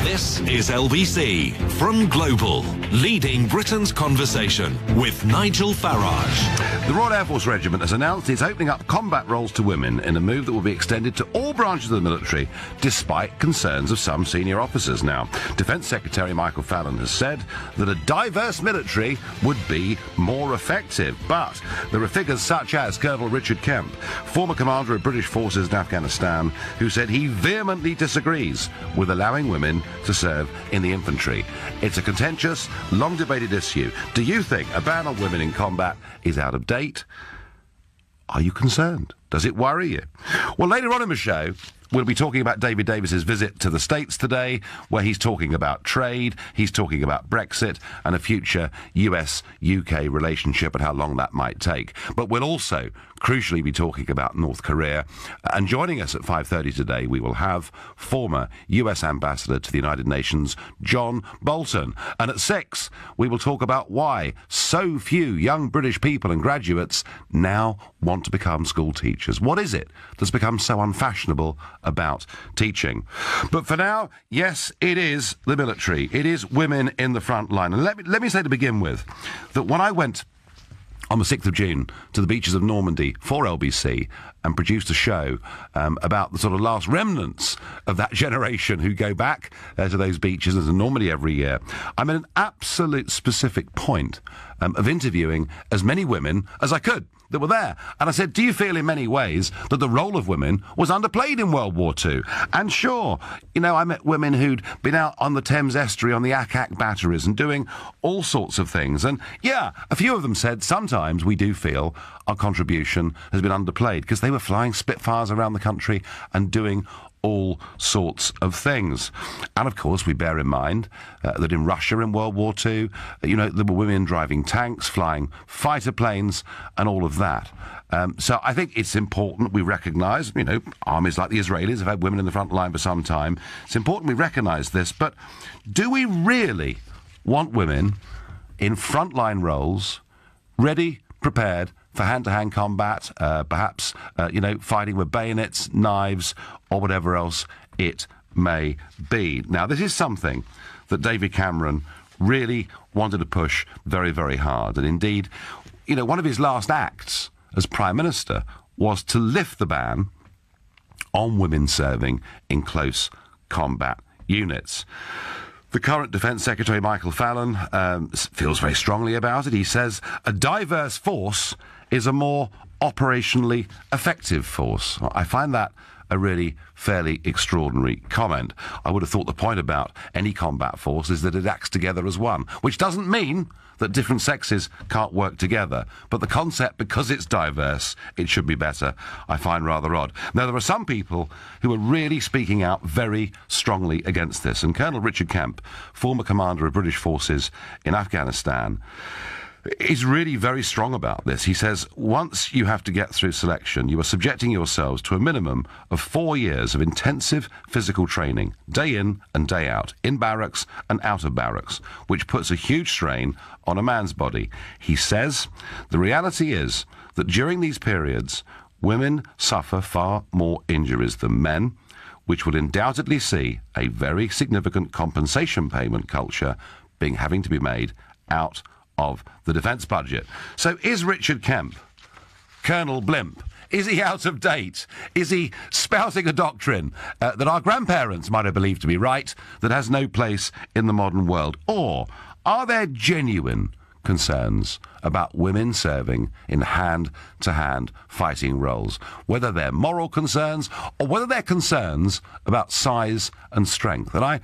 This is LBC from Global, leading Britain's conversation with Nigel Farage. The Royal Air Force Regiment has announced it's opening up combat roles to women in a move that will be extended to all branches of the military, despite concerns of some senior officers. Now, Defence Secretary Michael Fallon has said that a diverse military would be more effective. But there are figures such as Colonel Richard Kemp, former commander of British forces in Afghanistan, who said he vehemently disagrees with allowing women to serve in the infantry. It's a contentious, long-debated issue. Do you think a ban on women in combat is out of date? Are you concerned? Does it worry you? Well, later on in the show, we'll be talking about David Davis's visit to the States today, where he's talking about trade, he's talking about Brexit and a future US-UK relationship and how long that might take. But we'll also, crucially, be talking about North Korea. And joining us at 5:30 today, we will have former US Ambassador to the United Nations, John Bolton. And at 6, we will talk about why so few young British people and graduates now want to become school teachers. What is it that's become so unfashionable about teaching? But for now, yes, it is the military. It is women in the front line. And let me say to begin with that when I went on the 6th of June to the beaches of Normandy for LBC and produced a show about the sort of last remnants of that generation who go back to those beaches in Normandy every year, I'm at an absolute specific point of interviewing as many women as I could that were there. And I said, do you feel in many ways that the role of women was underplayed in World War II? And sure, you know, I met women who'd been out on the Thames estuary on the Ack batteries and doing all sorts of things. And yeah, a few of them said sometimes we do feel our contribution has been underplayed because they were flying Spitfires around the country and doing all sorts of things. And of course we bear in mind that in Russia in World War II, you know, there were women driving tanks, flying fighter planes and all of that. So I think it's important we recognise, you know, armies like the Israelis have had women in the front line for some time. It's important we recognise this, but do we really want women in frontline roles, ready, prepared for hand-to-hand combat, perhaps, you know, fighting with bayonets, knives, or whatever else it may be? Now, this is something that David Cameron really wanted to push very, very hard. And indeed, you know, one of his last acts as Prime Minister was to lift the ban on women serving in close combat units. The current Defence Secretary, Michael Fallon, feels very strongly about it. He says a diverse force is a more operationally effective force. I find that a really fairly extraordinary comment. I would have thought the point about any combat force is that it acts together as one, which doesn't mean that different sexes can't work together. But the concept, because it's diverse, it should be better, I find rather odd. Now, there are some people who are really speaking out very strongly against this. And Colonel Richard Kemp, former commander of British forces in Afghanistan, is really very strong about this. He says, once you have to get through selection, you are subjecting yourselves to a minimum of 4 years of intensive physical training, day in and day out, in barracks and out of barracks, which puts a huge strain on a man's body. He says, the reality is that during these periods, women suffer far more injuries than men, which will undoubtedly see a very significant compensation payment culture having to be made out of the defence budget. So is Richard Kemp, Colonel Blimp, is he out of date? Is he spouting a doctrine that our grandparents might have believed to be right, that has no place in the modern world? Or are there genuine concerns about women serving in hand-to-hand fighting roles, whether they're moral concerns or whether they're concerns about size and strength? And I'm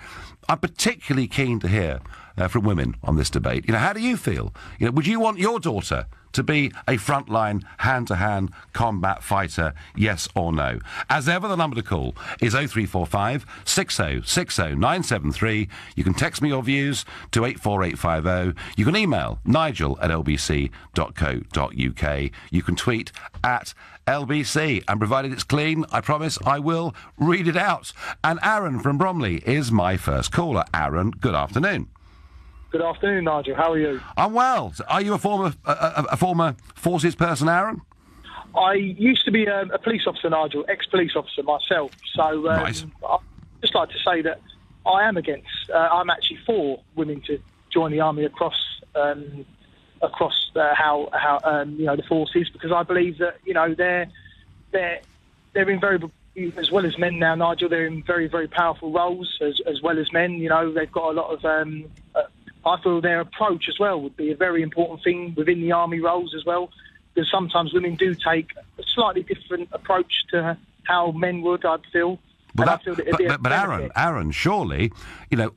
particularly keen to hear from women on this debate. You know, how do you feel? You know, would you want your daughter to be a frontline, hand-to-hand combat fighter, yes or no? As ever, the number to call is 0345 60 60 973. You can text me your views to 84850. You can email nigel@lbc.co.uk. You can tweet at LBC, and provided it's clean, I promise I will read it out. And Aaron from Bromley is my first caller. Aaron, good afternoon. Good afternoon, Nigel. How are you? I'm well. Are you a former forces person, Aaron? I used to be a police officer, Nigel, ex-police officer myself. So nice. I'd just like to say that I am against. I'm actually for women to join the army across the forces, because I believe that they're in very, as well as men now, Nigel. They're in very, very powerful roles as well as men. They've got a lot of. I feel their approach as well would be a very important thing within the army roles as well, because sometimes women do take a slightly different approach to how men would, I'd feel. But Aaron, surely,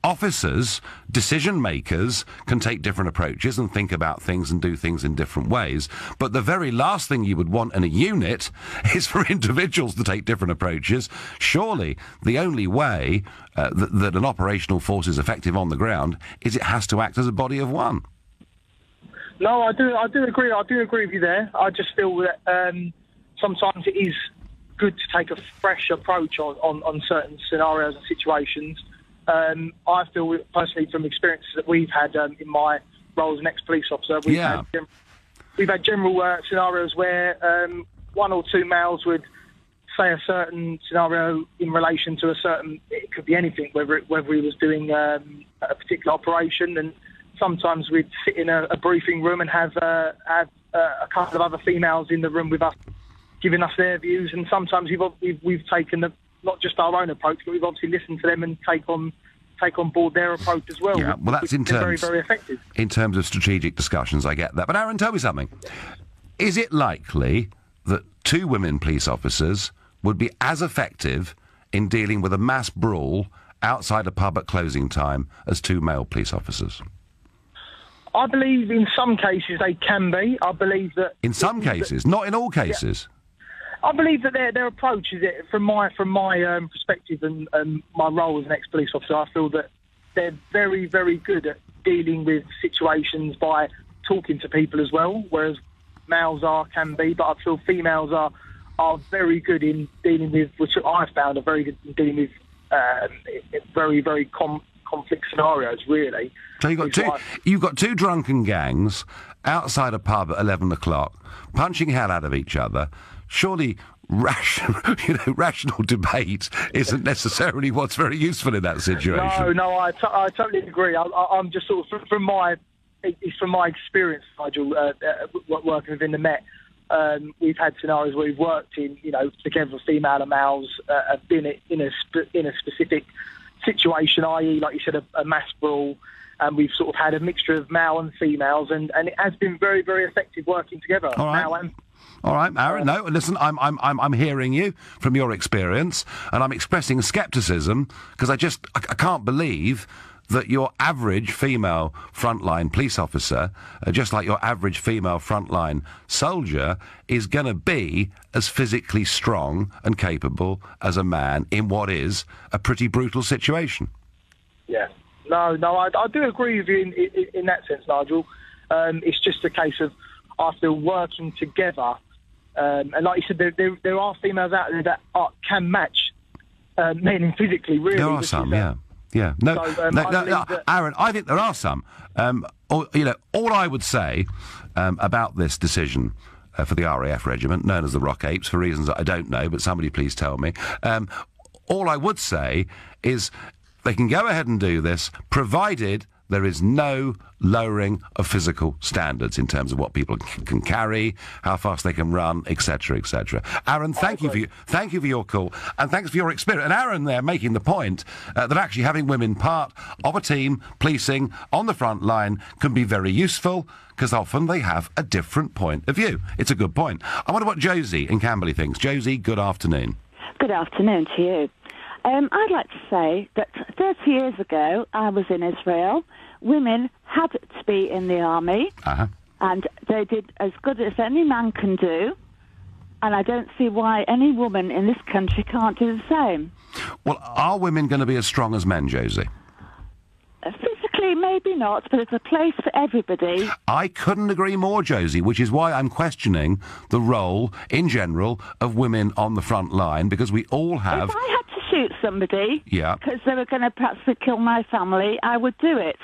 officers, decision makers can take different approaches and think about things and do things in different ways. But the very last thing you would want in a unit is for individuals to take different approaches. Surely, the only way that an operational force is effective on the ground is it has to act as a body of one. No, I do agree. I do agree with you there. I just feel that sometimes it is good to take a fresh approach on certain scenarios and situations. I feel personally, from experiences that we've had in my role as an ex-police officer, we've had general scenarios where one or two males would say a certain scenario in relation to a certain, it could be anything, whether he was doing a particular operation, and sometimes we'd sit in a briefing room and have a couple of other females in the room with us, giving us their views, and sometimes we've taken not just our own approach, but we've obviously listened to them and take on board their approach as well. Yeah, well, that's in terms very, very effective. In terms of strategic discussions, I get that. But Aaron, tell me something. Is it likely that two women police officers would be as effective in dealing with a mass brawl outside a pub at closing time as two male police officers? I believe in some cases they can be. I believe that in some cases, not in all cases. Yeah. I believe that their approach is, from my perspective and my role as an ex-police officer, I feel that they're very, very good at dealing with situations by talking to people as well, whereas males can be, but I feel females are very good in dealing with, which I've found are very good in dealing with very, very conflict scenarios, really. So you've got two drunken gangs outside a pub at 11 o'clock, punching hell out of each other. Surely rational debate isn't necessarily what's very useful in that situation. No, I totally agree. I'm just sort of, from my experience, Nigel, working within the Met, we've had scenarios where we've worked in, together, female and males, have been in a specific situation, i.e., like you said, a mass brawl, and we've sort of had a mixture of male and females, and it has been very, very effective working together. All right. All right, Aaron. No, listen. I'm hearing you from your experience, and I'm expressing scepticism because I can't believe that your average female frontline police officer, just like your average female frontline soldier, is going to be as physically strong and capable as a man in what is a pretty brutal situation. Yeah. No, I do agree with you in that sense, Nigel. It's just a case of, I feel, working together. And like you said, there are females out there that can match men physically, really. There are some, yeah. No, Aaron, I think there are some. All I would say about this decision for the RAF regiment, known as the Rock Apes, for reasons that I don't know, but somebody please tell me, all I would say is they can go ahead and do this, provided there is no lowering of physical standards in terms of what people can carry, how fast they can run, etc., etc. Aaron, thank you for your call, and thanks for your experience. And Aaron there making the point that actually having women part of a team policing on the front line can be very useful, because often they have a different point of view. It's a good point. I wonder what Josie in Camberley thinks. Josie, good afternoon. Good afternoon to you. I'd like to say that 30 years ago, I was in Israel. Women had to be in the army, and they did as good as any man can do, and I don't see why any woman in this country can't do the same. Well, are women going to be as strong as men, Josie? Physically, maybe not, but there's a place for everybody. I couldn't agree more, Josie, which is why I'm questioning the role, in general, of women on the front line, because we all have... If I had to shoot somebody, because they were going to perhaps kill my family, I would do it.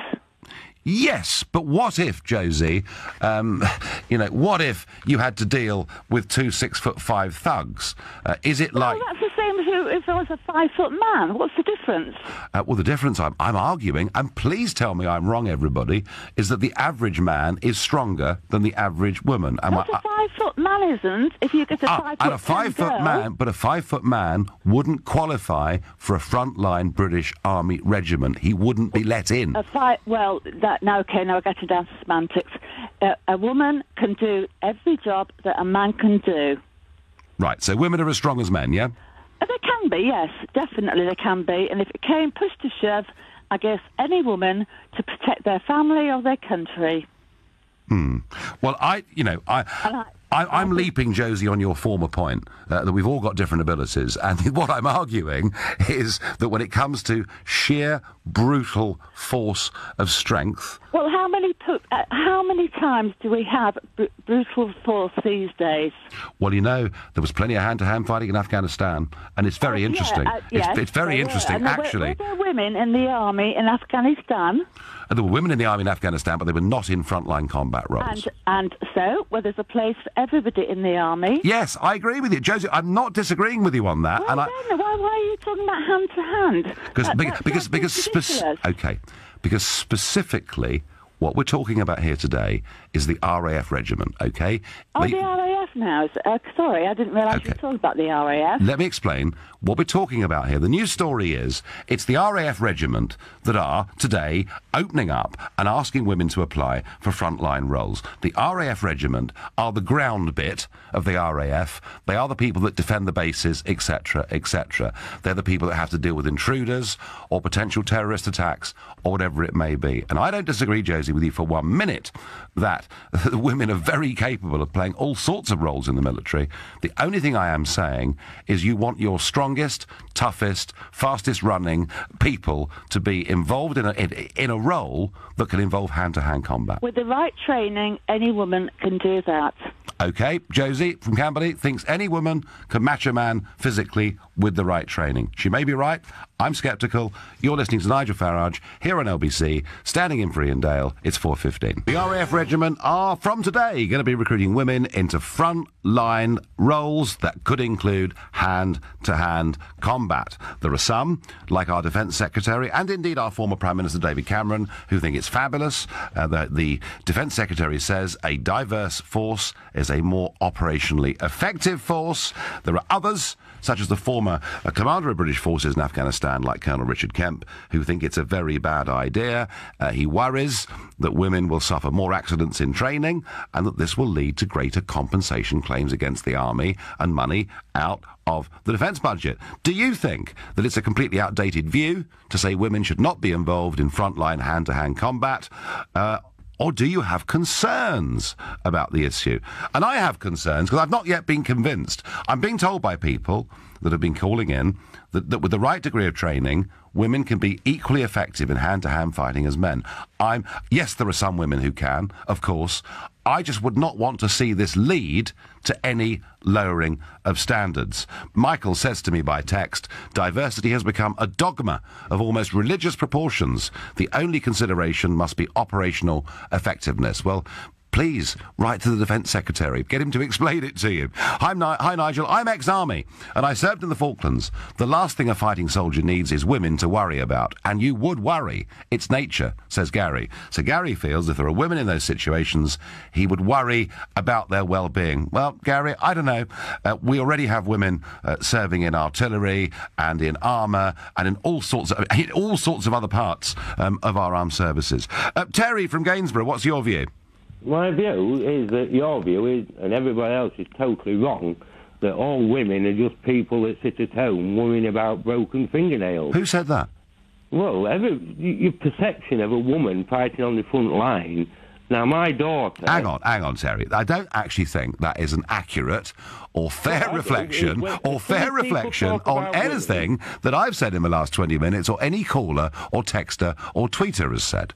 Yes, but what if, Josie, what if you had to deal with two 6'5" thugs? Is it like... Well, that's the same same if I was a 5-foot man. What's the difference? Well, the difference I'm arguing, and please tell me I'm wrong, everybody, is that the average man is stronger than the average woman. But a 5-foot man isn't. If you get a 5-foot and a 5-foot man, but a 5-foot man wouldn't qualify for a frontline British Army regiment. He wouldn't be let in. Now we're getting down to semantics. A woman can do every job that a man can do. Right, so women are as strong as men, yeah? They can be, yes, definitely they can be. And if it came push to shove, I guess any woman to protect their family or their country. Well, I'm leaping, Josie, on your former point, that we've all got different abilities. And what I'm arguing is that when it comes to sheer, brutal force of strength... Well, how many times do we have brutal force these days? Well, there was plenty of hand-to-hand fighting in Afghanistan, and it's very interesting. It's very interesting, actually. Were there women in the army in Afghanistan? There were women in the army in Afghanistan, but they were not in frontline combat roles. And so, well, there's a place for everybody in the army. Yes, I agree with you, Josie. I'm not disagreeing with you on that. Why are you talking about hand to hand? Because specifically, what we're talking about here today is the RAF regiment. Okay. The RAF now. Sorry, I didn't realise you were talking about the RAF. Let me explain what we're talking about here. The news story is it's the RAF regiment that are, today, opening up and asking women to apply for frontline roles. The RAF regiment are the ground bit of the RAF. They are the people that defend the bases, etc., etc. They're the people that have to deal with intruders or potential terrorist attacks or whatever it may be. And I don't disagree, Josie, with you for 1 minute that the women are very capable of playing all sorts of roles in the military. The only thing I am saying is you want your strongest, toughest, fastest running people to be involved in a role that can involve hand-to-hand combat. With the right training, any woman can do that. OK, Josie from Camberley thinks any woman can match a man physically with the right training. She may be right. I'm sceptical. You're listening to Nigel Farage here on LBC, standing in for Ian Dale. It's 4:15. The RAF regiment are, from today, going to be recruiting women into front-line roles that could include hand-to-hand combat. There are some, like our Defence Secretary, and indeed our former Prime Minister David Cameron, who think it's fabulous. The Defence Secretary says a diverse force is a more operationally effective force. There are others, such as the former commander of British forces in Afghanistan, like Colonel Richard Kemp, who think it's a very bad idea. He worries that women will suffer more accidents in training and that this will lead to greater compensation claims against the army and money out of the defence budget. Do you think that it's a completely outdated view to say women should not be involved in frontline hand-to-hand combat? Or do you have concerns about the issue? And I have concerns because I've not yet been convinced. I'm being told by people that have been calling in that with the right degree of training, women can be equally effective in hand-to-hand fighting as men. Yes, there are some women who can, of course. I just would not want to see this lead to any lowering of standards. Michael says to me by text, diversity has become a dogma of almost religious proportions. The only consideration must be operational effectiveness. Well, please write to the Defence Secretary. Get him to explain it to you. Hi, Nigel. I'm ex-army, and I served in the Falklands. The last thing a fighting soldier needs is women to worry about. And you would worry. It's nature, says Gary. So Gary feels if there are women in those situations, he would worry about their well-being. Well, Gary, I don't know. We already have women serving in artillery and in armour and in all sorts of other parts of our armed services. Terry from Gainsborough, what's your view? My view is that your view is, and everybody else is totally wrong, that all women are just people that sit at home worrying about broken fingernails. Who said that? Well, your perception of a woman fighting on the front line. Now, my daughter... Hang on, Terry. I don't actually think that is an accurate or fair reflection on anything that I've said in the last 20 minutes or any caller or texter or tweeter has said.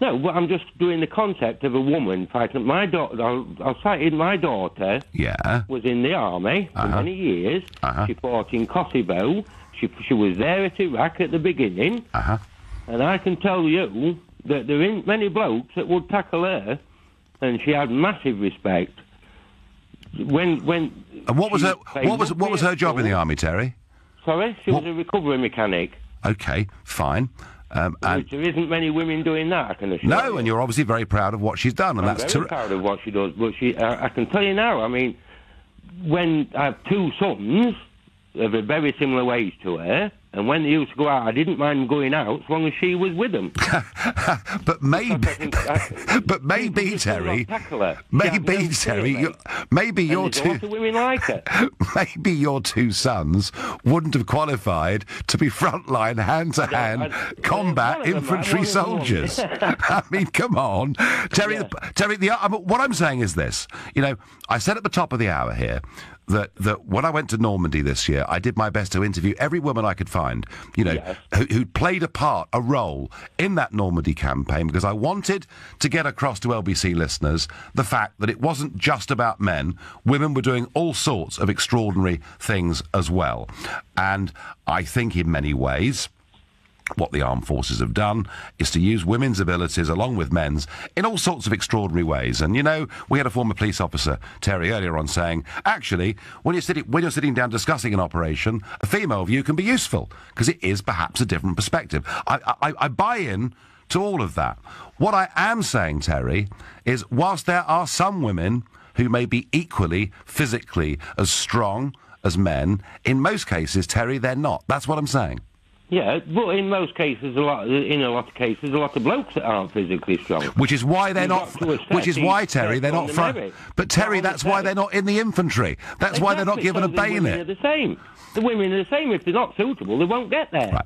No, but I'm just doing the concept of a woman fighting. My daughter, I'll cite in my daughter. Yeah. Was in the army for many years. She fought in Kosovo. She was there at Iraq at the beginning. And I can tell you that there ain't many blokes that would tackle her, and she had massive respect. And what was her job in the army, Terry? Sorry? She was a recovery mechanic. OK, fine. And there isn't many women doing that, I can assure you. No, and you're obviously very proud of what she's done, and I'm very proud of what she does, but I can tell you now, I mean, when I have two sons of a very similar age to her, and when they used to go out, I didn't mind going out as long as she was with them. But maybe, Terry, maybe your two, a lot of women like her. Maybe your two sons wouldn't have qualified to be frontline, hand-to-hand combat infantry soldiers. I mean, come on, Terry. Terry, what I'm saying is this. You know, I said at the top of the hour here that when I went to Normandy this year, I did my best to interview every woman I could find, you know, who played a role in that Normandy campaign, because I wanted to get across to LBC listeners the fact that it wasn't just about men. Women were doing all sorts of extraordinary things as well. And I think in many ways, what the armed forces have done is to use women's abilities along with men's in all sorts of extraordinary ways. And, you know, we had a former police officer, Terry, earlier on saying, actually, when you're sitting down discussing an operation, a female view can be useful because it is perhaps a different perspective. I buy in to all of that. What I am saying, Terry, is whilst there are some women who may be equally physically as strong as men, in most cases, Terry, they're not. That's what I'm saying. Yeah, but in most cases, a lot of blokes that aren't physically strong. Which is why they're not. Which is why, Terry, they're not front. But Terry, that's why they're not in the infantry. That's why they're not given a bayonet. The women are the same. The women are the same. If they're not suitable, they won't get there. Right.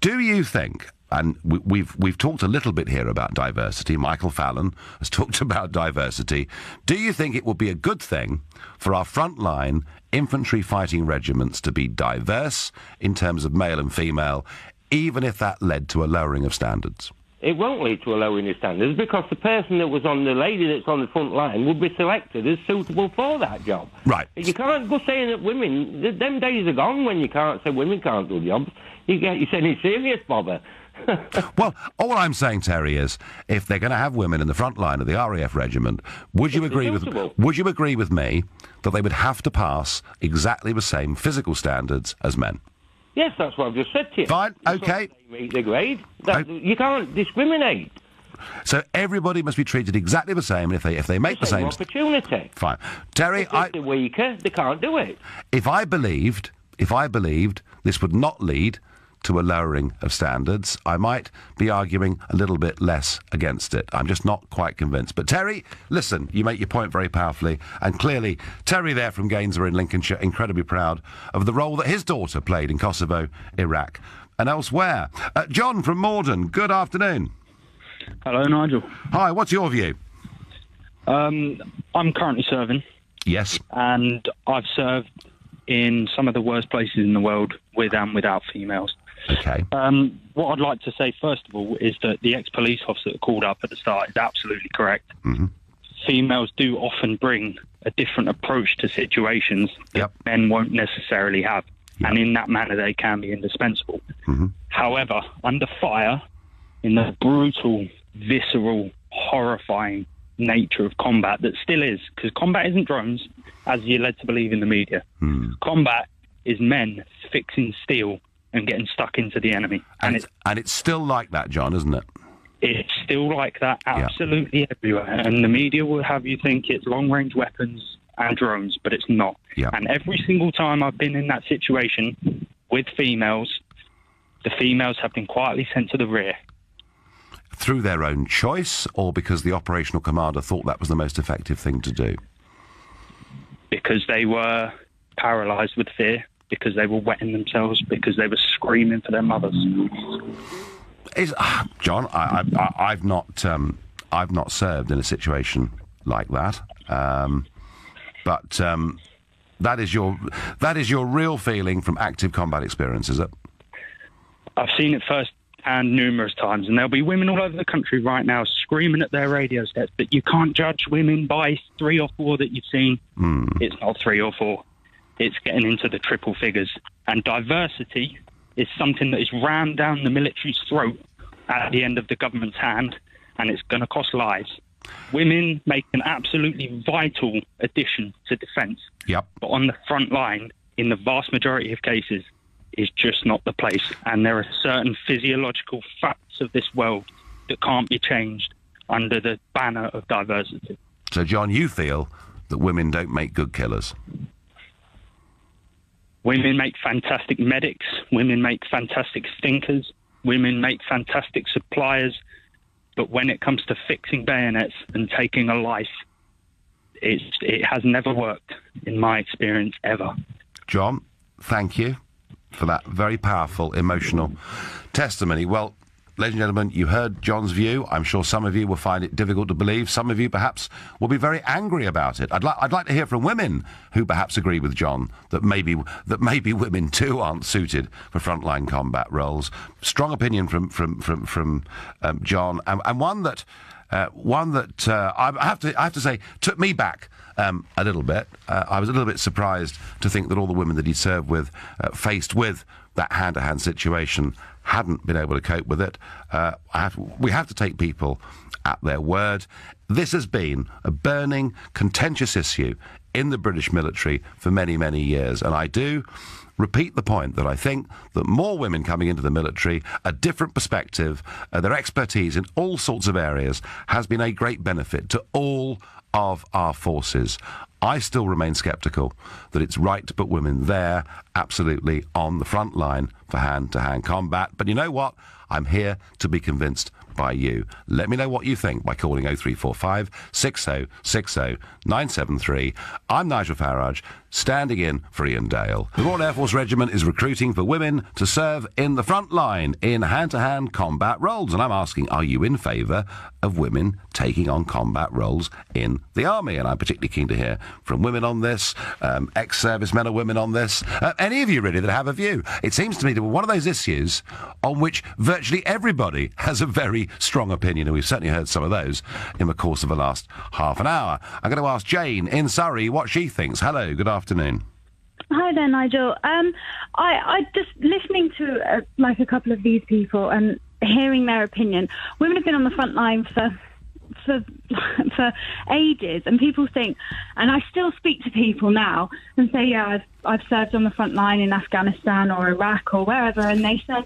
Do you think? And we've talked a little bit here about diversity. Michael Fallon has talked about diversity. Do you think it would be a good thing for our frontline infantry fighting regiments to be diverse in terms of male and female, even if that led to a lowering of standards? It won't lead to a lowering of standards because the person that was on the lady that's on the front line would be selected as suitable for that job. Right. You can't go saying that women, them days are gone when you can't say women can't do jobs. You're saying serious bother. Well, all I'm saying, Terry, is if they're going to have women in the front line of the RAF regiment, would you agree with me that they would have to pass exactly the same physical standards as men? Yes, that's what I've just said to you. Fine, OK. They meet the grade. You can't discriminate. So everybody must be treated exactly the same if they make the same opportunity. Fine, Terry. If they're weaker, they can't do it. If I believed this would not lead to a lowering of standards, I might be arguing a little bit less against it. I'm just not quite convinced. But Terry, listen, you make your point very powerfully, and clearly Terry there from Gainsborough in Lincolnshire, incredibly proud of the role that his daughter played in Kosovo, Iraq and elsewhere. John from Morden, good afternoon. Hello, Nigel. Hi, what's your view? I'm currently serving. Yes. And I've served in some of the worst places in the world with and without females. Okay. What I'd like to say, first of all, is that the ex-police officer that called up at the start is absolutely correct. Mm-hmm. Females do often bring a different approach to situations that men won't necessarily have. Yep. And in that manner, they can be indispensable. Mm-hmm. However, under fire, in the brutal, visceral, horrifying nature of combat that still is, because combat isn't drones, as you're led to believe in the media. Combat is men fixing steel and getting stuck into the enemy. And it's still like that, John, isn't it? It's still like that absolutely everywhere. And the media will have you think it's long-range weapons and drones, but it's not. Yep. And every single time I've been in that situation with females, the females have been quietly sent to the rear. Through their own choice, or because the operational commander thought that was the most effective thing to do? Because they were paralysed with fear, because they were wetting themselves, because they were screaming for their mothers. John, I've not served in a situation like that, but that is your real feeling from active combat experience, is it? I've seen it firsthand numerous times, and there'll be women all over the country right now screaming at their radio sets that you can't judge women by 3 or 4 that you've seen. It's not 3 or 4. It's getting into the triple figures. And diversity is something that is rammed down the military's throat at the end of the government's hand, and it's going to cost lives. Women make an absolutely vital addition to defence. Yep. But on the front line, in the vast majority of cases, is just not the place. And there are certain physiological facts of this world that can't be changed under the banner of diversity. So, John, you feel that women don't make good killers? Women make fantastic medics. Women make fantastic thinkers. Women make fantastic suppliers. But when it comes to fixing bayonets and taking a life, it has never worked, in my experience, ever. John, thank you for that very powerful, emotional testimony. Well, ladies and gentlemen, you heard John's view. I'm sure some of you will find it difficult to believe. Some of you perhaps will be very angry about it. I'd like to hear from women who perhaps agree with John that maybe women too aren't suited for frontline combat roles. Strong opinion from John, and one that I have to say took me back a little bit. I was a little bit surprised to think that all the women that he served with, faced with that hand-to-hand situation, hadn't been able to cope with it. We have to take people at their word. This has been a burning, contentious issue in the British military for many, many years, and I do repeat the point that I think that more women coming into the military, a different perspective, their expertise in all sorts of areas has been a great benefit to all of our forces. I still remain sceptical that it's right to put women there, absolutely on the front line for hand-to-hand combat. But you know what? I'm here to be convinced by you. Let me know what you think by calling 0345 60 60 973. I'm Nigel Farage, standing in for Ian Dale. The Royal Air Force Regiment is recruiting for women to serve in the front line in hand-to-hand combat roles. And I'm asking, are you in favour of women taking on combat roles in the Army? And I'm particularly keen to hear from women on this, ex-servicemen or women on this, any of you really that have a view. It seems to me that we're one of those issues on which virtually everybody has a very strong opinion, and we've certainly heard some of those in the course of the last half an hour. I'm going to ask Jane in Surrey what she thinks. Hello, good afternoon. Hi there, Nigel. I just listening to a couple of these people and hearing their opinion. Women have been on the front line for ages, and people think, and I still speak to people now and say, yeah, I've served on the front line in Afghanistan or Iraq or wherever, and they said,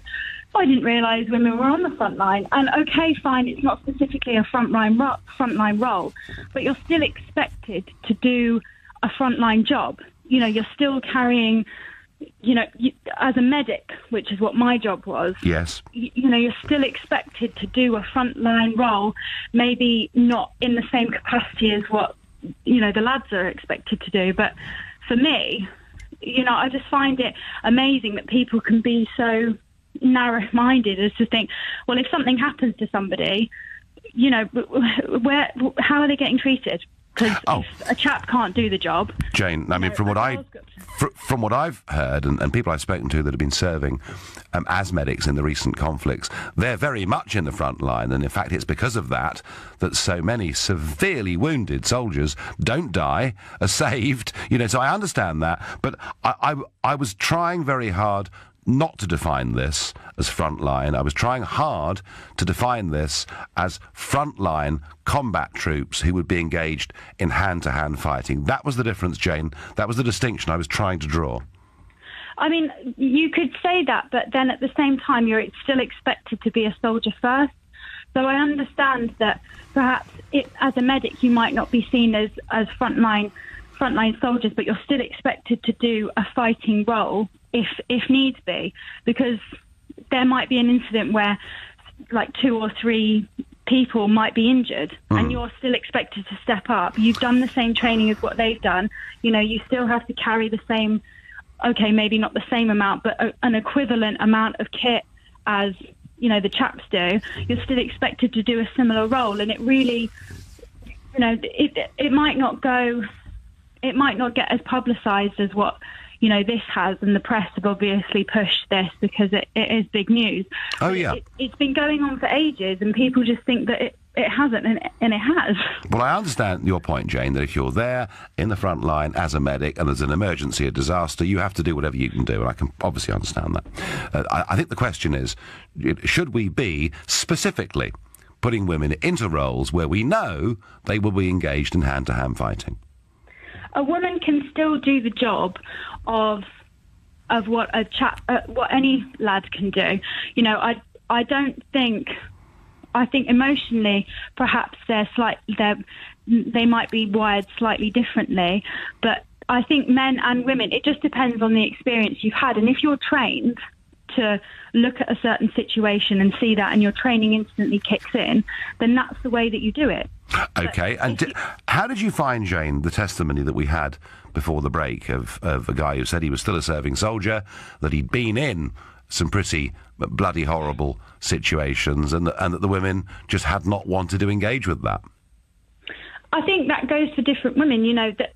I didn't realise women were on the front line. And okay, fine, it's not specifically a frontline role, but you're still expected to do a frontline job. You know, you're still carrying, as a medic, which is what my job was. Yes. You're still expected to do a frontline role, maybe not in the same capacity as what, the lads are expected to do. But for me, I just find it amazing that people can be so narrow-minded as to think, well, if something happens to somebody, how are they getting treated? Because if a chap can't do the job. Jane, I mean, from what I've heard, and people I've spoken to that have been serving as medics in the recent conflicts, they're very much in the front line, and in fact it's because of that that so many severely wounded soldiers don't die, are saved, so I understand that, but I was trying very hard not to define this as frontline. I was trying hard to define this as frontline combat troops who would be engaged in hand-to-hand fighting. That was the difference, Jane. That was the distinction I was trying to draw. I mean, you could say that, but then at the same time, you're still expected to be a soldier first. So I understand that perhaps as a medic, you might not be seen as frontline soldiers, but you're still expected to do a fighting role if needs be, because there might be an incident where like 2 or 3 people might be injured and you're still expected to step up. You've done the same training as what they've done. You still have to carry the same, okay, maybe not the same amount, but an equivalent amount of kit as, the chaps do. You're still expected to do a similar role, and it really, it might not get as publicised as what this has, and the press have obviously pushed this because it is big news. Oh, yeah. It's been going on for ages, and people just think that it hasn't, and it has. Well, I understand your point, Jane, that if you're there in the front line as a medic and there's an emergency, a disaster, you have to do whatever you can do, and I can obviously understand that. I think the question is, should we be specifically putting women into roles where we know they will be engaged in hand-to-hand fighting? A woman can still do the job of of what what any lad can do. You know, I don't think. I think emotionally, perhaps they might be wired slightly differently, but I think men and women, it just depends on the experience you've had. And if you're trained to look at a certain situation and see that, and your training instantly kicks in, then that's the way that you do it. Okay, and how did you find, Jane, the testimony that we had before the break of a guy who said he was still a serving soldier, that he'd been in some pretty bloody horrible situations, and that the women just had not wanted to engage with that? I think that goes for different women. You know, that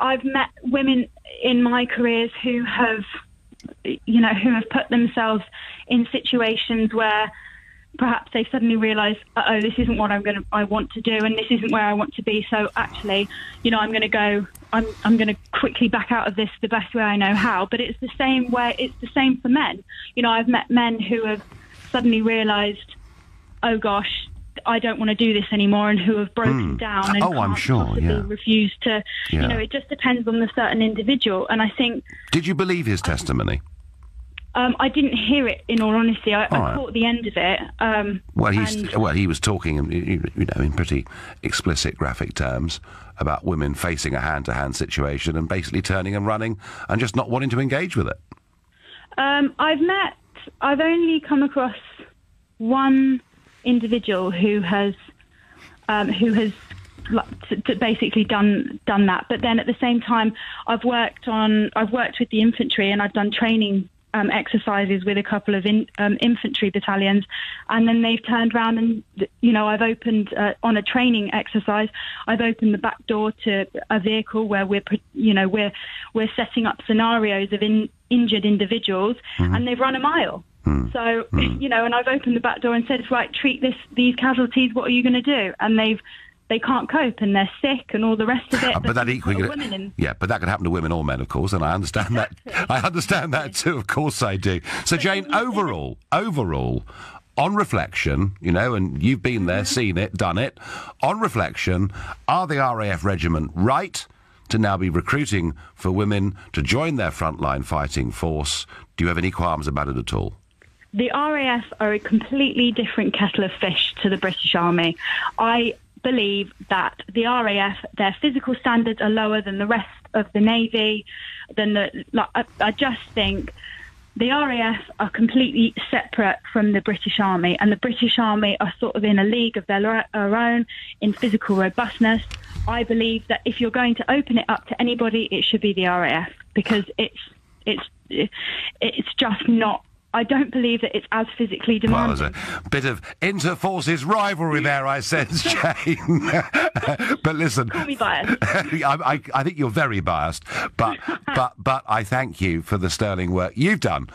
I've met women in my careers who have put themselves in situations where perhaps they suddenly realise, this isn't what I want to do, and this isn't where I want to be. So actually, you know, I'm going to quickly back out of this the best way I know how. But it's the same for men. You know, I've met men who have suddenly realised, oh gosh, I don't want to do this anymore, and who have broken down and I'm sure, possibly refuse to. Yeah. You know, it just depends on the certain individual. And I think. Did you believe his testimony? I didn't hear it, in all honesty. I caught the end of it. He was talking, in pretty explicit, graphic terms about women facing a hand-to-hand situation and basically turning and running and just not wanting to engage with it. I've only come across one individual who has basically done that. But then at the same time, I've worked with the infantry, and I've done training exercises with a couple of infantry battalions, and then they've turned around and, you know, I've opened on a training exercise, I've opened the back door to a vehicle where we're setting up scenarios of injured individuals, and they've run a mile. So, you know, and I've opened the back door and said, right, treat these casualties, what are you going to do? And they can't cope, and they're sick, and all the rest of it. But that equally, but that could happen to women or men, of course, and I understand that. I understand that too. Of course, I do. So, Jane, overall, on reflection, you know, and you've been there, seen it, done it. On reflection, are the RAF regiment right to now be recruiting for women to join their frontline fighting force? Do you have any qualms about it at all? The RAF are a completely different kettle of fish to the British Army. I believe that the RAF, their physical standards are lower than the rest of the Navy. I just think the RAF are completely separate from the British Army, and the British Army are sort of in a league of their own in physical robustness. I believe that if you're going to open it up to anybody, it should be the RAF, because it's just not. I don't believe that it's as physically demanding. Well, there's a bit of inter-forces rivalry there, I sense, Jane. But listen... Call me biased. I think you're very biased, but I thank you for the sterling work you've done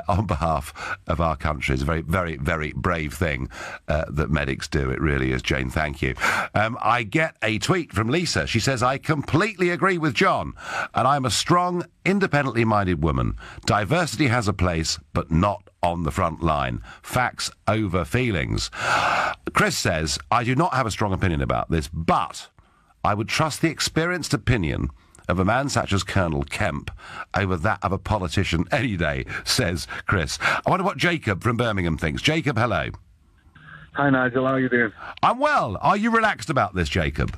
on behalf of our country. It's a very, very, very brave thing that medics do. It really is, Jane. Thank you. I get a tweet from Lisa. She says, I completely agree with John, and I'm a strong, independently minded woman. Diversity has a place, but not on the front line. Facts over feelings. Chris says, I do not have a strong opinion about this, but I would trust the experienced opinion of a man such as Colonel Kemp over that of a politician any day, says Chris. I wonder what Jacob from Birmingham thinks. Jacob, hello. Hi, Nigel. How are you doing? I'm well. Are you relaxed about this, Jacob?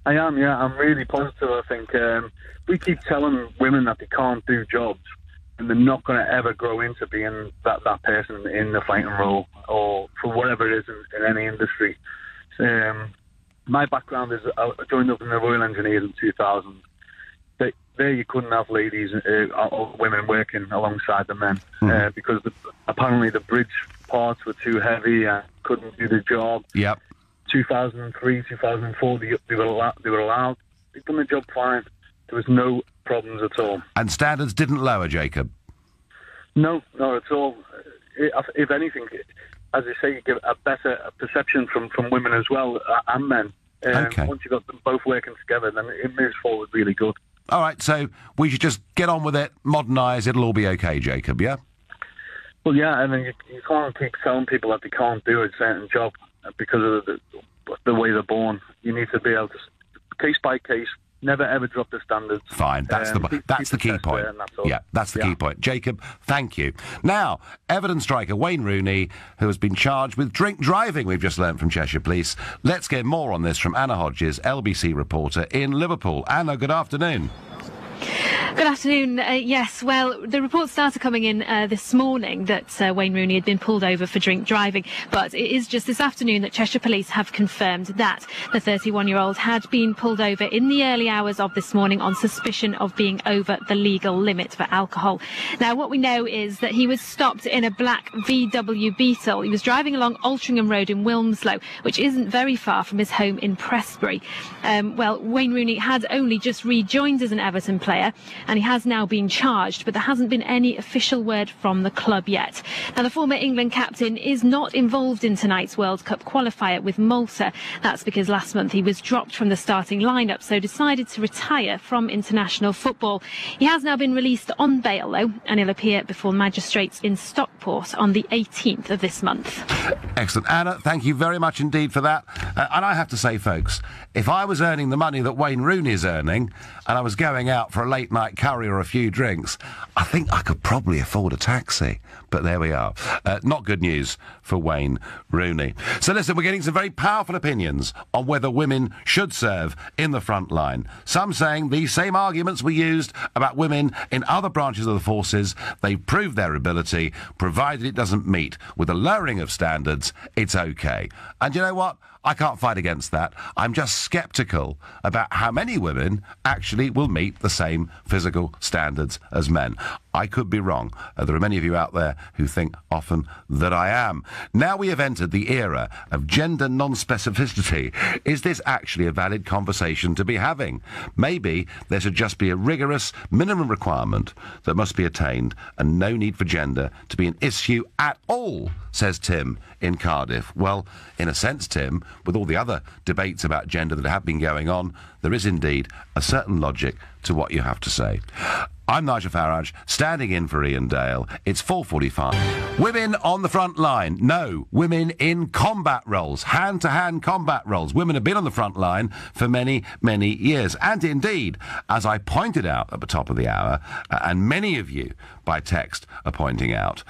I am, yeah. I'm really positive, I think. We keep telling women that they can't do jobs, and they're not going to ever grow into being that person in the fighting role, or for whatever it is in any industry. My background is I joined up in the Royal Engineers in 2000. There you couldn't have ladies or women working alongside the men because apparently the bridge parts were too heavy and couldn't do the job. Yep. 2003, 2004, they were allowed. They've done the job fine. There was no problems at all. And standards didn't lower, Jacob? No, not at all. If anything, as I say, you get a better perception from women as well, and men. Okay. Once you've got them both working together, then it moves forward really good. All right, so we should just get on with it, modernise, it'll all be okay, Jacob, yeah? Well, yeah, I mean, you can't keep telling people that they can't do a certain job because of the way they're born. You need to be able to, case by case, Never ever drop the standards. Fine, that's the key point. Yeah, that's the key point. Jacob, thank you. Now, Everton striker Wayne Rooney, who has been charged with drink driving, we've just learned from Cheshire Police. Let's get more on this from Anna Hodges, LBC reporter in Liverpool. Anna, good afternoon. Good afternoon. Yes, well, the reports started coming in this morning that Wayne Rooney had been pulled over for drink driving, but it is just this afternoon that Cheshire Police have confirmed that the 31-year-old had been pulled over in the early hours of this morning on suspicion of being over the legal limit for alcohol. Now, what we know is that he was stopped in a black VW Beetle. He was driving along Altrincham Road in Wilmslow, which isn't very far from his home in Prestbury. Well, Wayne Rooney had only just rejoined as an Everton player, and he has now been charged, but there hasn't been any official word from the club yet. Now, the former England captain is not involved in tonight's World Cup qualifier with Malta. That's because last month he was dropped from the starting lineup, so decided to retire from international football. He has now been released on bail, though, and he'll appear before magistrates in Stockport on the 18th of this month. Excellent. Anna, thank you very much indeed for that. And I have to say, folks, if I was earning the money that Wayne Rooney is earning, and I was going out for a late night curry or a few drinks, I think I could probably afford a taxi. But there we are. Not good news for Wayne Rooney. So listen, we're getting some very powerful opinions on whether women should serve in the front line. Some saying these same arguments were used about women in other branches of the forces. They prove their ability, provided it doesn't meet with a lowering of standards, it's okay. And you know what? I can't fight against that. I'm just sceptical about how many women actually will meet the same physical standards as men. I could be wrong. There are many of you out there who think often that I am. Now we have entered the era of gender non-specificity. Is this actually a valid conversation to be having? Maybe there should just be a rigorous minimum requirement that must be attained and no need for gender to be an issue at all, says Tim in Cardiff. Well, in a sense, Tim, with all the other debates about gender that have been going on, there is indeed a certain logic to what you have to say. I'm Nigel Farage, standing in for Ian Dale. It's 4:45. Women on the front line. No, women in combat roles, hand-to-hand combat roles. Women have been on the front line for many, many years. And indeed, as I pointed out at the top of the hour, and many of you by text are pointing out,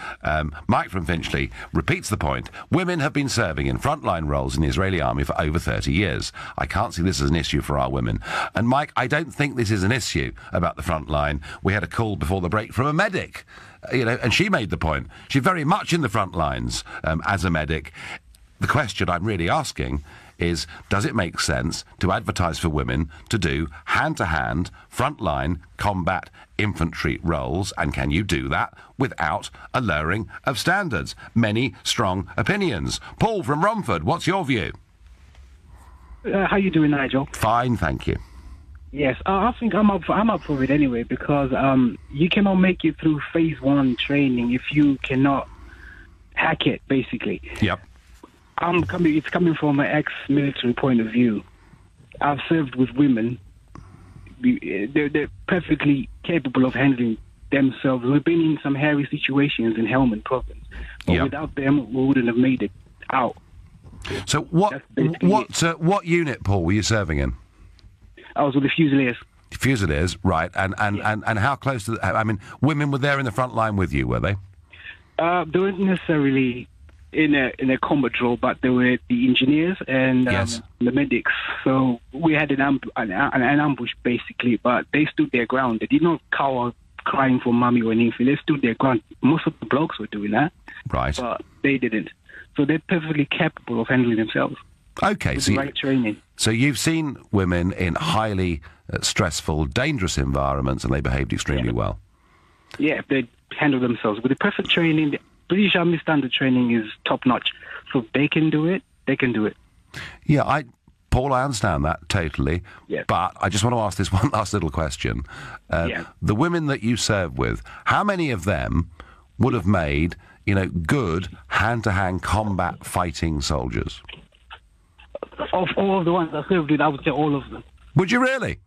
Mike from Finchley repeats the point. Women have been serving in frontline roles in the Israeli army for over 30 years. I can't see this as an issue for our women. And Mike, I don't think this is an issue about the front line. We had a call before the break from a medic, and she made the point. She's very much in the front lines as a medic. The question I'm really asking is, does it make sense to advertise for women to do hand-to-hand, frontline, combat, infantry roles, and can you do that without a lowering of standards? Many strong opinions. Paul from Romford, what's your view? How you doing, Nigel? Fine, thank you. Yes, I think I'm up for it anyway, because you cannot make it through phase 1 training if you cannot hack it, basically. Yep. It's coming from an ex-military point of view. I've served with women. They're perfectly capable of handling themselves. We've been in some hairy situations in Helmand Province, but without them, we wouldn't have made it out. So what unit, Paul, were you serving in? I was with the Fusiliers. Fusiliers, right. And how close to I mean, women were there in the front line with you, were they? They weren't necessarily in a combat role, but they were the engineers and the medics. So we had an ambush, basically, but they stood their ground. They did not cower crying for mummy or anything. They stood their ground. Most of the blokes were doing that. Right. But they didn't. So they're perfectly capable of handling themselves. Okay, with the right training. So you've seen women in highly stressful, dangerous environments, and they behaved extremely well. Yeah, they handle themselves with the perfect training. The British Army standard training is top notch, so they can do it. They can do it. Yeah, Paul, I understand that totally. Yeah. But I just want to ask this one last little question. The women that you serve with, how many of them would have made, good hand-to-hand combat fighting soldiers? Of all of the ones I served with, I would say all of them. Would you really?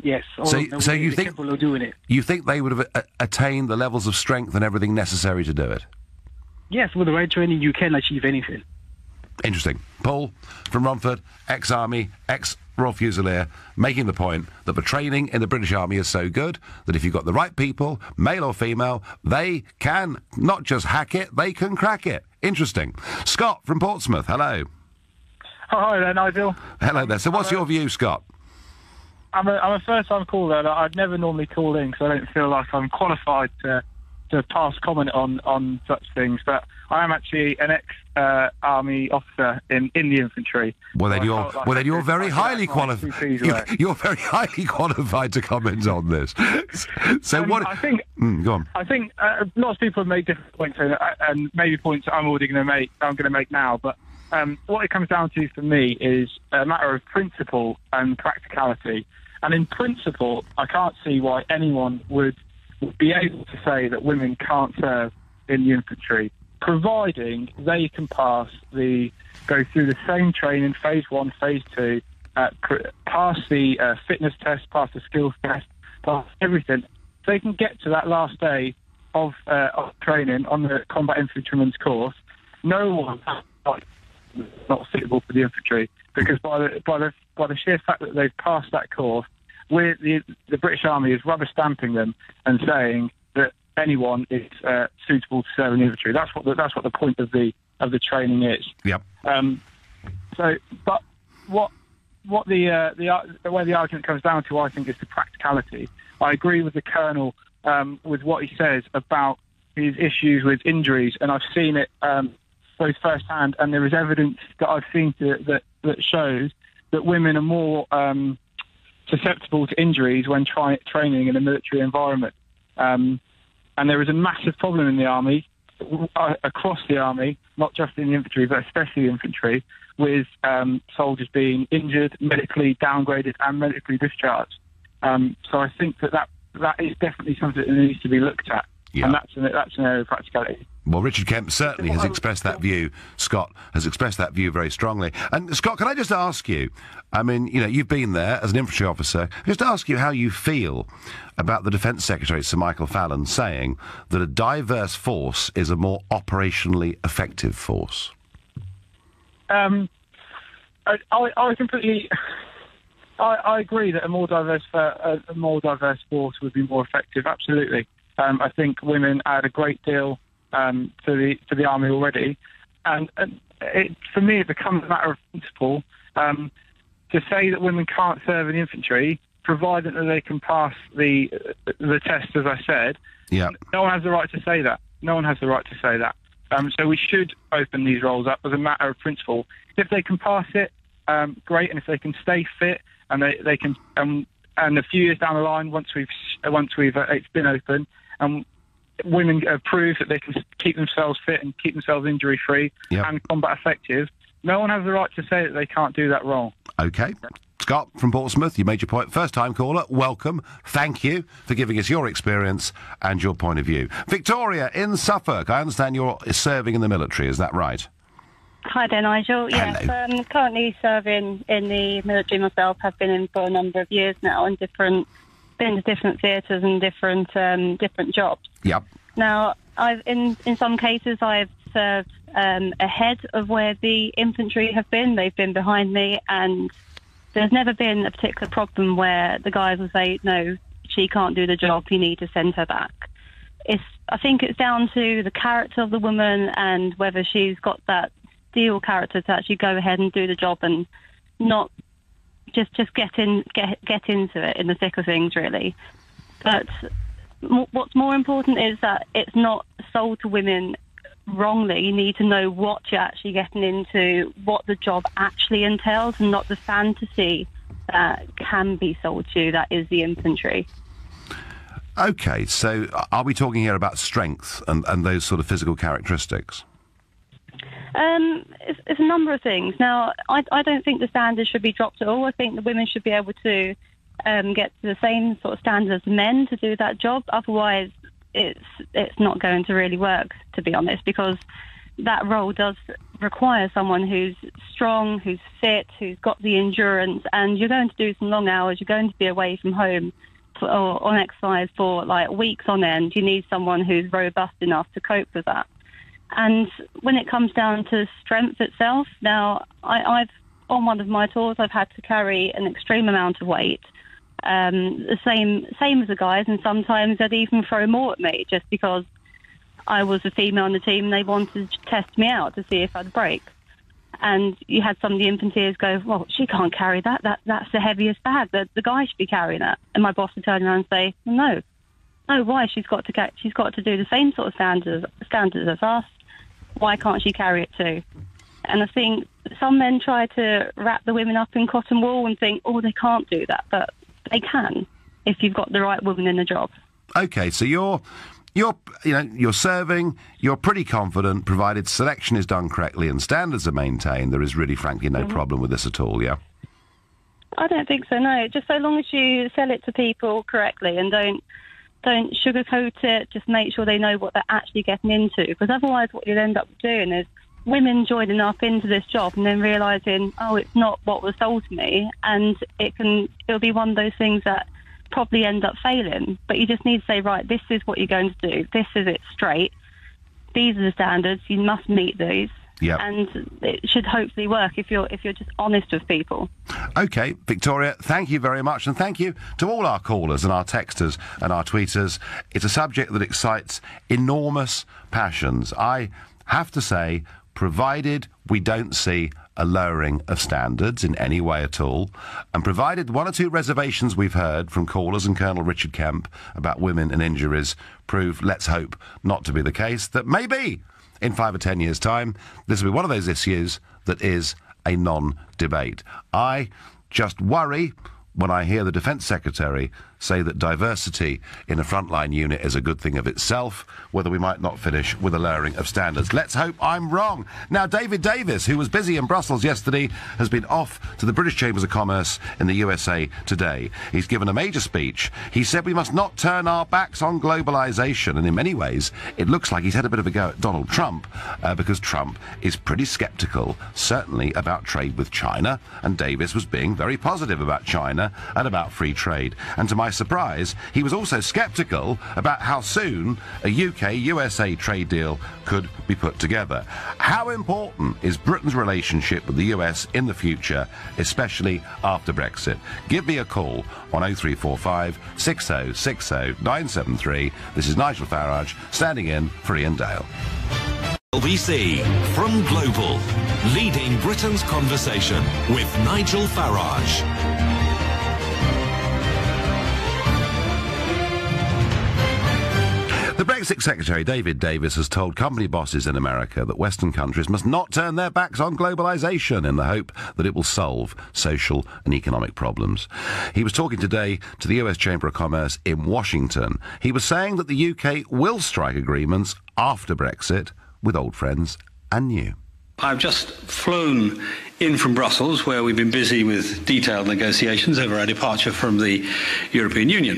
Yes. So you think capable of doing it? You think they would have attained the levels of strength and everything necessary to do it? Yes, with the right training, you can achieve anything. Interesting. Paul from Romford, ex-army, Royal Fusilier, making the point that the training in the British Army is so good that if you've got the right people, male or female, they can not just hack it, they can crack it. Interesting. Scott from Portsmouth, hello. Oh, hi there, Nigel. Hello there. So what's your view, Scott? I'm a first-time caller. I'd never normally call in because I don't feel like I'm qualified to pass comment on such things, but I am actually an ex-army officer in the infantry. Well, then you're very highly qualified. You're very highly qualified to comment on this. So what? I think. Go on. I think lots of people have made different points, and maybe points I'm already going to make now. But what it comes down to for me is a matter of principle and practicality. And in principle, I can't see why anyone would be able to say that women can't serve in the infantry, providing they can go through the same training, phase 1, phase 2, pass the fitness test, pass the skills test, pass everything. They can get to that last day of training on the combat infantryman's course. No one not suitable for the infantry, because by the sheer fact that they've passed that course, the British Army is rubber stamping them and saying that anyone is suitable to serve in the infantry. That's what the point of the training is. Yep. But where the argument comes down to, I think, is the practicality. I agree with the Colonel with what he says about his issues with injuries, and I've seen it both firsthand, and there is evidence that I've seen that shows that women are more susceptible to injuries when training in a military environment. And there is a massive problem in the army, across the army, not just in the infantry, but especially the infantry, with soldiers being injured, medically downgraded, and medically discharged. So I think that is definitely something that needs to be looked at. Yeah. And that's an area of practicality. Well, Richard Kemp certainly has expressed that view. Scott has expressed that view very strongly. And Scott, can I just ask you, I mean, you've been there as an infantry officer, just ask you how you feel about the Defence Secretary, Sir Michael Fallon, saying that a diverse force is a more operationally effective force. I completely... I agree that a more diverse force would be more effective, absolutely. I think women add a great deal to the army already, and for me it becomes a matter of principle to say that women can't serve in the infantry, provided that they can pass the test, as I said. Yeah. No one has the right to say that. No one has the right to say that. So we should open these roles up as a matter of principle. If they can pass it, great, and if they can stay fit and they can, and a few years down the line, once it's been open, women prove that they can keep themselves fit and keep themselves injury-free and combat effective, no one has the right to say that they can't do that role. OK. Scott from Portsmouth, you made your point. First-time caller, welcome. Thank you for giving us your experience and your point of view. Victoria in Suffolk, I understand you're serving in the military, is that right? Hi there, Nigel. Yes, I'm currently serving in the military myself. Have been in for a number of years now, and been to different theatres and different jobs. Yep. Now, in some cases I've served ahead of where the infantry have been. They've been behind me, and there's never been a particular problem where the guys will say, "No, she can't do the job. You need to send her back." I think it's down to the character of the woman and whether she's got that steel character to actually go ahead and do the job and not just get into it in the thick of things, really. But what's more important is that it's not sold to women wrongly. You need to know what you're actually getting into, what the job actually entails, and not the fantasy that can be sold to you, that is the infantry. OK, so are we talking here about strength and those sort of physical characteristics? It's a number of things. Now, I don't think the standards should be dropped at all. I think the women should be able to get to the same sort of standards as men to do that job. Otherwise, it's not going to really work, to be honest, because that role does require someone who's strong, who's fit, who's got the endurance, and you're going to do some long hours. You're going to be away from home or on exercise for like weeks on end. You need someone who's robust enough to cope with that. And when it comes down to strength itself, now I've on one of my tours, I've had to carry an extreme amount of weight, the same as the guys, and sometimes they'd even throw more at me just because I was a female on the team and they wanted to test me out to see if I'd break. And you had some of the infanteers go, well, she can't carry that. That's the heaviest bag. The guy should be carrying that. And my boss would turn around and say, no, why? She's got to do the same sort of standards as us. Why can't she carry it too? And I think some men try to wrap the women up in cotton wool and think, oh, they can't do that, but they can if you've got the right woman in the job. Okay, so you're serving, you're pretty confident, provided selection is done correctly and standards are maintained, there is really, frankly, no problem with this at all, yeah? I don't think so, no. Just so long as you sell it to people correctly and don't sugarcoat it, just make sure they know what they're actually getting into, because otherwise what you'll end up doing is women joining up into this job and then realising, oh, it's not what was sold to me, and it'll be one of those things that probably end up failing. But you just need to say, right, this is what you're going to do. This is it straight. These are the standards. You must meet these. Yep. And it should hopefully work if you're just honest with people. OK, Victoria, thank you very much, and thank you to all our callers and our texters and our tweeters. It's a subject that excites enormous passions. I have to say, provided we don't see a lowering of standards in any way at all, and provided one or two reservations we've heard from callers and Colonel Richard Kemp about women and injuries prove, let's hope, not to be the case, that maybe in 5 or 10 years' time this will be one of those issues that is a non-debate. I just worry when I hear the Defence Secretary say that diversity in a frontline unit is a good thing of itself, whether we might not finish with a lowering of standards. Let's hope I'm wrong. Now, David Davis, who was busy in Brussels yesterday, has been off to the British Chambers of Commerce in the USA today. He's given a major speech. He said we must not turn our backs on globalisation, and in many ways it looks like he's had a bit of a go at Donald Trump, because Trump is pretty sceptical, certainly about trade with China, and Davis was being very positive about China and about free trade. And to my surprise, he was also sceptical about how soon a UK-USA trade deal could be put together. How important is Britain's relationship with the US in the future, especially after Brexit? Give me a call on 0345 6060 973. This is Nigel Farage, standing in for Ian Dale. LBC from Global, leading Britain's conversation with Nigel Farage. The Brexit Secretary, David Davis, has told company bosses in America that Western countries must not turn their backs on globalisation in the hope that it will solve social and economic problems. He was talking today to the US Chamber of Commerce in Washington. He was saying that the UK will strike agreements after Brexit with old friends and new. I've just flown in from Brussels, where we've been busy with detailed negotiations over our departure from the European Union.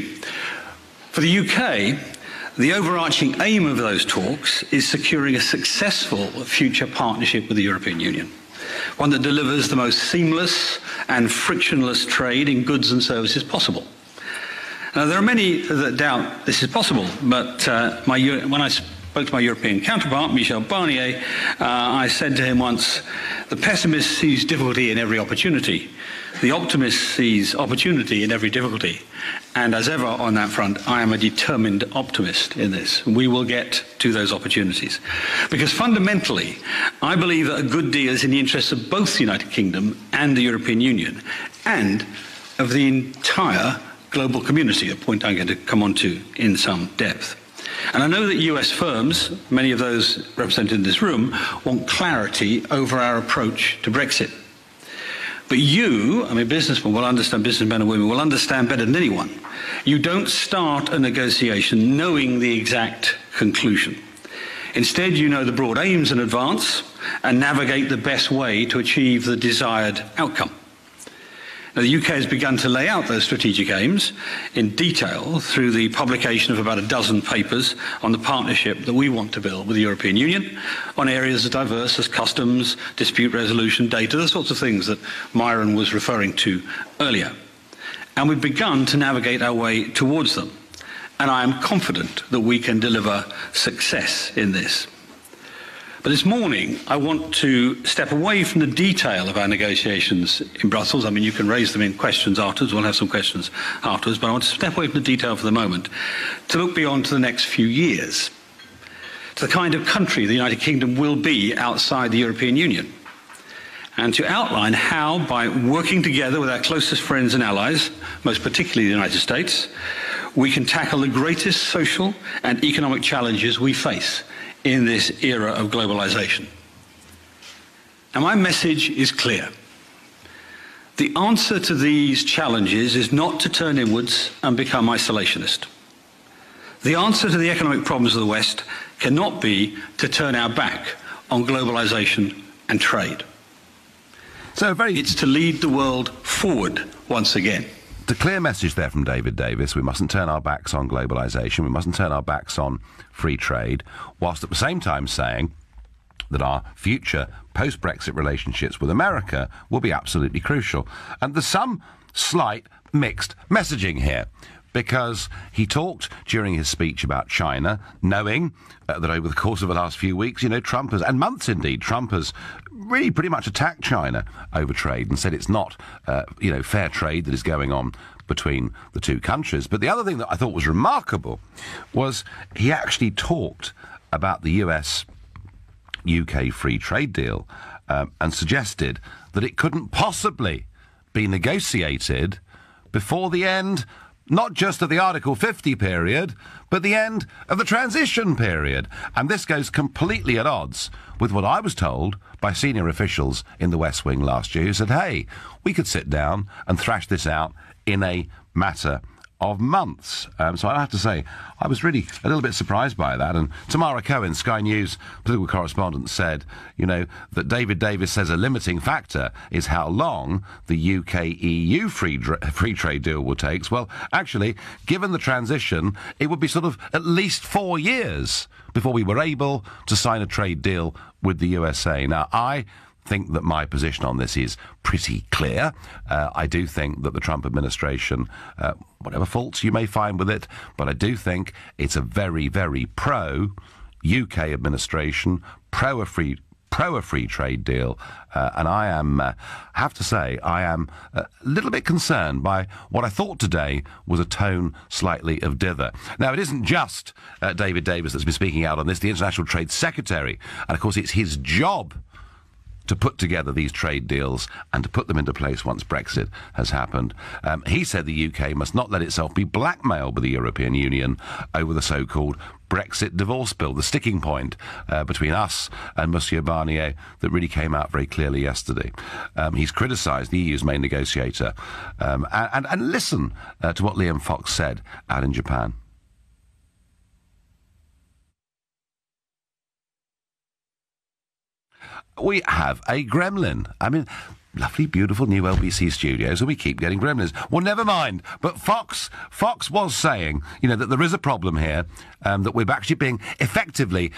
For the UK, the overarching aim of those talks is securing a successful future partnership with the European Union, one that delivers the most seamless and frictionless trade in goods and services possible. Now, there are many that doubt this is possible, but when I spoke to my European counterpart, Michel Barnier, I said to him once, the pessimist sees difficulty in every opportunity. The optimist sees opportunity in every difficulty. And as ever on that front, I am a determined optimist in this. We will get to those opportunities. Because fundamentally, I believe that a good deal is in the interests of both the United Kingdom and the European Union, and of the entire global community, a point I'm going to come on to in some depth. And I know that US firms, many of those represented in this room, want clarity over our approach to Brexit. But you, businessmen and women will understand better than anyone. You don't start a negotiation knowing the exact conclusion. Instead, you know the broad aims in advance and navigate the best way to achieve the desired outcome. Now, the UK has begun to lay out those strategic aims in detail through the publication of about a dozen papers on the partnership that we want to build with the European Union on areas as diverse as customs, dispute resolution, data, the sorts of things that Myron was referring to earlier. And we've begun to navigate our way towards them. And I am confident that we can deliver success in this. But this morning, I want to step away from the detail of our negotiations in Brussels. I mean, you can raise them in questions afterwards. We'll have some questions afterwards. But I want to step away from the detail for the moment to look beyond to the next few years, to the kind of country the United Kingdom will be outside the European Union, and to outline how, by working together with our closest friends and allies, most particularly the United States, we can tackle the greatest social and economic challenges we face in this era of globalization. Now, my message is clear. The answer to these challenges is not to turn inwards and become isolationist. The answer to the economic problems of the West cannot be to turn our back on globalization and trade. It's to lead the world forward once again. The clear message there from David Davis: we mustn't turn our backs on globalisation, we mustn't turn our backs on free trade, whilst at the same time saying that our future post-Brexit relationships with America will be absolutely crucial. And there's some slight mixed messaging here, because he talked during his speech about China, knowing that over the course of the last few weeks, Trump has, and months indeed, Trump has really pretty much attacked China over trade and said it's not, fair trade that is going on between the two countries. But the other thing that I thought was remarkable was he actually talked about the US-UK free trade deal and suggested that it couldn't possibly be negotiated before the end, not just of the Article 50 period, but the end of the transition period. And this goes completely at odds with what I was told by senior officials in the West Wing last year, who said, hey, we could sit down and thrash this out in a matter of months. So I have to say, I was really a little bit surprised by that. And Tamara Cohen, Sky News political correspondent, said, that David Davis says a limiting factor is how long the UK-EU free trade deal will take. Well, actually, given the transition, it would be sort of at least 4 years before we were able to sign a trade deal with the USA. Now, I think that my position on this is pretty clear. I do think that the Trump administration, whatever faults you may find with it, but I do think it's a very, very pro-UK administration, pro a free trade deal, and I have to say, I am a little bit concerned by what I thought today was a tone slightly of dither. Now, it isn't just David Davis that's been speaking out on this. The International Trade Secretary, and of course it's his job to put together these trade deals and to put them into place once Brexit has happened. He said the UK must not let itself be blackmailed by the European Union over the so-called Brexit divorce bill, the sticking point between us and Monsieur Barnier that really came out very clearly yesterday. He's criticised the EU's main negotiator. And listen to what Liam Fox said out in Japan. We have a gremlin. I mean, lovely, beautiful new LBC studios, and we keep getting gremlins. Well, never mind. But Fox was saying, that there is a problem here, that we're actually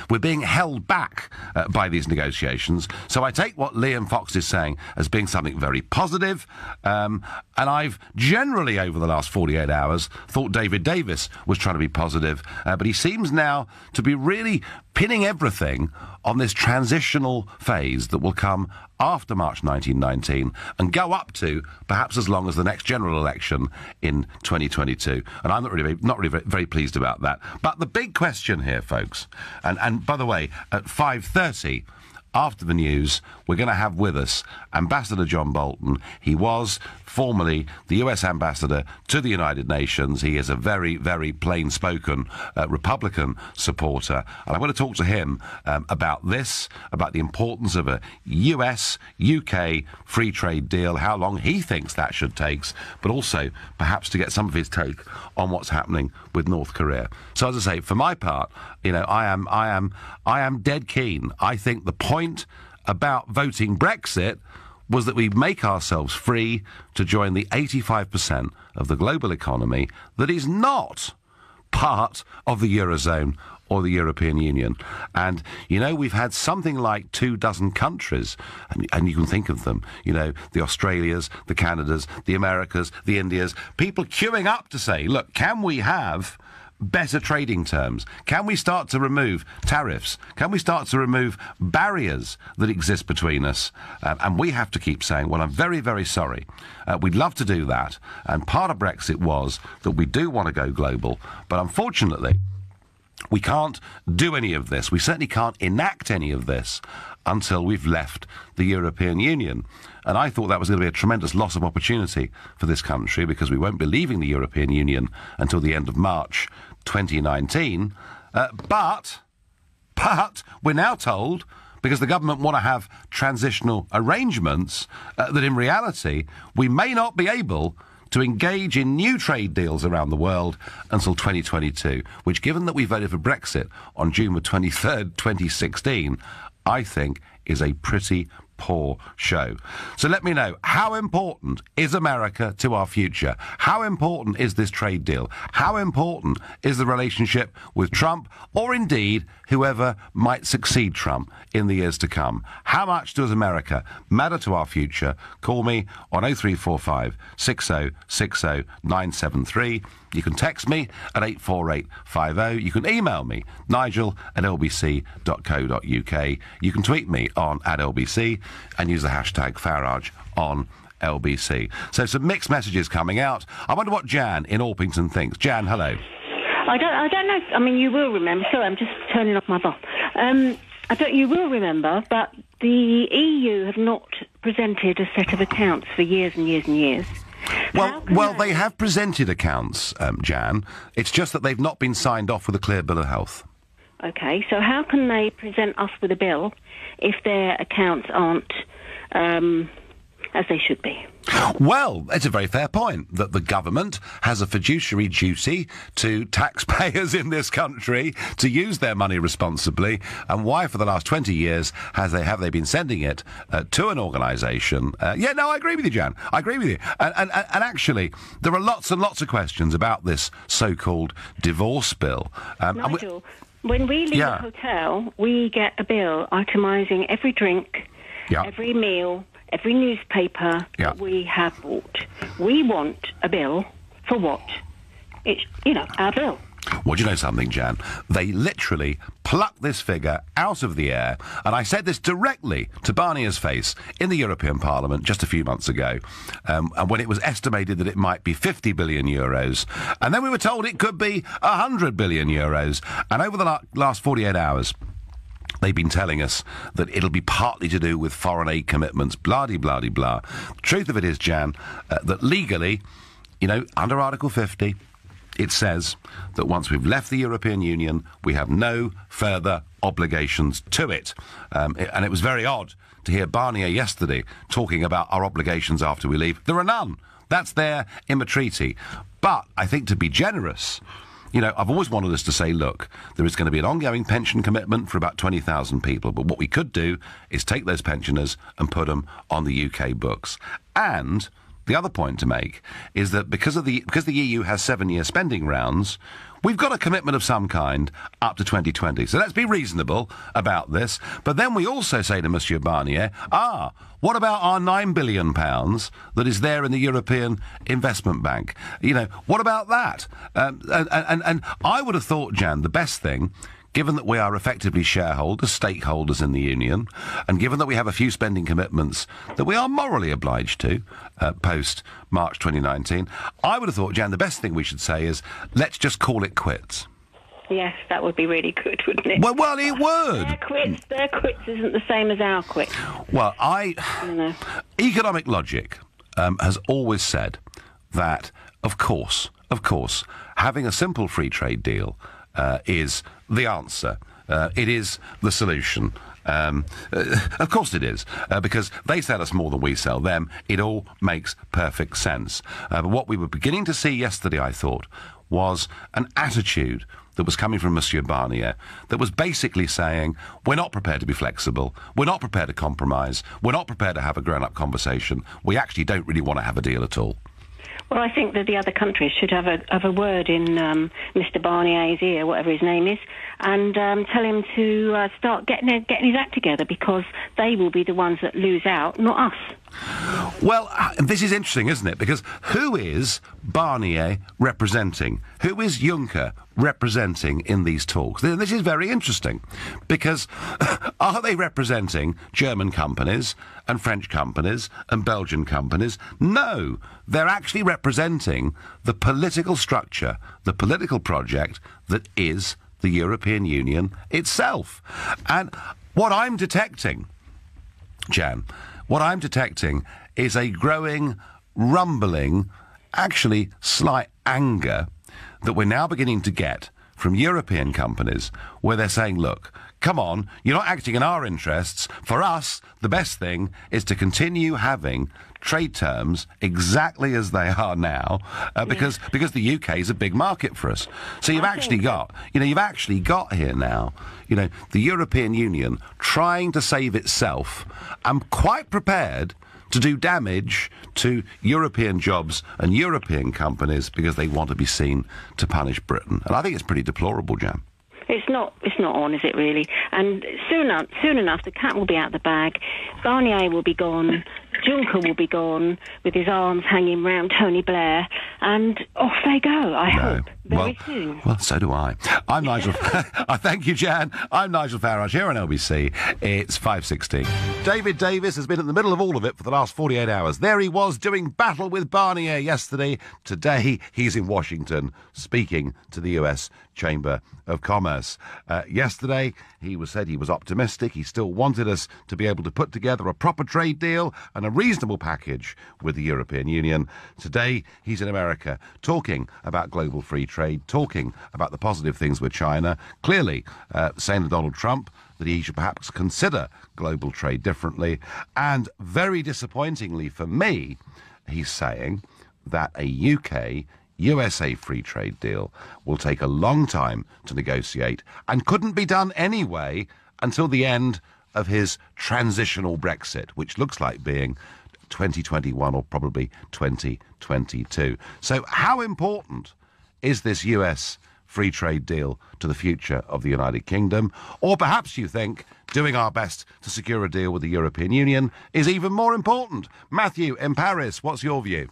we're being held back by these negotiations. So I take what Liam Fox is saying as being something very positive, and I've generally, over the last 48 hours, thought David Davis was trying to be positive, but he seems now to be really pinning everything on this transitional phase that will come after March 1919 and go up to perhaps as long as the next general election in 2022. And I'm not really very pleased about that. But the big question here, folks, and by the way, at 5:30, after the news, we're going to have with us Ambassador John Bolton. He was formerly the US ambassador to the United Nations. He is a very, very plain-spoken Republican supporter. And I want to talk to him about this, about the importance of a US-UK free trade deal, how long he thinks that should take, but also perhaps to get some of his take on what's happening with North Korea. So as I say, for my part, I am dead keen. I think the point about voting Brexit was that we make ourselves free to join the 85% of the global economy that is not part of the Eurozone or the European Union. And, we've had something like 24 countries, and you can think of them, the Australias, the Canadas, the Americas, the Indias, people queuing up to say, look, can we have better trading terms? Can we start to remove tariffs? Can we start to remove barriers that exist between us? And we have to keep saying, well, I'm very, very sorry. We'd love to do that. And part of Brexit was that we do want to go global. But unfortunately, we can't do any of this. We certainly can't enact any of this until we've left the European Union. And I thought that was going to be a tremendous loss of opportunity for this country, because we won't be leaving the European Union until the end of March 2019. But we're now told, because the government want to have transitional arrangements, that in reality we may not be able to engage in new trade deals around the world until 2022, which, given that we voted for Brexit on June the 23rd, 2016, I think is a pretty poor show. So let me know, how important is America to our future? How important is this trade deal? How important is the relationship with Trump, or indeed whoever might succeed Trump in the years to come? How much does America matter to our future? Call me on 0345 6060 973. You can text me at 84850. You can email me, nigel@lbc.co.uk. You can tweet me on @LBC and use the hashtag Farage on LBC. So some mixed messages coming out. I wonder what Jan in Orpington thinks. Jan, hello. I don't know. I mean, you will remember. Sorry, I'm just turning off my bar. You will remember, but the EU have not presented a set of accounts for years and years and years. Well, they have presented accounts, Jan. It's just that they've not been signed off with a clear bill of health. Okay, so how can they present us with a bill if their accounts aren't as they should be? Well, it's a very fair point that the government has a fiduciary duty to taxpayers in this country to use their money responsibly. And why, for the last 20 years, have they been sending it to an organisation? I agree with you, Jan. I agree with you. And actually, there are lots and lots of questions about this so-called divorce bill. Nigel, when we leave a hotel, we get a bill itemising every drink, every meal, every newspaper that we have bought. We want a bill for what? It's, our bill. Well, do you know something, Jan? They literally plucked this figure out of the air, and I said this directly to Barnier's face in the European Parliament just a few months ago, and when it was estimated that it might be 50 billion euros, and then we were told it could be 100 billion euros, and over the last 48 hours, they've been telling us that it'll be partly to do with foreign aid commitments, blah-de-blah-de-blah. The truth of it is, Jan, that legally, under Article 50, it says that once we've left the European Union, we have no further obligations to it. And it was very odd to hear Barnier yesterday talking about our obligations after we leave. There are none. That's there in the treaty. But I think, to be generous, I've always wanted us to say, look, there is going to be an ongoing pension commitment for about 20,000 people, but what we could do is take those pensioners and put them on the UK books. And the other point to make is that because the EU has 7-year spending rounds, we've got a commitment of some kind up to 2020. So let's be reasonable about this. But then we also say to Monsieur Barnier, what about our £9 billion that is there in the European Investment Bank? What about that? And I would have thought, Jan, the best thing, given that we are effectively shareholders, stakeholders in the Union, and given that we have a few spending commitments that we are morally obliged to post-March 2019, I would have thought, Jan, the best thing we should say is, let's just call it quits. Yes, that would be really good, wouldn't it? Well, it would. Their quits isn't the same as our quits. Well, economic logic has always said that, of course, having a simple free trade deal is the answer. It is the solution. Of course it is, because they sell us more than we sell them. It all makes perfect sense. But what we were beginning to see yesterday, I thought, was an attitude that was coming from Monsieur Barnier that was basically saying, we're not prepared to be flexible, we're not prepared to compromise, we're not prepared to have a grown-up conversation, we actually don't really want to have a deal at all. Well, I think that the other countries should have a word in Mr. Barnier's ear, whatever his name is, and tell him to start getting his act together, because they will be the ones that lose out, not us. Well, this is interesting, isn't it? Because who is Barnier representing? Who is Juncker representing in these talks? This is very interesting, because are they representing German companies and French companies and Belgian companies? No, they're actually representing the political structure, the political project that is the European Union itself. And what I'm detecting, Jan, what I'm detecting is a growing, rumbling, actually slight anger that we're now beginning to get from European companies, where they're saying, look, come on, you're not acting in our interests. For us, the best thing is to continue having trade terms exactly as they are now, because the UK is a big market for us. So you've actually got here now, the European Union trying to save itself and quite prepared to do damage to European jobs and European companies because they want to be seen to punish Britain. And I think it's pretty deplorable, Jan. It's not on, is it really? And soon enough, the cat will be out the bag. Barnier will be gone. Juncker will be gone with his arms hanging round Tony Blair, and off they go, I hope, very soon. Well, so do I. I'm Nigel... Thank you, Jan. I'm Nigel Farage here on LBC. It's 5:16. David Davis has been in the middle of all of it for the last 48 hours. There he was doing battle with Barnier yesterday. Today, he's in Washington speaking to the US Chamber of Commerce. Yesterday, he said he was optimistic. He still wanted us to be able to put together a proper trade deal and a reasonable package with the European Union. Today, he's in America talking about global free trade, talking about the positive things with China, clearly saying to Donald Trump that he should perhaps consider global trade differently. And very disappointingly for me, he's saying that a UK-USA free trade deal will take a long time to negotiate and couldn't be done anyway until the end of his transitional Brexit, which looks like being 2021 or probably 2022. So how important is this US free trade deal to the future of the United Kingdom? Or perhaps you think doing our best to secure a deal with the European Union is even more important. Matthew in Paris, what's your view?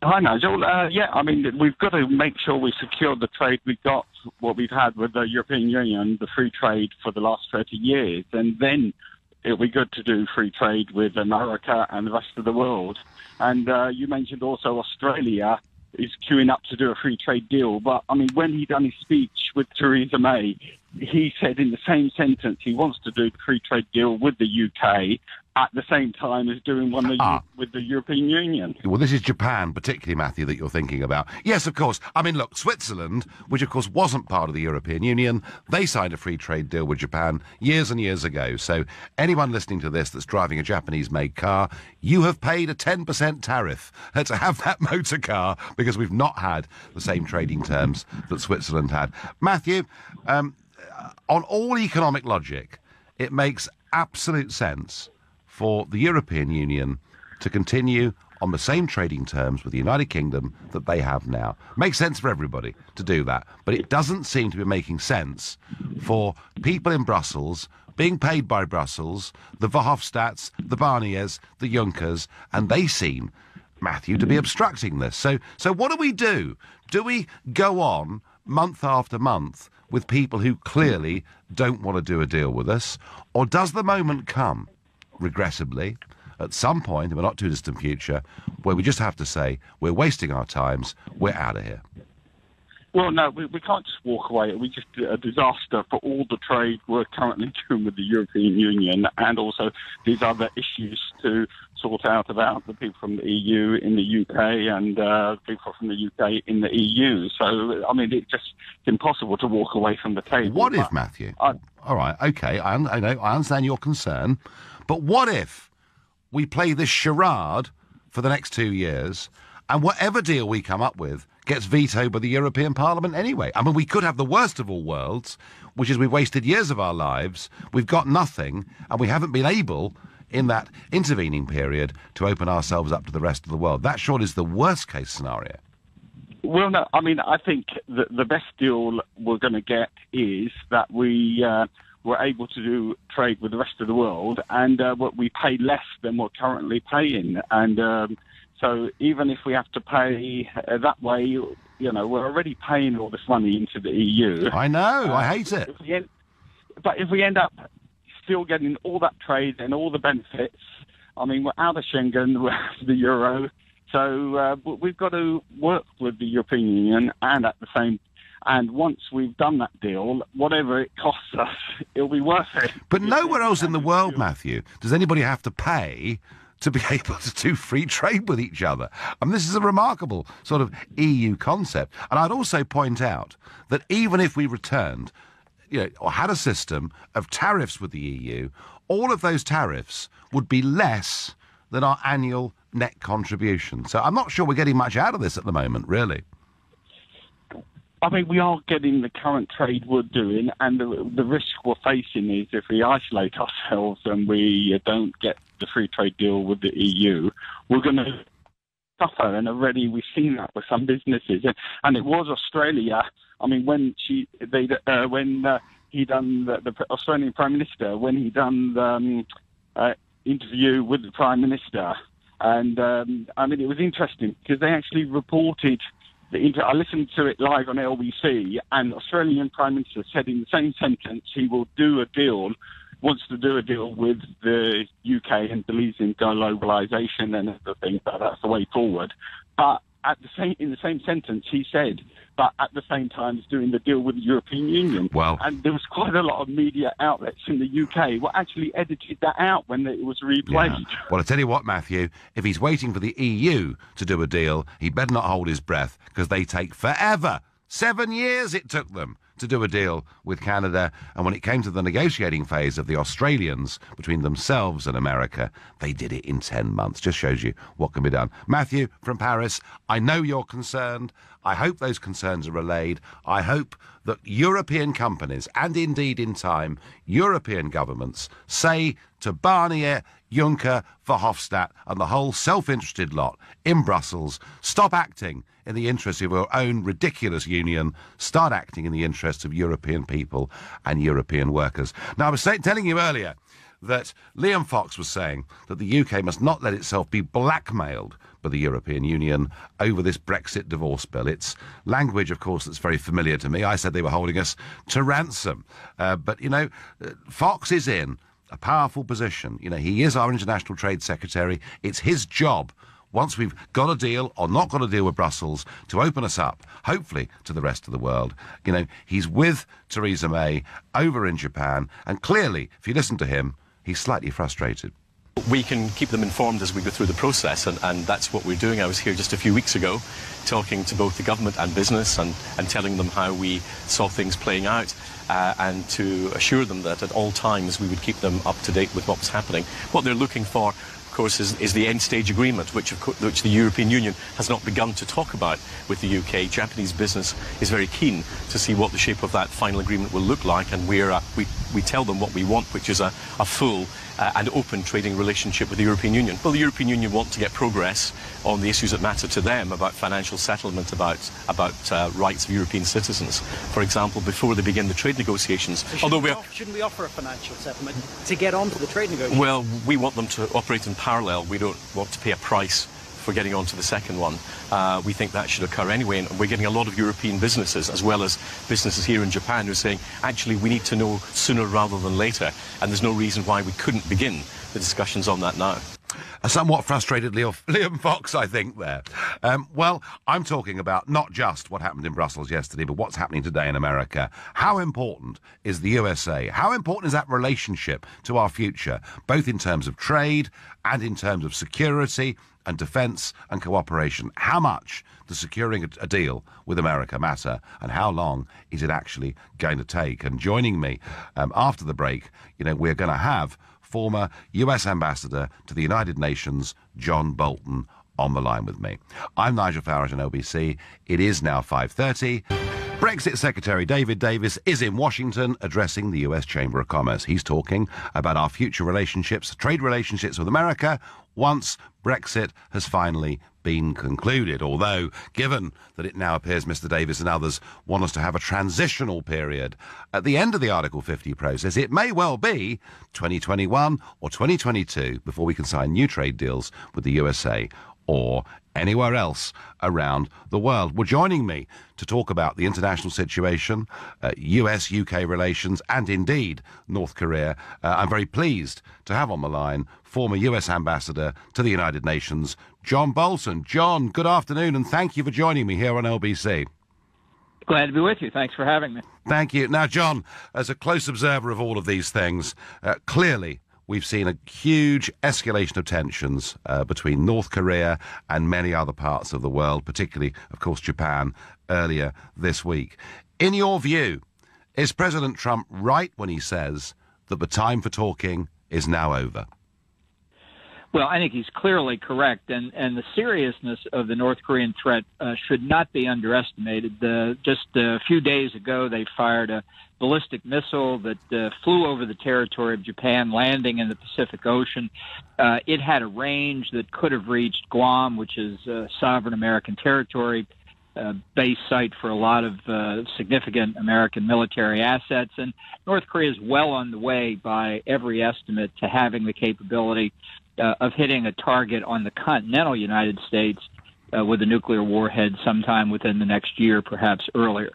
Hi, Nigel. We've got to make sure we secure the trade we got, what we've had with the European Union, the free trade for the last 30 years, and then it'll be good to do free trade with America and the rest of the world. And you mentioned also Australia is queuing up to do a free trade deal. But, when he done his speech with Theresa May, he said in the same sentence he wants to do the free trade deal with the UK at the same time as doing one with the European Union. Well, this is Japan, particularly, Matthew, that you're thinking about. Yes, of course. Look, Switzerland, which of course wasn't part of the European Union, they signed a free trade deal with Japan years and years ago. So anyone listening to this that's driving a Japanese-made car, you have paid a 10% tariff to have that motor car because we've not had the same trading terms that Switzerland had. Matthew, on all economic logic, it makes absolute sense for the European Union to continue on the same trading terms with the United Kingdom that they have now. Makes sense for everybody to do that, but it doesn't seem to be making sense for people in Brussels being paid by Brussels, the Verhofstadts, the Barniers, the Junckers, and they seem, Matthew, to be obstructing this. So what do we do? Do we go on month after month with people who clearly don't want to do a deal with us, or does the moment come, regrettably, at some point in the not too distant future, where we just have to say, we're wasting our times, we're out of here? Well, no, we can't just walk away. We just a disaster for all the trade we're currently doing with the European Union, and also these other issues to sort out about the people from the EU in the UK and people from the UK in the EU. So, it's just impossible to walk away from the table. What if, Matthew? All right, OK, I understand your concern, but what if we play this charade for the next 2 years, and whatever deal we come up with gets vetoed by the European Parliament anyway? We could have the worst of all worlds, which is we've wasted years of our lives, we've got nothing, and we haven't been able, in that intervening period, to open ourselves up to the rest of the world. That surely is the worst-case scenario. Well, no, I think the best deal we're going to get is that we we're able to do trade with the rest of the world, and what we pay less than we're currently paying. And so even if we have to pay that way, you know, we're already paying all this money into the EU. I know, I hate it. But if we end up still getting all that trade and all the benefits, I mean, we're out of Schengen, we're out of the Euro, so we've got to work with the European Union, and once we've done that deal, whatever it costs us, it'll be worth it. But nowhere else in the world, Matthew, does anybody have to pay to be able to do free trade with each other. And this is a remarkable sort of EU concept. And I'd also point out that even if we returned, you know, or had a system of tariffs with the EU, all of those tariffs would be less than our annual net contribution. So I'm not sure we're getting much out of this at the moment, really. I mean, we are getting the current trade we're doing, and the risk we're facing is if we isolate ourselves and we don't get the free trade deal with the EU, we're going to suffer. And already we've seen that with some businesses. And it was Australia. I mean, when he done the Australian Prime Minister, when he done the interview with the Prime Minister, and I mean, it was interesting because they actually reported. I listened to it live on LBC, and Australian Prime Minister said in the same sentence he will do a deal, wants to do a deal with the UK and believes in globalisation and everything, but that's the way forward. But in the same sentence, he said, but at the same time, he's doing the deal with the European Union. Well, and there was quite a lot of media outlets in the UK who actually edited that out when it was replayed. Yeah. Well, I tell you what, Matthew, if he's waiting for the EU to do a deal, he better not hold his breath, because they take forever. 7 years it took them to do a deal with Canada, and when it came to the negotiating phase of the Australians between themselves and America, they did it in 10 months. Just shows you what can be done. Matthew from Paris, I know you're concerned. I hope those concerns are relayed. I hope that European companies, and indeed in time, European governments, say to Barnier, Juncker, Verhofstadt and the whole self-interested lot in Brussels, stop acting in the interests of your own ridiculous union, start acting in the interests of European people and European workers. Now, I was telling you earlier that Liam Fox was saying that the UK must not let itself be blackmailed by the European Union over this Brexit divorce bill. It's language, of course, that's very familiar to me. I said they were holding us to ransom. But, you know, Fox is in a powerful position. You know, he is our International Trade Secretary. It's his job, once we've got a deal or not got a deal with Brussels, to open us up, hopefully, to the rest of the world. You know, he's with Theresa May over in Japan, and clearly, if you listen to him, he's slightly frustrated. We can keep them informed as we go through the process, and that's what we're doing. I was here just a few weeks ago talking to both the government and business and telling them how we saw things playing out, and to assure them that at all times we would keep them up to date with what was happening. What they're looking for, of course, is the end stage agreement, which the European Union has not begun to talk about with the UK. Japanese business is very keen to see what the shape of that final agreement will look like, and we tell them what we want, which is a full and open trading relationship with the European Union. Well, the European Union want to get progress on the issues that matter to them, about financial settlement, about rights of European citizens, for example, before they begin the trade negotiations. So shouldn't we offer a financial settlement to get on to the trade negotiations? Well, we want them to operate in parallel. We don't want to pay a price for getting on to the second one. We think that should occur anyway, and we're getting a lot of European businesses, as well as businesses here in Japan, who are saying, actually, we need to know sooner rather than later, and there's no reason why we couldn't begin the discussions on that now. A somewhat frustrated Liam Fox, I think, there. Well, I'm talking about not just what happened in Brussels yesterday, but what's happening today in America. How important is the USA? How important is that relationship to our future, both in terms of trade and in terms of security and defence and cooperation? How much does securing a deal with America matter, and how long is it actually going to take? And joining me after the break, you know, we're going to have former US Ambassador to the United Nations, John Bolton, on the line with me. I'm Nigel Farage on LBC. It is now 5:30. Brexit Secretary David Davis is in Washington addressing the US Chamber of Commerce. He's talking about our future relationships, trade relationships with America, once Brexit has finally been concluded, although, given that it now appears Mr Davis and others want us to have a transitional period at the end of the Article 50 process, it may well be 2021 or 2022 before we can sign new trade deals with the USA or anywhere else around the world. Well, joining me to talk about the international situation, US-UK relations, and indeed North Korea, I'm very pleased to have on the line former US Ambassador to the United Nations, John Bolton. John, good afternoon, and thank you for joining me here on LBC. Glad to be with you. Thanks for having me. Thank you. Now, John, as a close observer of all of these things, clearly we've seen a huge escalation of tensions between North Korea and many other parts of the world, particularly, of course, Japan, earlier this week. In your view, is President Trump right when he says that the time for talking is now over? Well, I think he's clearly correct, and the seriousness of the North Korean threat should not be underestimated. Just a few days ago, they fired a ballistic missile that flew over the territory of Japan, landing in the Pacific Ocean. It had a range that could have reached Guam, which is sovereign American territory, base site for a lot of significant American military assets. And North Korea is well on the way, by every estimate, to having the capability of hitting a target on the continental United States with a nuclear warhead sometime within the next year, perhaps earlier.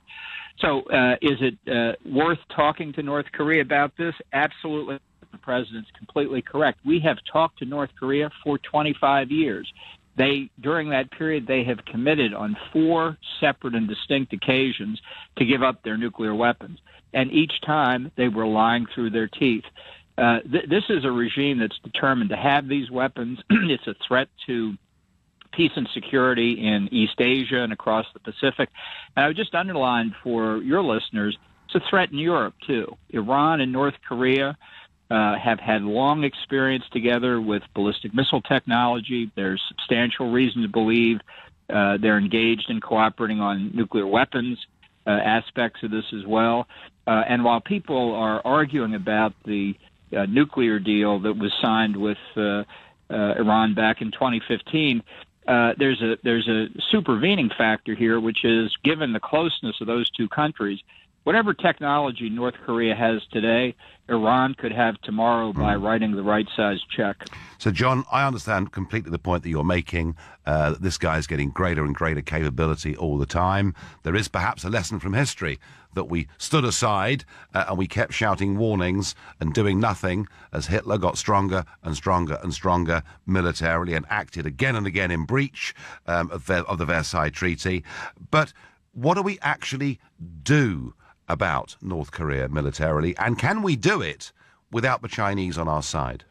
So is it worth talking to North Korea about this? Absolutely. The president's completely correct. We have talked to North Korea for 25 years. During that period, they have committed on 4 separate and distinct occasions to give up their nuclear weapons. And each time they were lying through their teeth. This is a regime that's determined to have these weapons. It's a threat to peace and security in East Asia and across the Pacific. And I would just underline for your listeners, it's a threat in Europe, too. Iran and North Korea have had long experience together with ballistic missile technology. There's substantial reason to believe they're engaged in cooperating on nuclear weapons aspects of this as well. And while people are arguing about the nuclear deal that was signed with Iran back in 2015, there's a supervening factor here, which is, given the closeness of those two countries, whatever technology North Korea has today, Iran could have tomorrow by writing the right size check. So, John, I understand completely the point that you're making, that this guy is getting greater and greater capability all the time. There is perhaps a lesson from history that we stood aside and we kept shouting warnings and doing nothing as Hitler got stronger and stronger and stronger militarily and acted again and again in breach of the Versailles Treaty. But what do we actually do about North Korea militarily, and can we do it without the Chinese on our side?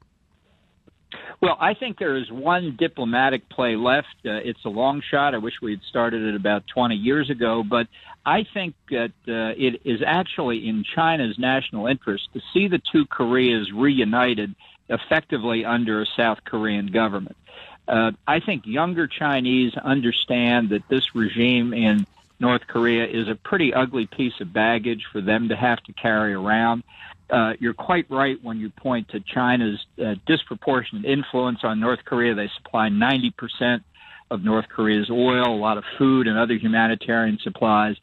Well, I think there is one diplomatic play left. It's a long shot. I wish we had started it about 20 years ago, but I think that it is actually in China's national interest to see the two Koreas reunited effectively under a South Korean government. I think younger Chinese understand that this regime in North Korea is a pretty ugly piece of baggage for them to have to carry around. You're quite right when you point to China's disproportionate influence on North Korea. They supply 90% of North Korea's oil, a lot of food and other humanitarian supplies.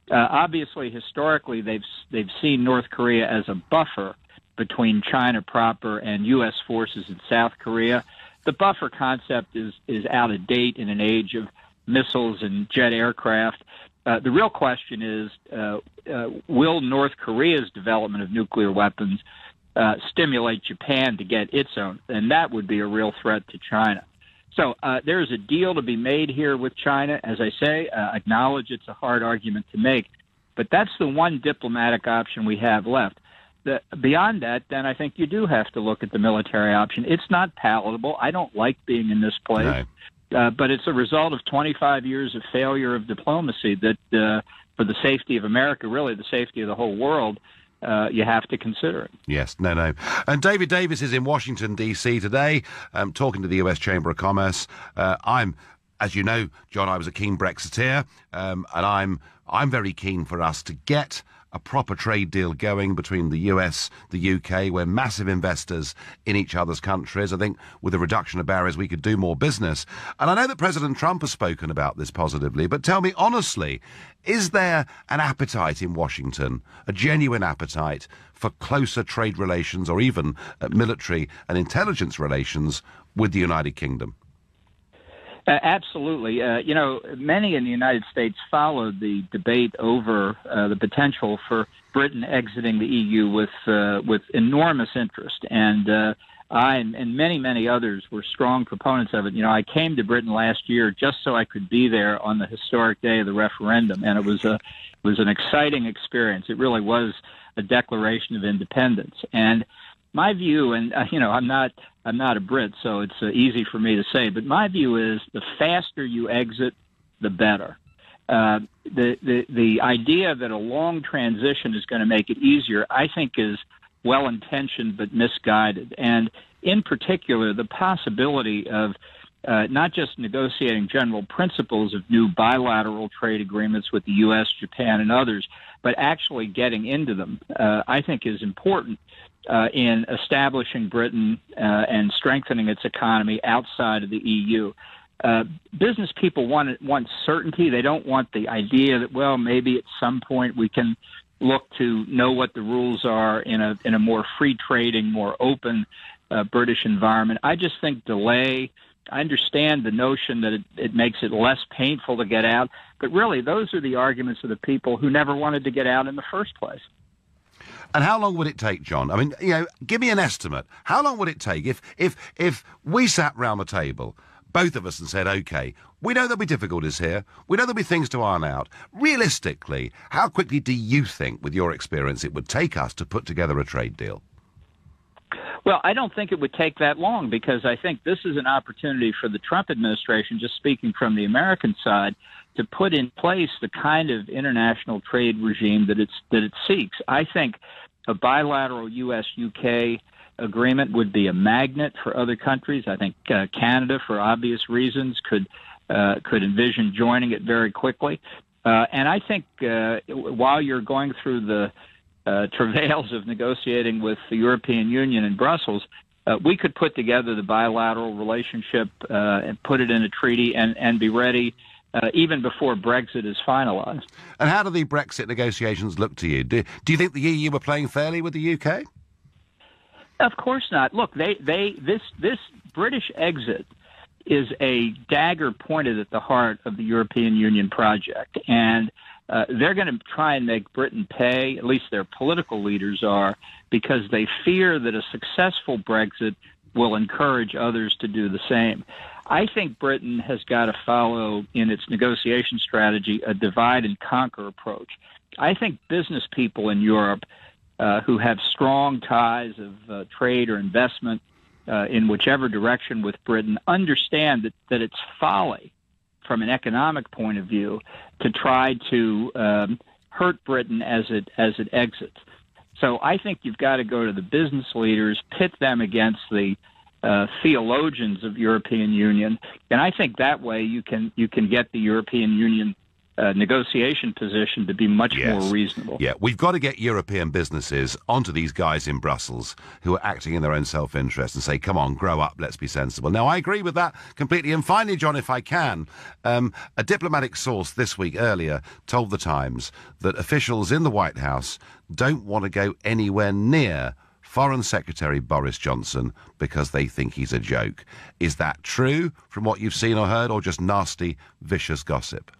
Obviously, historically, they've seen North Korea as a buffer between China proper and U.S. forces in South Korea. The buffer concept is out of date in an age of missiles and jet aircraft. The real question is, will North Korea's development of nuclear weapons stimulate Japan to get its own? And that would be a real threat to China. So there's a deal to be made here with China. As I say, acknowledge it's a hard argument to make, but that's the one diplomatic option we have left. Beyond that, then I think you do have to look at the military option. It's not palatable. I don't like being in this place. No. But it's a result of 25 years of failure of diplomacy that, for the safety of America, really the safety of the whole world, you have to consider it. Yes, no. And David Davis is in Washington, D.C. today, talking to the U.S. Chamber of Commerce. As you know, John, I was a keen Brexiteer, and I'm very keen for us to get a proper trade deal going between the US, the UK. We're massive investors in each other's countries. I think with a reduction of barriers, we could do more business. And I know that President Trump has spoken about this positively, but tell me honestly, is there an appetite in Washington, a genuine appetite for closer trade relations or even military and intelligence relations with the United Kingdom? Absolutely. Many in the United States followed the debate over the potential for Britain exiting the EU with enormous interest. And I and many, many others were strong proponents of it. I came to Britain last year just so I could be there on the historic day of the referendum, and it was an exciting experience. It really was a declaration of independence. And my view, and I'm not a Brit, so it's easy for me to say, but my view is the faster you exit, the better. The idea that a long transition is going to make it easier, I think, is well-intentioned but misguided. And in particular, the possibility of not just negotiating general principles of new bilateral trade agreements with the U.S., Japan, and others, but actually getting into them, I think is important in establishing Britain and strengthening its economy outside of the EU. Business people want certainty. They don't want the idea that, well, maybe at some point we can look to know what the rules are in a more free trading, more open British environment. I just think delay. I understand the notion that it makes it less painful to get out, but really those are the arguments of the people who never wanted to get out in the first place. And how long would it take, John? I mean, give me an estimate. How long would it take if we sat round the table, both of us, and said, OK, we know there'll be difficulties here. We know there'll be things to iron out. Realistically, how quickly do you think, with your experience, it would take us to put together a trade deal? Well, I don't think it would take that long, because I think this is an opportunity for the Trump administration, just speaking from the American side, to put in place the kind of international trade regime that it seeks. I think a bilateral U.S.-UK agreement would be a magnet for other countries. I think Canada, for obvious reasons, could envision joining it very quickly. And I think while you're going through the travails of negotiating with the European Union in Brussels, we could put together the bilateral relationship and put it in a treaty and be ready even before Brexit is finalized. And how do the Brexit negotiations look to you? Do you think the EU were playing fairly with the UK? Of course not. Look, this British exit is a dagger pointed at the heart of the European Union project, and they're going to try and make Britain pay, at least their political leaders are, because they fear that a successful Brexit will encourage others to do the same. I think Britain has got to follow, in its negotiation strategy, a divide-and-conquer approach. I think business people in Europe who have strong ties of trade or investment in whichever direction with Britain understand that it's folly, from an economic point of view, to try to hurt Britain as it exits. So I think you've got to go to the business leaders, pit them against the theologians of European Union, and I think that way you can get the European Union negotiation position to be much more reasonable. Yeah, we've got to get European businesses onto these guys in Brussels who are acting in their own self-interest and say, come on, grow up, let's be sensible. Now, I agree with that completely. And finally, John, if I can, a diplomatic source this week earlier told The Times that officials in the White House don't want to go anywhere near Foreign Secretary Boris Johnson because they think he's a joke. Is that true from what you've seen or heard, or just nasty, vicious gossip?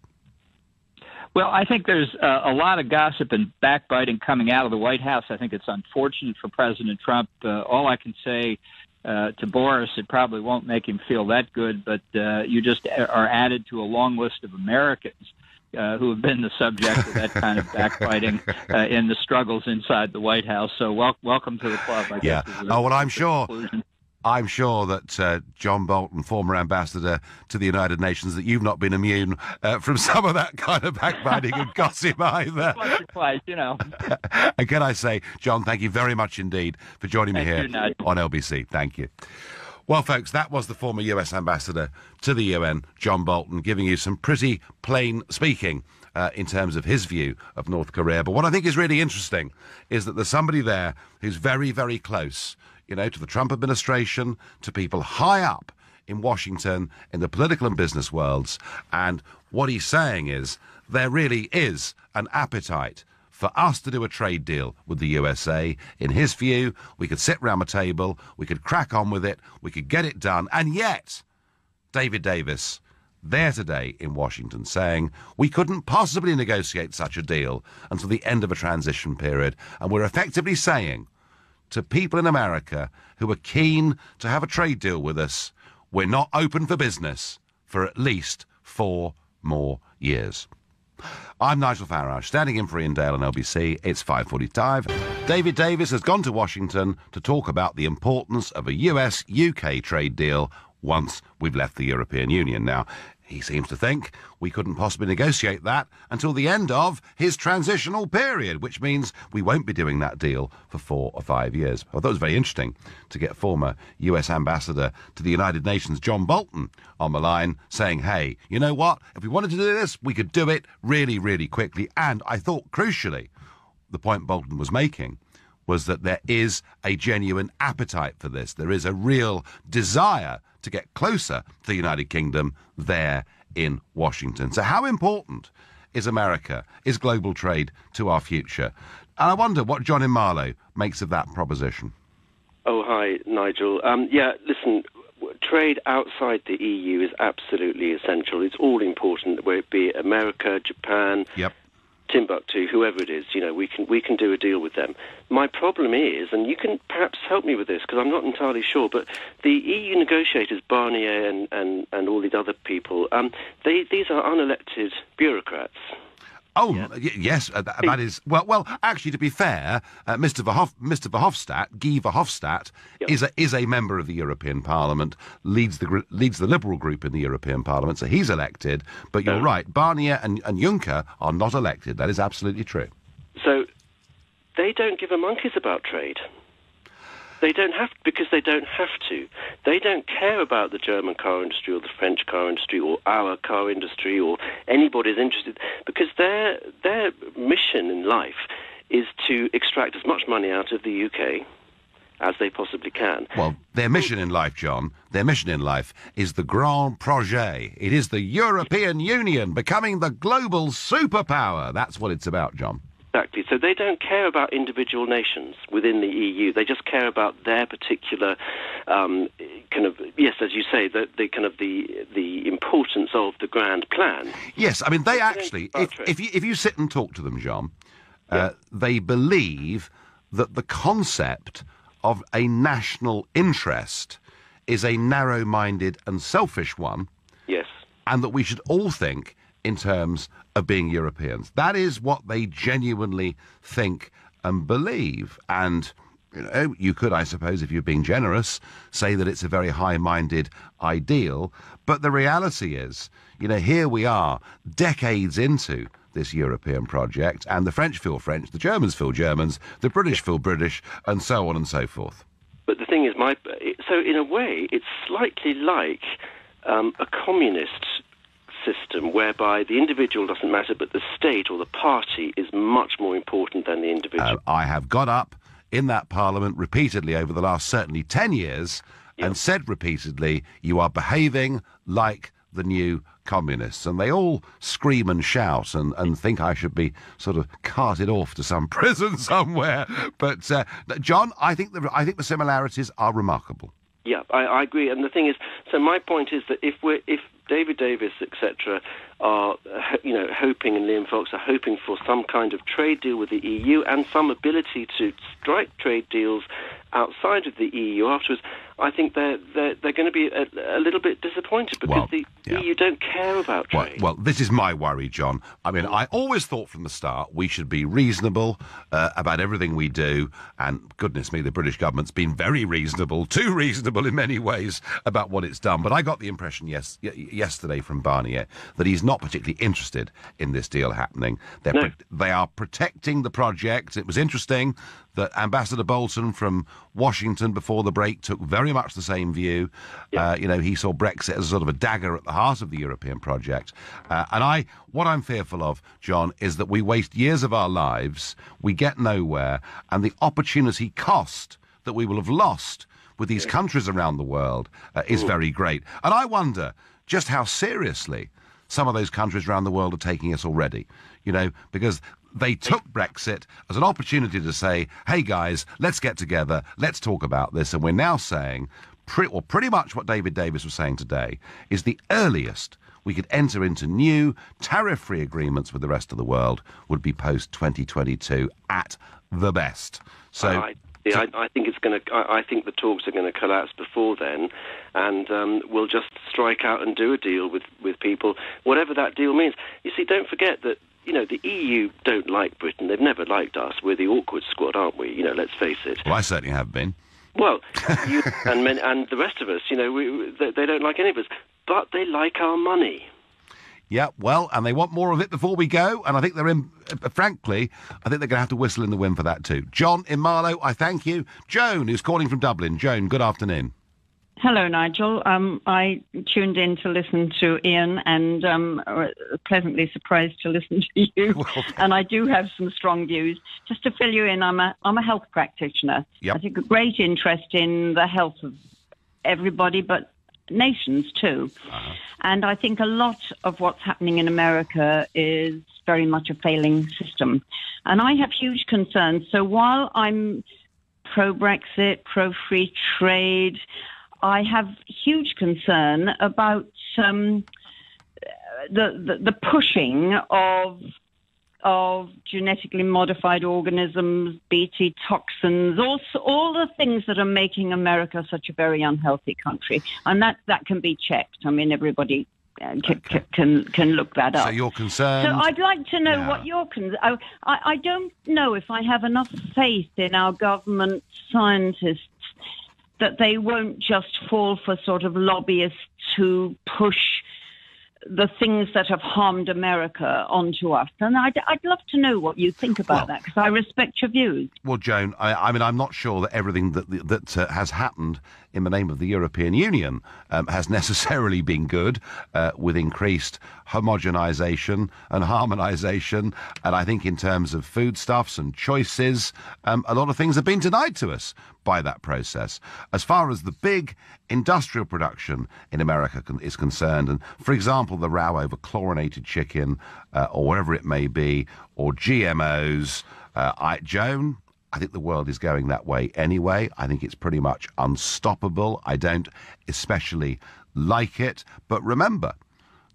Well, I think there's a lot of gossip and backbiting coming out of the White House. I think it's unfortunate for President Trump. All I can say to Boris, it probably won't make him feel that good, but you just are added to a long list of Americans who have been the subject of that kind of backbiting in the struggles inside the White House. So welcome to the club, I guess. Yeah. Oh, well, I'm sure that John Bolton, former ambassador to the United Nations, that you've not been immune from some of that kind of backbiting and gossip either. Once or twice, you know. And can I say, John, thank you very much indeed for joining me here on LBC. Thank you. Well, folks, that was the former US ambassador to the UN, John Bolton, giving you some pretty plain speaking in terms of his view of North Korea. But what I think is really interesting is that there's somebody there who's very, very close, you know, to the Trump administration, to people high up in Washington, in the political and business worlds. And what he's saying is there really is an appetite for us to do a trade deal with the USA. In his view, we could sit round a table, we could crack on with it, we could get it done. And yet, David Davis, there today in Washington, saying we couldn't possibly negotiate such a deal until the end of a transition period. And we're effectively saying to people in America who are keen to have a trade deal with us, we're not open for business for at least 4 more years. I'm Nigel Farage, standing in for Ian Dale on LBC. It's 5:45. David Davis has gone to Washington to talk about the importance of a US-UK trade deal once we've left the European Union. Now, he seems to think we couldn't possibly negotiate that until the end of his transitional period, which means we won't be doing that deal for 4 or 5 years. I thought it was very interesting to get former US ambassador to the United Nations, John Bolton, on the line saying, hey, you know what? If we wanted to do this, we could do it really, really quickly. And I thought, crucially, the point Bolton was making was that there is a genuine appetite for this. There is a real desire to get closer to the United Kingdom there in Washington. So how important is America, is global trade to our future? And I wonder what John in Marlow makes of that proposition. Oh, hi, Nigel. Yeah, listen, trade outside the EU is absolutely essential. It's all important, whether it be America, Japan, Timbuktu, whoever it is, you know, we can do a deal with them. My problem is, and you can perhaps help me with this because I'm not entirely sure, but the EU negotiators, Barnier and all these other people, these are unelected bureaucrats. Oh, yes, that is... Well, actually, to be fair, Mr. Verhofstadt, Guy Verhofstadt, is a member of the European Parliament, leads the Liberal group in the European Parliament, so he's elected. But you're right, Barnier and Juncker are not elected. That is absolutely true. So they don't give a monkeys about trade. They don't have, because they don't have to. They don't care about the German car industry or the French car industry or our car industry or anybody's interested, because their mission in life is to extract as much money out of the UK as they possibly can. Well, their mission in life, John, their mission in life is the grand projet. It is the European Union becoming the global superpower. That's what it's about, John. Exactly. So they don't care about individual nations within the EU. They just care about their particular kind of, yes, as you say, the kind of the importance of the grand plan. Yes, I mean, they actually, if you sit and talk to them, John, they believe that the concept of a national interest is a narrow-minded and selfish one. Yes. And that we should all think in terms of being Europeans. That is what they genuinely think and believe. And, you know, you could, I suppose, if you're being generous, say that it's a very high-minded ideal. But the reality is, you know, here we are, decades into this European project, and the French feel French, the Germans feel Germans, the British feel British, and so on and so forth. But the thing is, so in a way, it's slightly like a communist system whereby the individual doesn't matter, but the state or the party is much more important than the individual. I have got up in that parliament repeatedly over the last certainly 10 years and said repeatedly, you are behaving like the new communists. And they all scream and shout and think I should be sort of carted off to some prison somewhere. But, John, I think the similarities are remarkable. Yeah, I agree. And the thing is, so my point is that if David Davis, etc., are, you know, hoping, and Liam Fox are hoping for some kind of trade deal with the EU and some ability to strike trade deals outside of the EU afterwards, I think they're going to be a little bit disappointed because the EU don't care about trade. Well, this is my worry, John. I mean, I always thought from the start we should be reasonable about everything we do, and goodness me, the British government's been very reasonable, too reasonable in many ways about what it's done. But I got the impression yesterday from Barnier that he's not particularly interested in this deal happening. They are protecting the project. It was interesting that Ambassador Bolton from Washington before the break took very much the same view. He saw Brexit as sort of a dagger at the heart of the European project. What I'm fearful of, John, is that we waste years of our lives, we get nowhere, and the opportunity cost that we will have lost with these countries around the world is very great. And I wonder just how seriously some of those countries around the world are taking us already, because they took Brexit as an opportunity to say, hey guys, let's get together, let's talk about this. And we're now saying, pretty much what David Davis was saying today, is the earliest we could enter into new tariff-free agreements with the rest of the world would be post-2022 at the best. So... I think it's going to. I think the talks are going to collapse before then, and we'll just strike out and do a deal with people, whatever that deal means. You see, don't forget that the EU don't like Britain. They've never liked us. We're the awkward squad, aren't we? Let's face it. Well, I certainly have been. Well, you and the rest of us, they don't like any of us, but they like our money. Yeah, well, and they want more of it before we go, and I think frankly, I think they're going to have to whistle in the wind for that too. John in Marlow, I thank you. Joan, who's calling from Dublin. Joan, good afternoon. Hello, Nigel. I tuned in to listen to Ian and pleasantly surprised to listen to you. Well, and I do have some strong views. Just to fill you in, I'm a health practitioner. Yep. I take a great interest in the health of everybody, but nations too. And I think a lot of what's happening in America is very much a failing system. And I have huge concerns. So while I'm pro-Brexit, pro-free trade, I have huge concern about the pushing of genetically modified organisms, Bt toxins, all the things that are making America such a very unhealthy country. And that can be checked. I mean, everybody can look that up. So you're concerned? So I'd like to know what you're concerned. I don't know if I have enough faith in our government scientists that they won't just fall for sort of lobbyists who push the things that have harmed America onto us. And I'd love to know what you think about that, because I respect your views. Well, Joan, I mean, I'm not sure that everything that has happened in the name of the European Union has necessarily been good, with increased homogenisation and harmonisation. And I think in terms of foodstuffs and choices, a lot of things have been denied to us by that process. As far as the big industrial production in America is concerned, and, for example, the row over chlorinated chicken or whatever it may be, or GMOs, Joan, I think the world is going that way anyway. I think it's pretty much unstoppable. I don't especially like it. But remember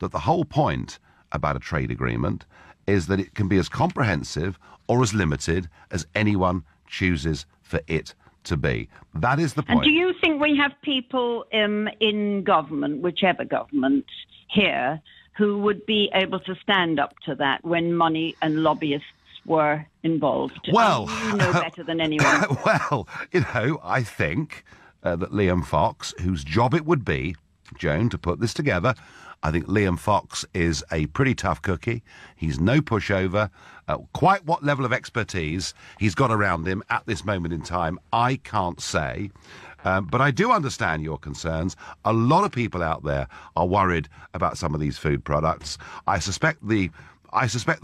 that the whole point about a trade agreement is that it can be as comprehensive or as limited as anyone chooses for it to be. That is the point. And do you think we have people in government, whichever government here, who would be able to stand up to that when money and lobbyists were involved? Well, you know better than anyone. Well, I think that Liam Fox, whose job it would be, Joan, to put this together, I think Liam Fox is a pretty tough cookie. He's no pushover. Quite what level of expertise he's got around him at this moment in time, I can't say. But I do understand your concerns. A lot of people out there are worried about some of these food products. I suspect the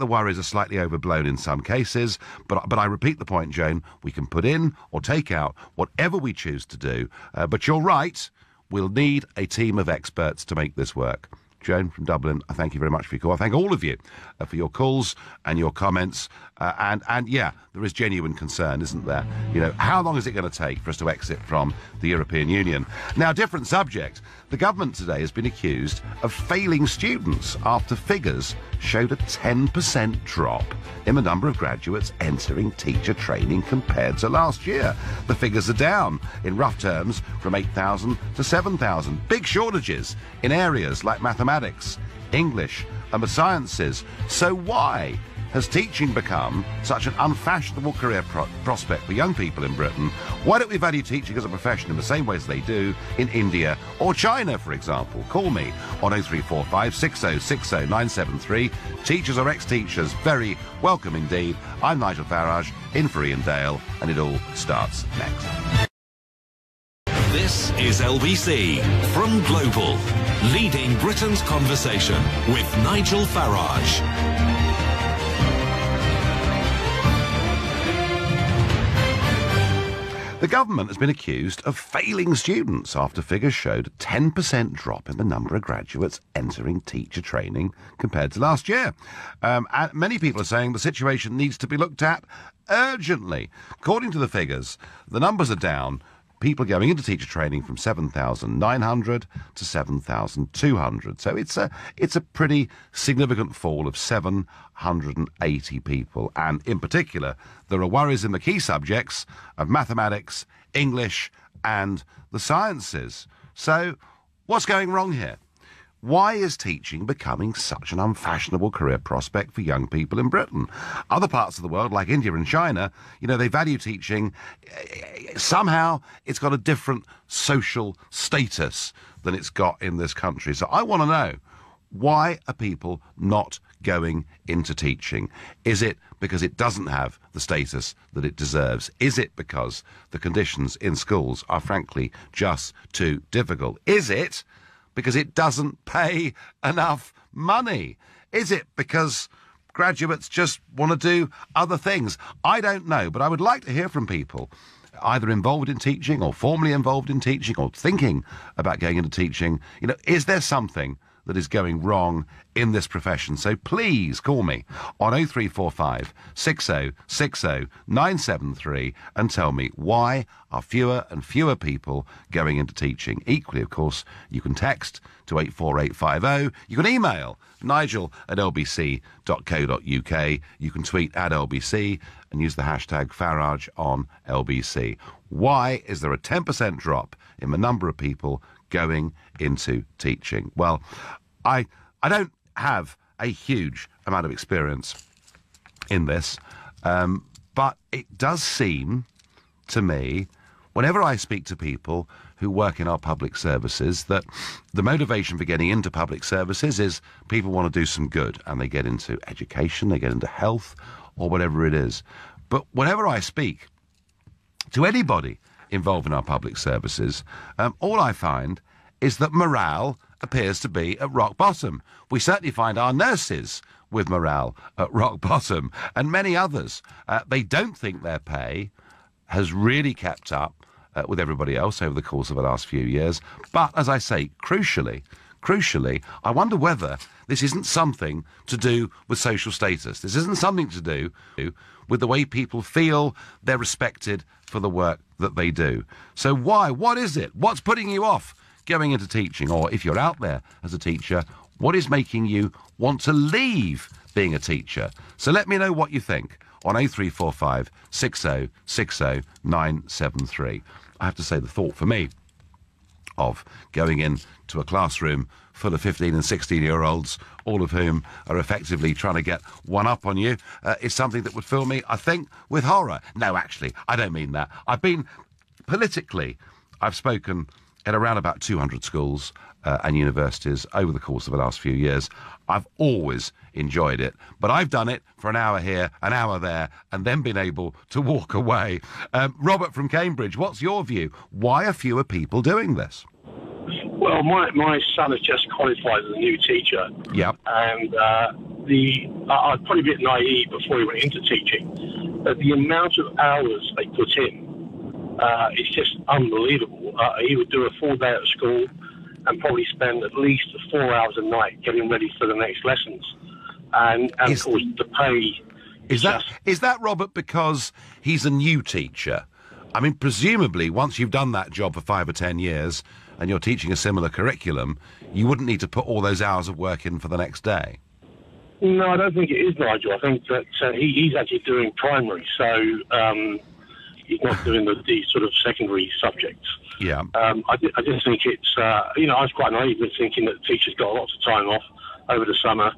worries are slightly overblown in some cases, but I repeat the point, Joan, we can put in or take out whatever we choose to do. But you're right, we'll need a team of experts to make this work. Joan from Dublin, I thank you very much for your call. I thank all of you for your calls and your comments. And yeah, there is genuine concern, isn't there? How long is it going to take for us to exit from the European Union? Now, different subject. The government today has been accused of failing students after figures showed a 10% drop in the number of graduates entering teacher training compared to last year. The figures are down, in rough terms, from 8,000 to 7,000. Big shortages in areas like mathematics, English and the sciences. So why has teaching become such an unfashionable career prospect for young people in Britain? Why don't we value teaching as a profession in the same ways they do in India or China, for example? Call me on 0345 6060 973. Teachers or ex-teachers, very welcome indeed. I'm Nigel Farage, in for Ian Dale, and it all starts next. This is LBC from Global, leading Britain's conversation with Nigel Farage. The government has been accused of failing students after figures showed a 10% drop in the number of graduates entering teacher training compared to last year. And many people are saying the situation needs to be looked at urgently. According to the figures, the numbers are down. People going into teacher training from 7,900 to 7,200. So it's a pretty significant fall of 780 people. And in particular, there are worries in the key subjects of mathematics, English, and the sciences. So what's going wrong here? Why is teaching becoming such an unfashionable career prospect for young people in Britain? Other parts of the world, like India and China, you know, they value teaching. Somehow it's got a different social status than it's got in this country. So I want to know, why are people not going into teaching? Is it because it doesn't have the status that it deserves? Is it because the conditions in schools are frankly just too difficult? Is it because it doesn't pay enough money? Is it because graduates just want to do other things? I don't know, but I would like to hear from people either involved in teaching or formerly involved in teaching or thinking about going into teaching. You know, is there something that is going wrong in this profession? So please call me on 0345 6060 973 and tell me, why are fewer and fewer people going into teaching? Equally, of course, you can text to 84850. You can email nigel@lbc.co.uk. You can tweet @LBC and use the hashtag Farage on LBC. Why is there a 10% drop in the number of people going into teaching? Well, I don't have a huge amount of experience in this, but it does seem to me, whenever I speak to people who work in our public services, that the motivation for getting into public services is people want to do some good, and they get into education, they get into health, or whatever it is. But whenever I speak to anybody involved in our public services, all I find is that morale appears to be at rock bottom. We certainly find our nurses with morale at rock bottom, and many others. They don't think their pay has really kept up with everybody else over the course of the last few years. But, as I say, crucially, I wonder whether this isn't something to do with social status. This isn't something to do with the way people feel they're respected for the work that they do. So why? What is it? What's putting you off going into teaching? Or if you're out there as a teacher, what is making you want to leave being a teacher? So let me know what you think on 0345 6060 973. I have to say, the thought for me of going into a classroom full of 15 and 16-year-olds, all of whom are effectively trying to get one up on you, is something that would fill me, I think, with horror. No, actually, I don't mean that. Politically, I've spoken at around about 200 schools and universities over the course of the last few years. I've always enjoyed it, but I've done it for an hour here, an hour there, and then been able to walk away. Robert from Cambridge, what's your view? Why are fewer people doing this? Well, my son has just qualified as a new teacher. Yep. And I'd probably be a bit naive before he went into teaching, but the amount of hours they put in is just unbelievable. He would do a full day at school and probably spend at least 4 hours a night getting ready for the next lessons. And of course, the pay is that, Robert, because he's a new teacher? I mean, presumably, once you've done that job for 5 or 10 years and you're teaching a similar curriculum, you wouldn't need to put all those hours of work in for the next day. No, I don't think it is, Nigel. I think that he's actually doing primary, so he's not doing the sort of secondary subjects. Yeah. I just think it's, I was quite naive in thinking that teachers got lots of time off over the summer,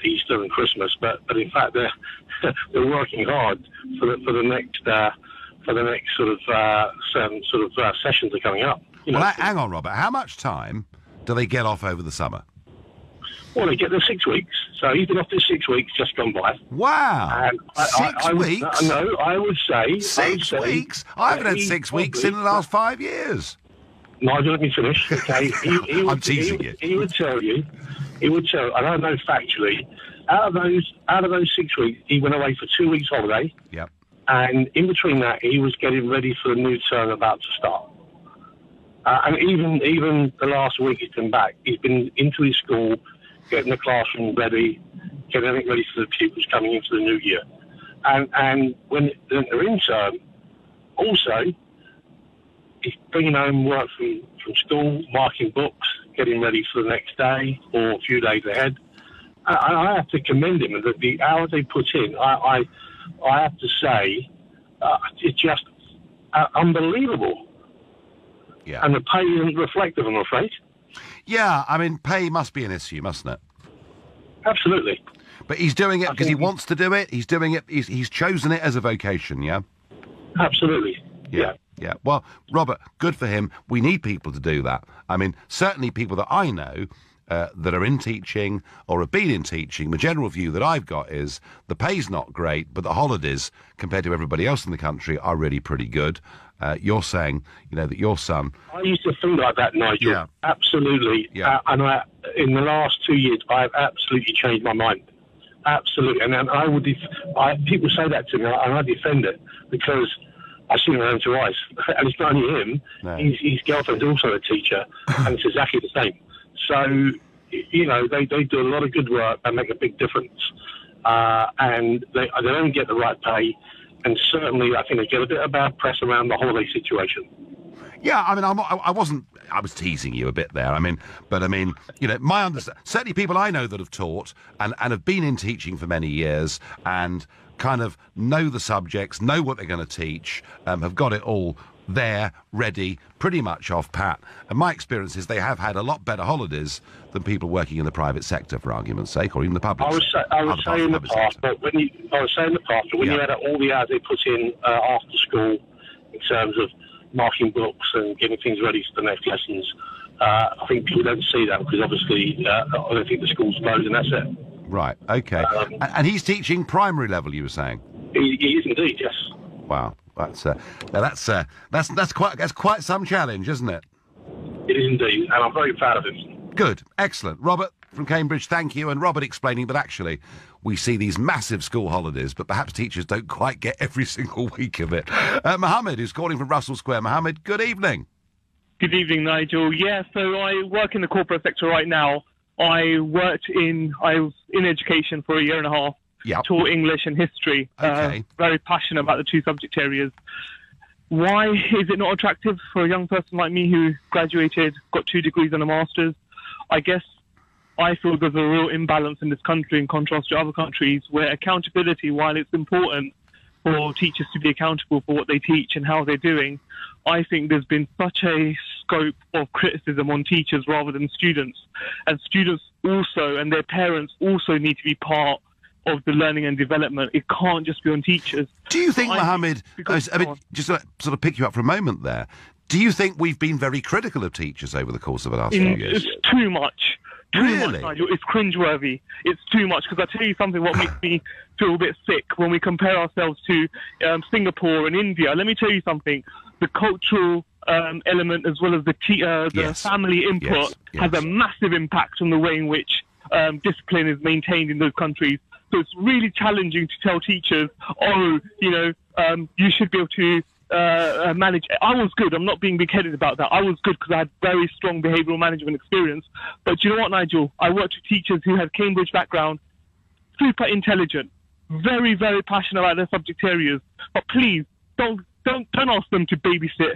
Easter and Christmas, but in fact they're working hard for the next sessions are coming up. Well, hang on, Robert. How much time do they get off over the summer? Well, they get their 6 weeks. So he's been off this 6 weeks just gone by. Wow. And 6 weeks? No, I would say... 6 weeks? I haven't had 6 weeks in the last 5 years. Nigel, let me finish. Okay. I'm teasing you. He would tell you, and I know factually, out of those 6 weeks, he went away for 2 weeks holiday. Yep. And in between that, he was getting ready for the new term about to start. And even the last week he's been back, he's been into his school, getting the classroom ready, getting everything ready for the pupils coming into the new year. And when they're in term, also, he's bringing home work from school, marking books, getting ready for the next day or a few days ahead. I have to commend him that the hours they put in, I have to say, it's just unbelievable. Yeah. And the pay isn't reflective, I'm afraid. Yeah, I mean, pay must be an issue, mustn't it? Absolutely. But he's doing it because he wants to do it. He's doing it. He's chosen it as a vocation. Yeah. Absolutely. Yeah. Yeah. Well, Robert, good for him. We need people to do that. I mean, certainly people that I know that are in teaching or have been in teaching, the general view that I've got is the pay's not great, but the holidays, compared to everybody else in the country, are really pretty good. You're saying, that your son... I used to think like that, Nigel. Yeah. Absolutely. Yeah. And in the last 2 years, I've absolutely changed my mind. Absolutely. And then people say that to me, and I defend it, because I see my own two eyes. And it's not only him, No. his girlfriend's also a teacher, and it's exactly the same. So, they do a lot of good work and make a big difference. And they don't get the right pay. And certainly, I think they get a bit of bad press around the holiday situation. Yeah, I mean, I was teasing you a bit there. My understanding, certainly people I know that have taught and have been in teaching for many years and kind of know the subjects, know what they're going to teach, have got it all there, ready, pretty much off pat. And my experience is they have had a lot better holidays than people working in the private sector, for argument's sake, or even the public sector. I would say in the past, but when you had all the hours they put in after school, in terms of marking books and getting things ready for the next lessons, I think people don't see that because obviously I don't think the school's closed and that's it. Right. Okay. And he's teaching primary level, you were saying? He is indeed, yes. Wow. That's quite some challenge, isn't it? It is indeed, and I'm very proud of him. Good, excellent. Robert from Cambridge, thank you. And Robert explaining that actually we see these massive school holidays, but perhaps teachers don't quite get every single week of it. Mohammed, who's calling from Russell Square. Mohammed, good evening. Good evening, Nigel. Yeah, so I work in the corporate sector right now. I was in education for a year and a half. Yep. Taught English and history. Okay. Very passionate about the two subject areas. Why is it not attractive for a young person like me who graduated, got 2 degrees and a master's? I guess I feel there's a real imbalance in this country in contrast to other countries where accountability, while it's important for teachers to be accountable for what they teach and how they're doing, I think there's been such a scope of criticism on teachers rather than students. And students also, and their parents also need to be part of the learning and development. It can't just be on teachers. Do you think, Mohammed, just to sort of pick you up for a moment there, do you think we've been very critical of teachers over the course of the last few years? It's too much. Too much, Nigel. It's cringeworthy. It's too much, because I tell you something, what makes me feel a bit sick when we compare ourselves to Singapore and India. Let me tell you something. The cultural element as well as the family input has a massive impact on the way in which discipline is maintained in those countries. So it's really challenging to tell teachers, you should be able to manage. I was good. I'm not being big-headed about that. I was good because I had very strong behavioural management experience. But do you know what, Nigel? I worked with teachers who had Cambridge background, super intelligent, very, very passionate about their subject areas. But please, don't ask them to babysit,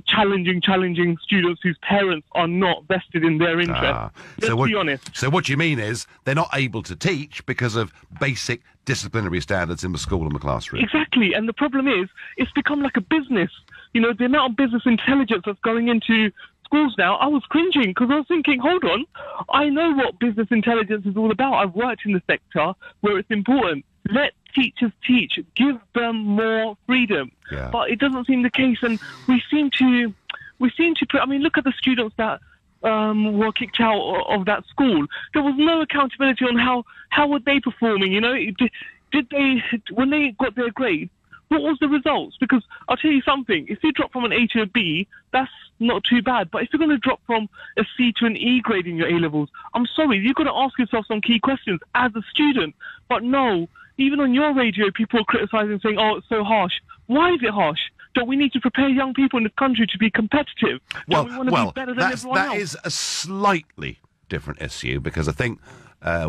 challenging students whose parents are not vested in their interest. Let's be honest. So what you mean is they're not able to teach because of basic disciplinary standards in the school and the classroom. Exactly, and the problem is it's become like a business. The amount of business intelligence that's going into schools now, I was cringing because I was thinking, hold on, I know what business intelligence is all about. I've worked in the sector where it's important. Let teachers teach. Give them more freedom. Yeah. But it doesn't seem the case, and we seem to put. I mean, look at the students that were kicked out of that school. There was no accountability on how were they performing. You know, did they, when they got their grade, what was the results? Because I'll tell you something, if you drop from an A to a B, that's not too bad. But if you're going to drop from a C to an E grade in your A-levels, I'm sorry, you've got to ask yourself some key questions as a student. But no, even on your radio, people are criticising, saying, oh, it's so harsh. Why is it harsh? Don't we need to prepare young people in the country to be competitive? Don't we want to be better than everyone else? That is a slightly different issue, because I think... I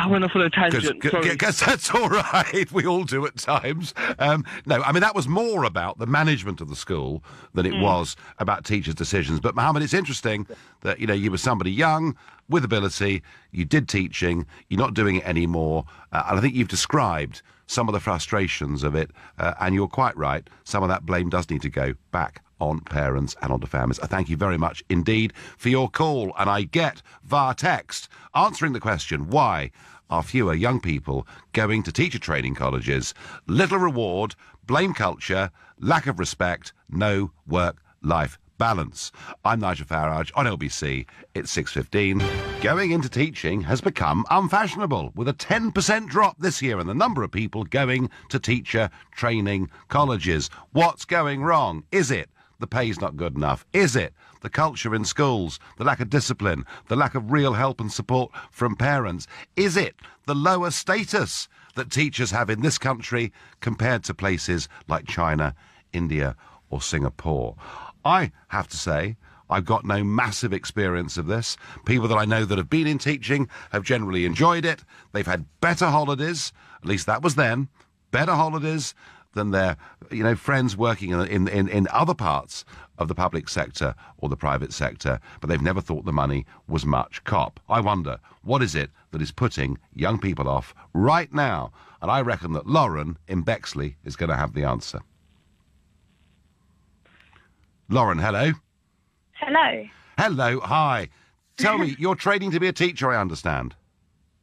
went off on a tangent. Because that's all right. We all do at times. No, I mean, that was more about the management of the school than it was about teachers' decisions. But, Mohammed, it's interesting that, you know, you were somebody young, with ability, you did teaching, you're not doing it anymore. And I think you've described some of the frustrations of it, and you're quite right. Some of that blame does need to go back on parents and onto families. I thank you very much indeed for your call, and I get via text answering the question, why are fewer young people going to teacher training colleges? Little reward, blame culture, lack of respect, no work-life balance. I'm Nigel Farage on LBC. It's 6:15. Going into teaching has become unfashionable, with a 10% drop this year in the number of people going to teacher training colleges. What's going wrong? Is it the pay's not good enough? Is it the culture in schools, the lack of discipline, the lack of real help and support from parents? Is it the lower status that teachers have in this country compared to places like China, India or Singapore? I have to say, I've got no massive experience of this. People that I know that have been in teaching have generally enjoyed it. They've had better holidays, at least that was then, better holidays than their, you know, friends working in other parts of the public sector or the private sector, but they've never thought the money was much cop. I wonder, what is it that is putting young people off right now? And I reckon that Lauren in Bexley is going to have the answer. Lauren, hello. Hello. Hello, hi. Tell me, you're training to be a teacher, I understand.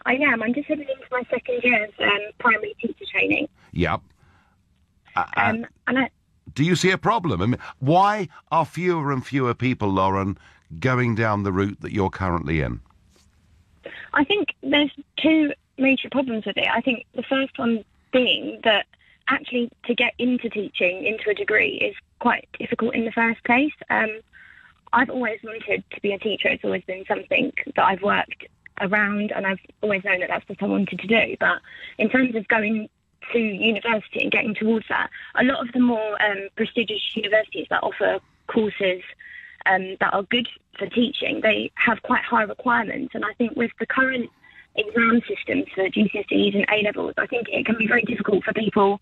I am. I'm just heading into my second year of primary teacher training. Yep. Do you see a problem? I mean, why are fewer and fewer people, Lauren, going down the route that you're currently in? I think there's two major problems with it. I think the first one being that actually to get into teaching, into a degree, is quite difficult in the first place. I've always wanted to be a teacher. It's always been something that I've worked around, and I've always known that that's what I wanted to do. But in terms of going to university and getting towards that, a lot of the more prestigious universities that offer courses that are good for teaching, they have quite high requirements. And I think with the current exam systems for GCSEs and A-levels, I think it can be very difficult for people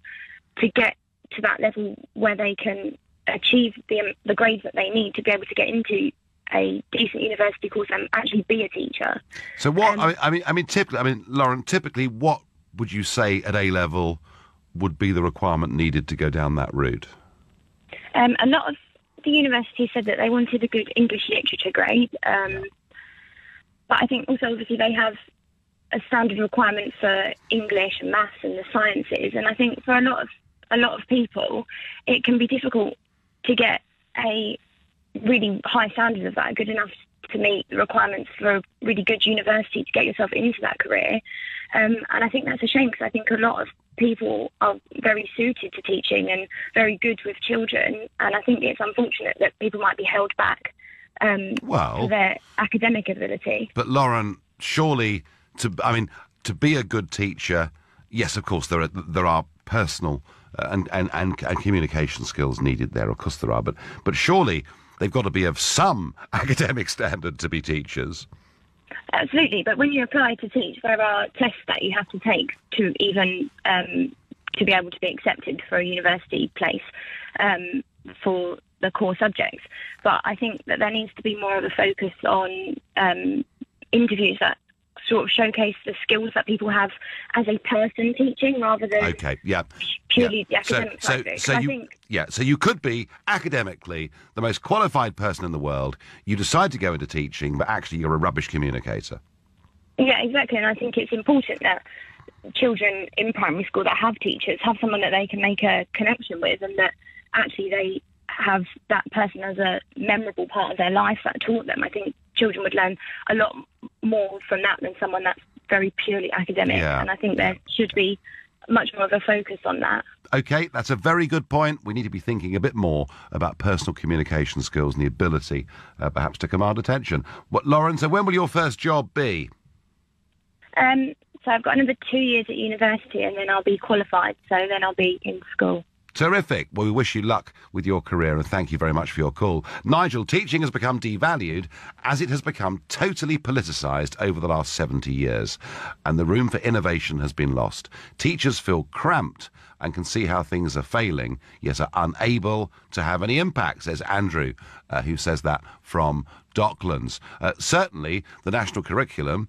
to get to that level where they can achieve the grades that they need to be able to get into a decent university course and actually be a teacher. So what, Lauren, typically what would you say at A-level would be the requirement needed to go down that route? A lot of the universities said that they wanted a good English literature grade, but I think also obviously they have a standard requirement for English and maths and the sciences, and I think for a lot of people it can be difficult to get a really high standard of that, good enough to meet the requirements for a really good university to get yourself into that career. And I think that's a shame, because I think a lot of people are very suited to teaching and very good with children, and I think it's unfortunate that people might be held back for their academic ability. But Lauren, surely to be a good teacher, yes, of course there are personal and communication skills needed there. Of course there are, but surely they've got to be of some academic standard to be teachers. Absolutely, but when you apply to teach, there are tests that you have to take to even to be able to be accepted for a university place for the core subjects. But I think that there needs to be more of a focus on interviews that sort of showcase the skills that people have as a person teaching rather than purely the academic side of it. So you could be academically the most qualified person in the world. You decide to go into teaching, but actually you're a rubbish communicator. Yeah, exactly. And I think it's important that children in primary school that have teachers have someone that they can make a connection with, and that actually they have that person as a memorable part of their life that taught them. I think children would learn a lot more from that than someone that's very purely academic. And I think there should be much more of a focus on that. OK, that's a very good point. We need to be thinking a bit more about personal communication skills and the ability perhaps to command attention. Lauren, so when will your first job be? So I've got another 2 years at university and then I'll be qualified, so then I'll be in school. Terrific. Well, we wish you luck with your career and thank you very much for your call. Nigel, teaching has become devalued as it has become totally politicised over the last 70 years, and the room for innovation has been lost. Teachers feel cramped and can see how things are failing, yet are unable to have any impact, says Andrew, who says that from Docklands. Certainly, the national curriculum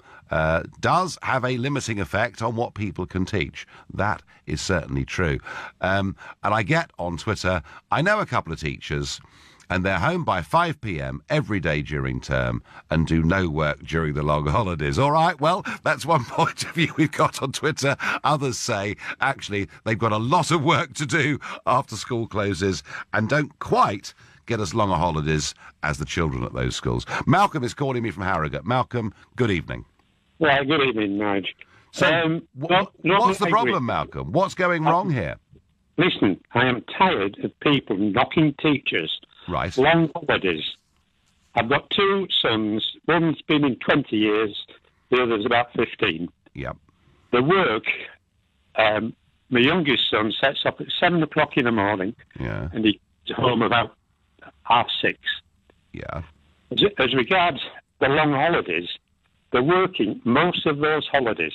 does have a limiting effect on what people can teach. That is certainly true. And I get on Twitter, I know a couple of teachers, and they're home by 5 p.m. every day during term and do no work during the long holidays. All right, well, that's one point of view we've got on Twitter. Others say, actually, they've got a lot of work to do after school closes and don't quite get as long a holidays as the children at those schools. Malcolm is calling me from Harrogate. Malcolm, good evening. Well, good evening, Nigel. So, what's the problem, Malcolm? What's going wrong here? Listen, I am tired of people knocking teachers. Right. Long holidays. I've got two sons. One's been in 20 years. The other's about 15. Yep. The work, my youngest son sets up at 7 o'clock in the morning. Yeah. And he's home about 6:30. Yeah. As regards the long holidays, they're working most of those holidays.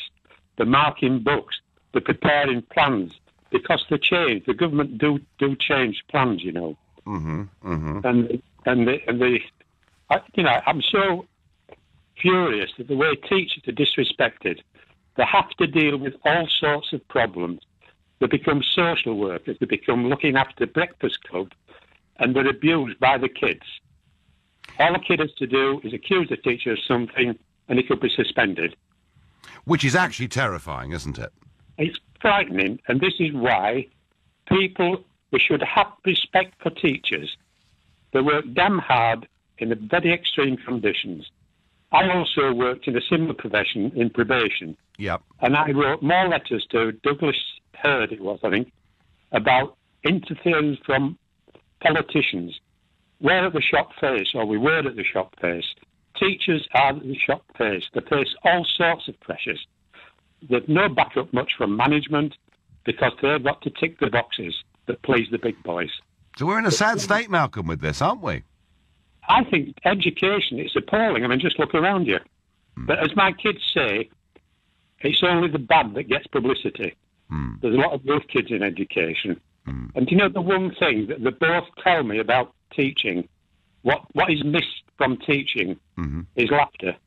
They're marking books. They're preparing plans. Because they change. The government do change plans, you know. And I'm so furious at the way teachers are disrespected. They have to deal with all sorts of problems. They become social workers. They become looking after the breakfast club, and they're abused by the kids. All a kid has to do is accuse the teacher of something, and he could be suspended. Which is actually terrifying, isn't it? It's frightening, and this is why we should have respect for teachers. They work damn hard in very extreme conditions. I also worked in a similar profession in probation. Yep. And I wrote more letters to Douglas Hurd, it was, I think, about interference from politicians. We're at the shop face, or we were at the shop face. Teachers are at the shop face. They face all sorts of pressures. There's no backup much from management because they've got to tick the boxes that please the big boys. So we're in a sad state, Malcolm, with this, aren't we? I think education is appalling. I mean, just look around you. But as my kids say, it's only the bad that gets publicity. There's a lot of good kids in education. And you know, the one thing that they both tell me about teaching, what is missed from teaching is laughter.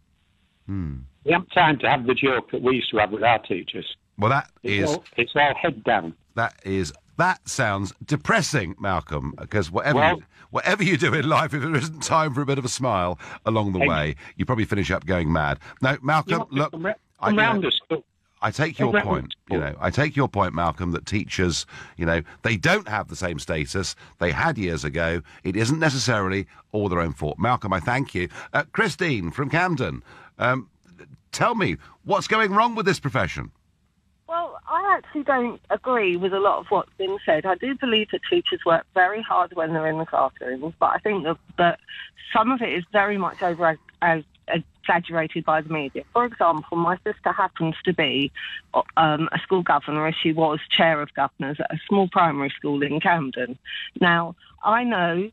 We haven't time to have the joke that we used to have with our teachers. Well, it's all head down. That sounds depressing, Malcolm, because whatever you do in life, if there isn't time for a bit of a smile along the way, you probably finish up going mad. No, Malcolm, look, I take your point. I take your point, Malcolm, that teachers, they don't have the same status they had years ago. It isn't necessarily all their own fault. Malcolm, I thank you. Christine from Camden, tell me, what's going wrong with this profession? Well, I actually don't agree with a lot of what's been said. I do believe that teachers work very hard when they're in the classrooms, but I think that some of it is very much exaggerated by the media. For example, my sister happens to be a school governor, as she was chair of governors at a small primary school in Camden. Now, I know,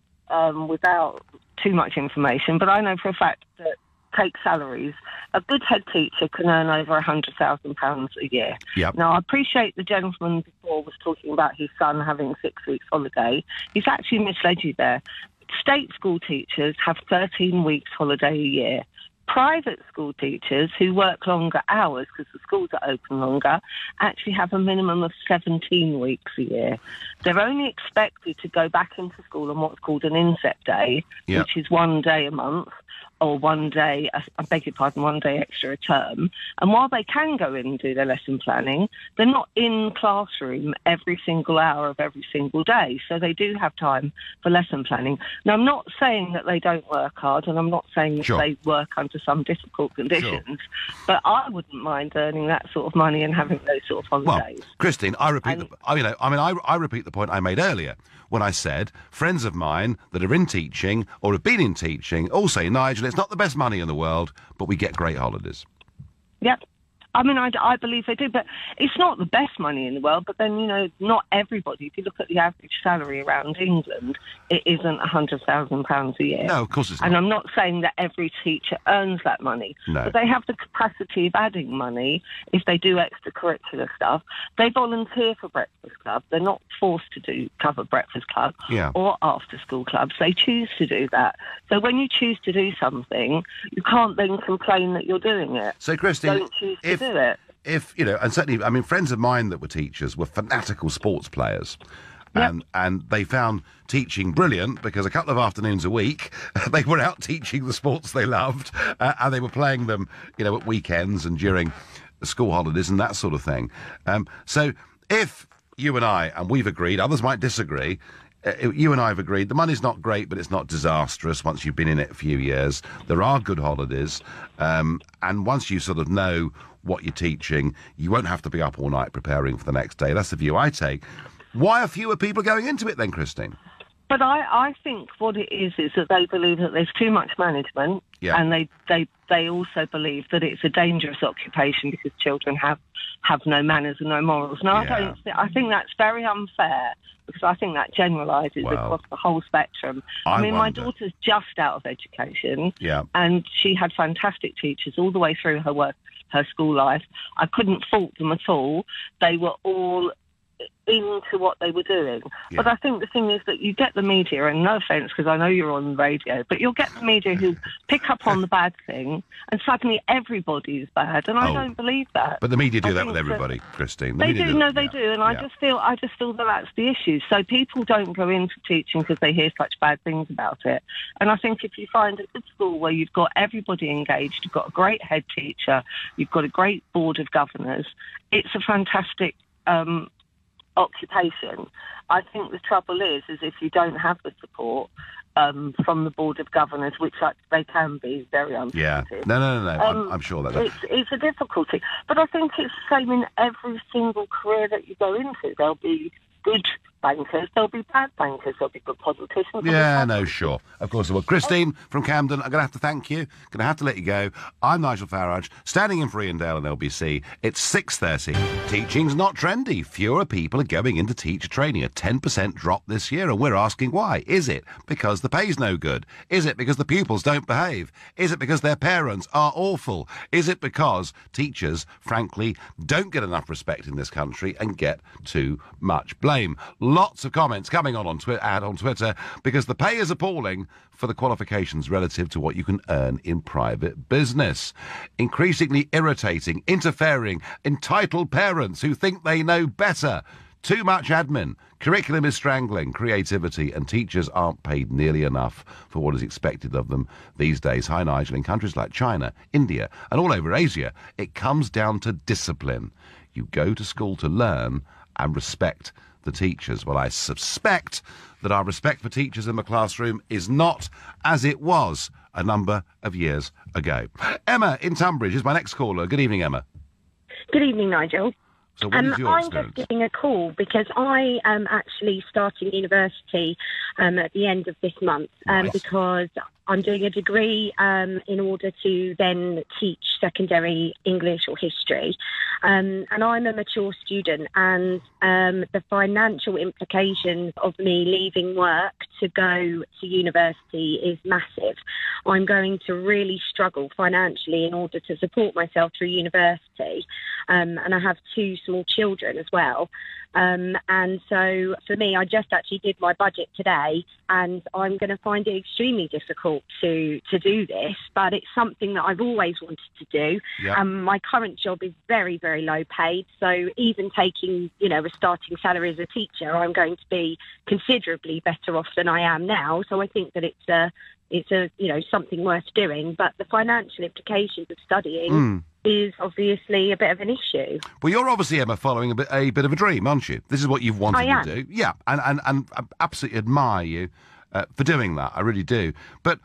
without too much information, but I know for a fact that take salaries, a good head teacher can earn over £100,000 a year. Yep. Now, I appreciate the gentleman before was talking about his son having 6 weeks holiday. He's actually misled you there. State school teachers have 13 weeks holiday a year. private school teachers who work longer hours because the schools are open longer actually have a minimum of 17 weeks a year. They're only expected to go back into school on what's called an inset day, which is 1 day a month, or 1 day, I beg your pardon, 1 day extra a term. And while they can go in and do their lesson planning, they're not in classroom every single hour of every single day. So they do have time for lesson planning. Now, I'm not saying that they don't work hard, and I'm not saying that they work under some difficult conditions, but I wouldn't mind earning that sort of money and having those sort of holidays. Well, Christine, I repeat I repeat the point I made earlier when I said friends of mine that are in teaching or have been in teaching all say, Nigel, it's not the best money in the world, but we get great holidays. Yep. I mean, I believe they do, but it's not the best money in the world. But then, not everybody. If you look at the average salary around England, it isn't £100,000 a year. No, of course it's not. And I'm not saying that every teacher earns that money. No. But they have the capacity of adding money if they do extracurricular stuff. They volunteer for Breakfast Club. They're not forced to cover Breakfast Club or after-school clubs. They choose to do that. So when you choose to do something, you can't then complain that you're doing it. So, Christine, don't choose to do it. If, and certainly, I mean, friends of mine that were teachers were fanatical sports players. And they found teaching brilliant because a couple of afternoons a week they were out teaching the sports they loved and they were playing them, at weekends and during school holidays and that sort of thing. So if you and I, and we've agreed, others might disagree, you and I have agreed the money's not great, but it's not disastrous once you've been in it a few years. There are good holidays. And once you sort of know what you're teaching, you won't have to be up all night preparing for the next day. That's the view I take. Why are fewer people going into it then, Christine? But I think what it is that they believe that there's too much management, and they also believe that it's a dangerous occupation because children have no manners and no morals. Now, I think that's very unfair because I think that generalises across the whole spectrum. I mean, my daughter's just out of education, and she had fantastic teachers all the way through her school life. I couldn't fault them at all. They were all into what they were doing. But I think the thing is that you get the media, and no offence because I know you're on the radio, but you'll get the media who pick up on the bad thing and suddenly everybody's bad, and I don't believe that. But the media do that with everybody, Christine. They do, they do, and I just feel that that's the issue. So people don't go into teaching because they hear such bad things about it. And I think if you find a good school where you've got everybody engaged, you've got a great head teacher, you've got a great board of governors, it's a fantastic occupation. I think the trouble is if you don't have the support from the board of governors, which they can be very unsupportive. No. I'm sure that it's a difficulty. But I think it's the same in every single career that you go into. There'll be good bankers, there'll be bad bankers, there'll be good politicians. Sure. Of course there will. Christine from Camden, I'm going to have to thank you. Going to have to let you go. I'm Nigel Farage, standing in for Ian Dale on LBC. It's 6:30. Teaching's not trendy. Fewer people are going into teacher training. A 10% drop this year, and we're asking why. Is it because the pay's no good? Is it because the pupils don't behave? Is it because their parents are awful? Is it because teachers, frankly, don't get enough respect in this country and get too much blame? Lots of comments coming on Twitter because the pay is appalling for the qualifications relative to what you can earn in private business. Increasingly irritating, interfering, entitled parents who think they know better. Too much admin. Curriculum is strangling creativity, and teachers aren't paid nearly enough for what is expected of them these days. Hi, Nigel. In countries like China, India, and all over Asia, it comes down to discipline. You go to school to learn and respect the teachers. Well, I suspect that our respect for teachers in the classroom is not as it was a number of years ago. Emma in Tunbridge is my next caller. Good evening, Emma. Good evening, Nigel. So what is your I'm experience? just giving a call because I am actually starting university at the end of this month because I'm doing a degree in order to then teach secondary English or history. And I'm a mature student, and the financial implications of me leaving work to go to university is massive. I'm going to really struggle financially in order to support myself through university. and I have 2 small children as well. And so for me, I just actually did my budget today, and I'm going to find it extremely difficult to do this, but it's something that I've always wanted to do. Yep. My current job is very, very low paid, so even taking, a starting salary as a teacher, I'm going to be considerably better off than I am now. So I think that it's something worth doing, but the financial implications of studying is obviously a bit of an issue. Well, you're obviously, Emma, following a bit of a dream, aren't you? This is what you've wanted to do. Yeah, and I absolutely admire you for doing that. I really do. But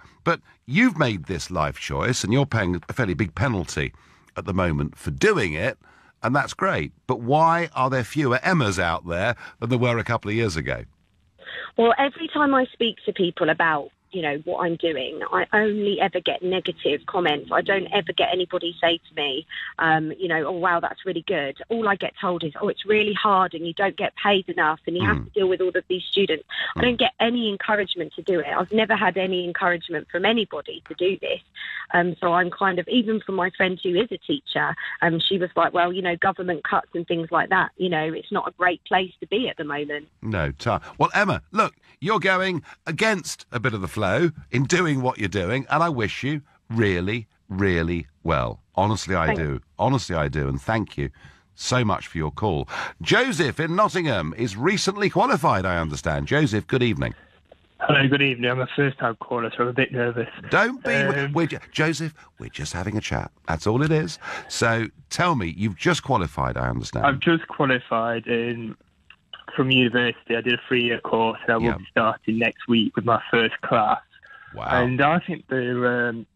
you've made this life choice, and you're paying a fairly big penalty at the moment for doing it, and that's great. But why are there fewer Emmas out there than there were a couple of years ago? Well, every time I speak to people about what I'm doing, I only ever get negative comments. I don't ever get anybody say to me, oh, wow, that's really good. All I get told is, oh, it's really hard and you don't get paid enough and you have to deal with all of these students. I don't get any encouragement to do it. I've never had any encouragement from anybody to do this. So I'm kind of, even from my friend who is a teacher, she was like, well, government cuts and things like that, it's not a great place to be at the moment. No, well, Emma, look, you're going against a bit of the flow in doing what you're doing, and I wish you really, really well. Honestly, I do. Honestly, I do, and thank you so much for your call. Joseph in Nottingham is recently qualified, I understand. Joseph, good evening. Hello, good evening. I'm a first-time caller, so I'm a bit nervous. Don't be... Joseph, we're just having a chat. That's all it is. So, tell me, you've just qualified, I understand. I've just qualified from university. I did a 3-year course, and I will be starting next week with my first class. Wow! And I think there's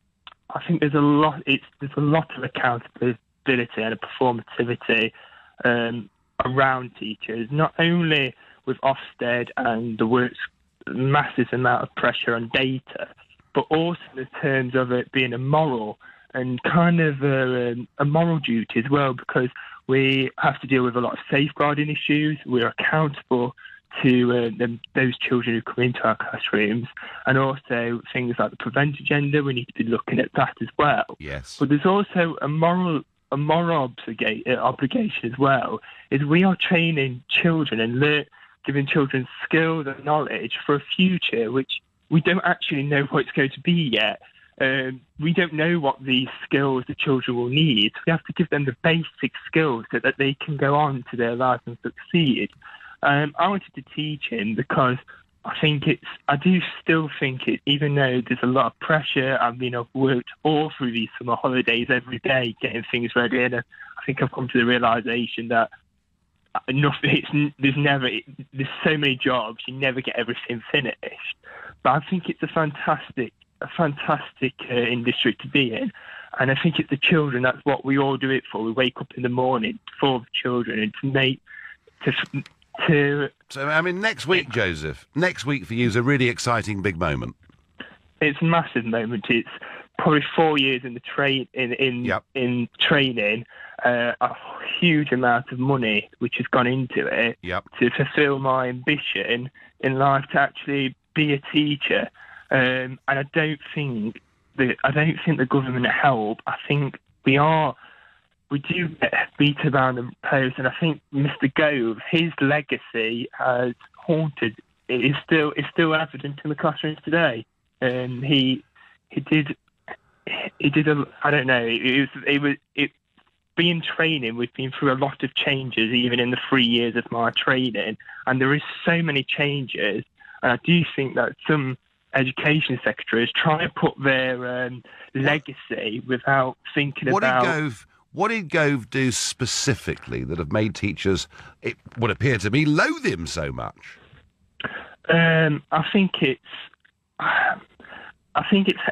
a lot. There's a lot of accountability and a performativity around teachers, not only with Ofsted and the work's massive amount of pressure on data, but also in terms of it being a moral and kind of a moral duty as well, because we have to deal with a lot of safeguarding issues. We're accountable to those children who come into our classrooms, and also things like the prevent agenda. We need to be looking at that as well. Yes. But there's also a moral obligation as well. Is we are training children and giving children skills and knowledge for a future which we don't actually know what it's going to be yet. We don't know what these skills the children will need. We have to give them the basic skills so that they can go on to their lives and succeed. I wanted to teach him because I do still think it, even though there's a lot of pressure, I've worked all through these summer holidays every day getting things ready, and I think I've come to the realisation that there's so many jobs, you never get everything finished. But I think it's a fantastic industry to be in, and I think it's the children. That's what we all do it for. We wake up in the morning for the children and So, I mean, next week, Joseph, next week for you is a really exciting big moment. It's a massive moment. It's probably 4 years in the in training, a huge amount of money which has gone into it to fulfil my ambition in life to actually be a teacher. And I don't think the government help. I think we do get beat around the post, and I think Mr. Gove, his legacy has haunted. It's still evident in the classrooms today. He did. I don't know. Being training, we've been through a lot of changes, even in the 3 years of my training, and there is so many changes. And I do think that some education secretaries try to put their legacy without thinking about. What did Gove do specifically that have made teachers, it would appear to me, loathe him so much? I think it's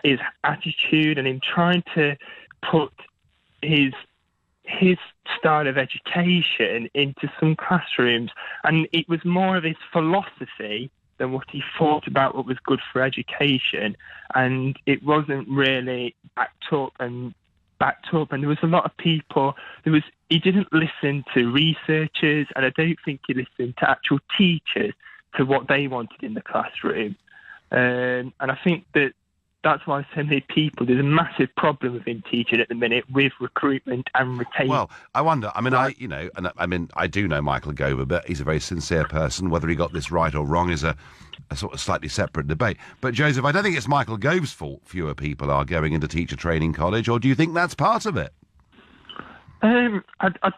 his attitude and him trying to put his style of education into some classrooms, and it was more of his philosophy than what he thought about what was good for education, and it wasn't really backed up, and there was a lot of people. He didn't listen to researchers, and I don't think he listened to actual teachers, to what they wanted in the classroom. And I think that that's why so many people, there's a massive problem within teaching at the minute with recruitment and retention. Well, I wonder, I mean, I do know Michael Gove, but he's a very sincere person. Whether he got this right or wrong is a sort of slightly separate debate. But, Joseph, I don't think it's Michael Gove's fault fewer people are going into teacher training college, or do you think that's part of it? I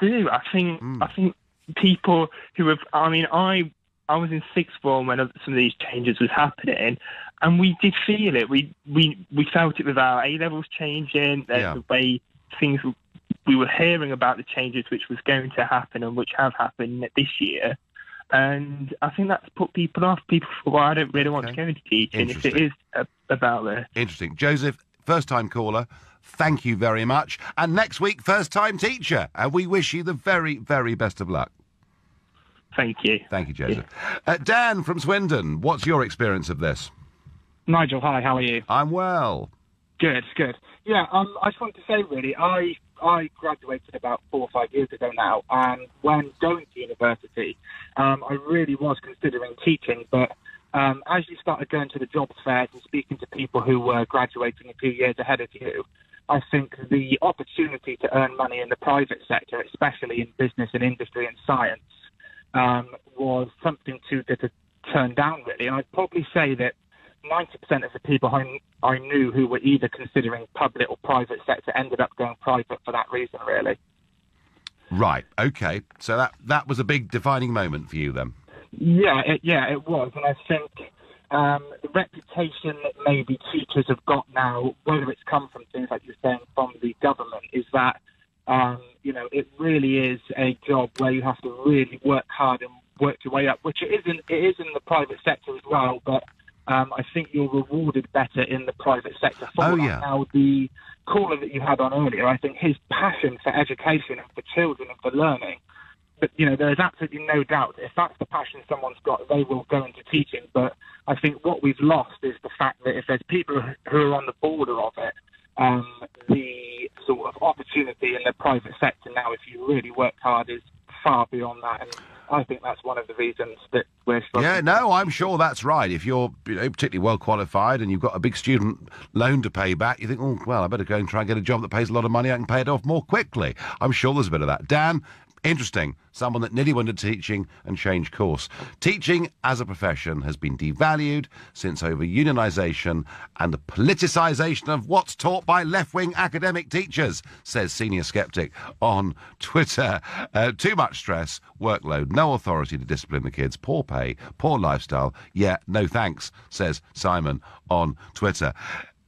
do. I think people who have, I mean, I was in sixth form when some of these changes was happening, and we did feel it. We felt it with our A-levels changing, the way things, we were hearing about the changes which was going to happen and which have happened this year. And I think that's put people off. People thought, well, I don't really want to go into teaching if it is about this. Interesting. Joseph, first-time caller, thank you very much. And next week, first-time teacher. And we wish you the very, very best of luck. Thank you. Thank you, Joseph. Dan from Swindon, what's your experience of this? Nigel, hi, how are you? I'm well. Good. Yeah, I just wanted to say, really, I graduated about 4 or 5 years ago now, and when going to university, I really was considering teaching, but as you started going to the jobs fairs and speaking to people who were graduating a few years ahead of you, I think the opportunity to earn money in the private sector, especially in business and industry and science, was something to turn down, really. And I'd probably say that 90% of the people I knew who were either considering public or private sector ended up going private for that reason, really. Right, OK. So that was a big defining moment for you then? Yeah, it was. And I think the reputation that maybe teachers have got now, whether it's come from things like you're saying from the government, is that, it really is a job where you have to really work hard and work your way up, which it is in the private sector as well, but I think you're rewarded better in the private sector for that. Now, the caller that you had on earlier, I think his passion for education and for children and for learning, but, there is absolutely no doubt if that's the passion someone's got, they will go into teaching. But I think what we've lost is the fact that if there's people who are on the border of it, the sort of opportunity in the private sector now, if you really work hard, is far beyond that. And I think that's one of the reasons that we're struggling. Yeah, no, I'm sure that's right. If you're particularly well qualified and you've got a big student loan to pay back, you think, oh, well, I better go and try and get a job that pays a lot of money. I can pay it off more quickly. I'm sure there's a bit of that. Dan, interesting. Someone that nearly went into teaching and changed course. Teaching as a profession has been devalued since over-unionisation and the politicisation of what's taught by left-wing academic teachers, says senior sceptic on Twitter. Too much stress, workload, no authority to discipline the kids, poor pay, poor lifestyle. Yeah, no thanks, says Simon on Twitter.